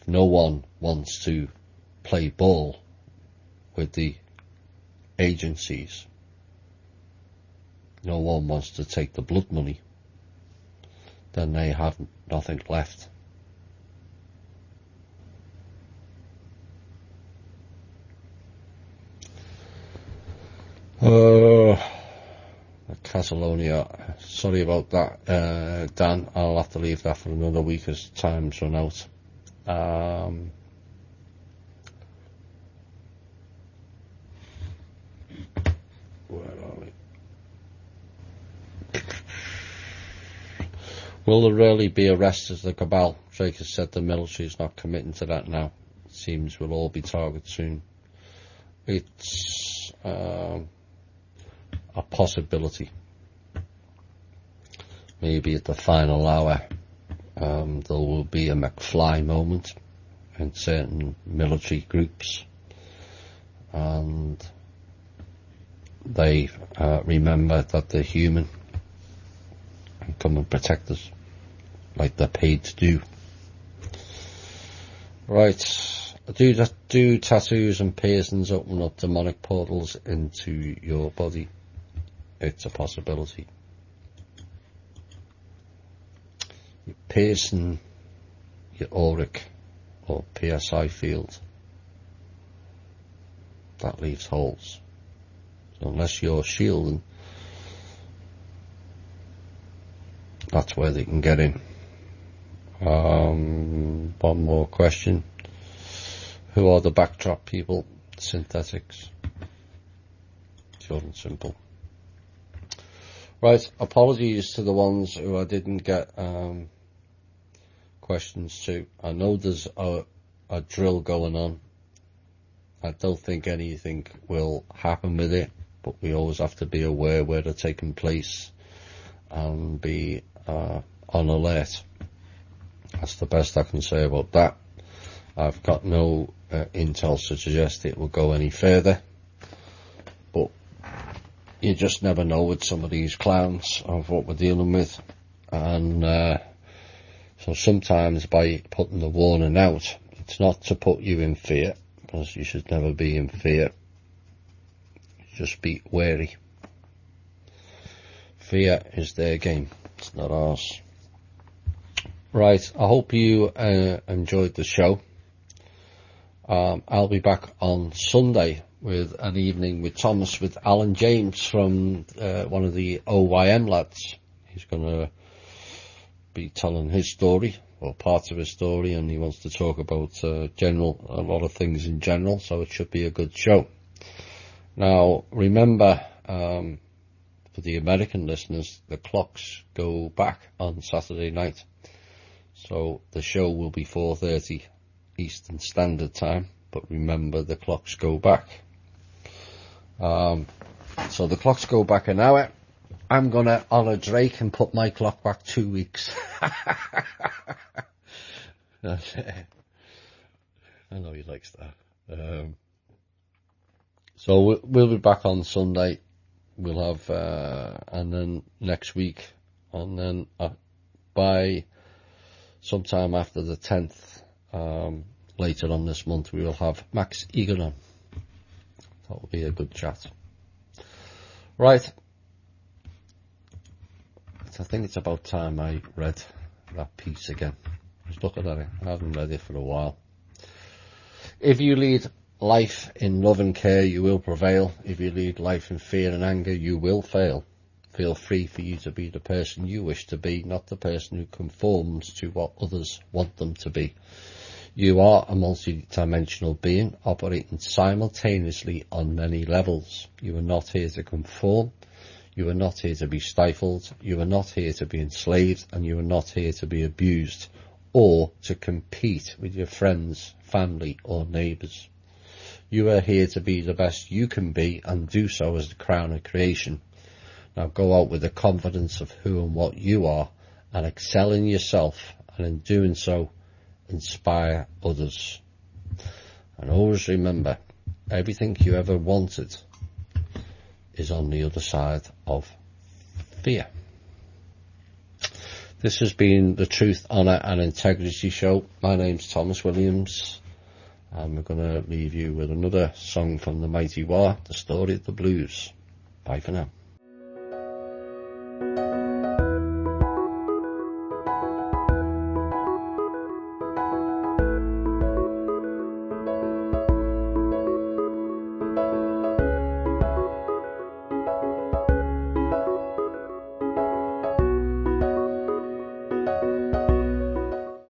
If no one wants to play ball with the agencies, no one wants to take the blood money, then they have nothing left. Catalonia, sorry about that, Dan. I'll have to leave that for another week as time's run out. Where are we? Will there really be arrests as the cabal? Drake has said the military is not committing to that now. It seems we'll all be targeted soon. It's a possibility. Maybe at the final hour there will be a McFly moment in certain military groups, and they remember that they're human and come and protect us like they're paid to do. Right, do tattoos and piercings open up demonic portals into your body? It's a possibility. You piercing your auric or PSI field, that leaves holes. So unless you're shielding, that's where they can get in. One more question. Who are the backdrop people? Synthetics. Short and simple. Right, apologies to the ones who I didn't get questions to. I know there's a drill going on. I don't think anything will happen with it, but we always have to be aware where they're taking place and be on alert. That's the best I can say about that. I've got no intel to suggest it will go any further, but you just never know with some of these clowns of what we're dealing with. And so sometimes by putting the warning out, it's not to put you in fear, because you should never be in fear. Just be wary. Fear is their game, it's not ours. Right, I hope you enjoyed the show. I'll be back on Sunday with an evening with Thomas, with Alan James from one of the OYM lads. He's going to be telling his story, or part of his story, and he wants to talk about a lot of things in general, so it should be a good show. Now, remember, for the American listeners, the clocks go back on Saturday night. So the show will be 4:30 Eastern Standard Time, but remember the clocks go back. So the clocks go back an hour. I'm going to honour Drake and put my clock back 2 weeks. I know he likes that. So we'll be back on Sunday. We'll have, and then next week, and then by sometime after the 10th, later on this month, we will have Max Egan on. That will be a good chat. Right. I think it's about time I read that piece again. I was looking at it. I haven't read it for a while. If you lead life in love and care, you will prevail. If you lead life in fear and anger, you will fail. Feel free for you to be the person you wish to be, not the person who conforms to what others want them to be. You are a multi-dimensional being operating simultaneously on many levels. You are not here to conform. You are not here to be stifled. You are not here to be enslaved, and you are not here to be abused or to compete with your friends, family or neighbours. You are here to be the best you can be and do so as the crown of creation. Now go out with the confidence of who and what you are and excel in yourself, and in doing so, inspire others. And always remember, everything you ever wanted is on the other side of fear. This has been the Truth, Honour and Integrity Show. My name's Thomas Williams, and we're going to leave you with another song from the Mighty War, The Story of the Blues. Bye for now.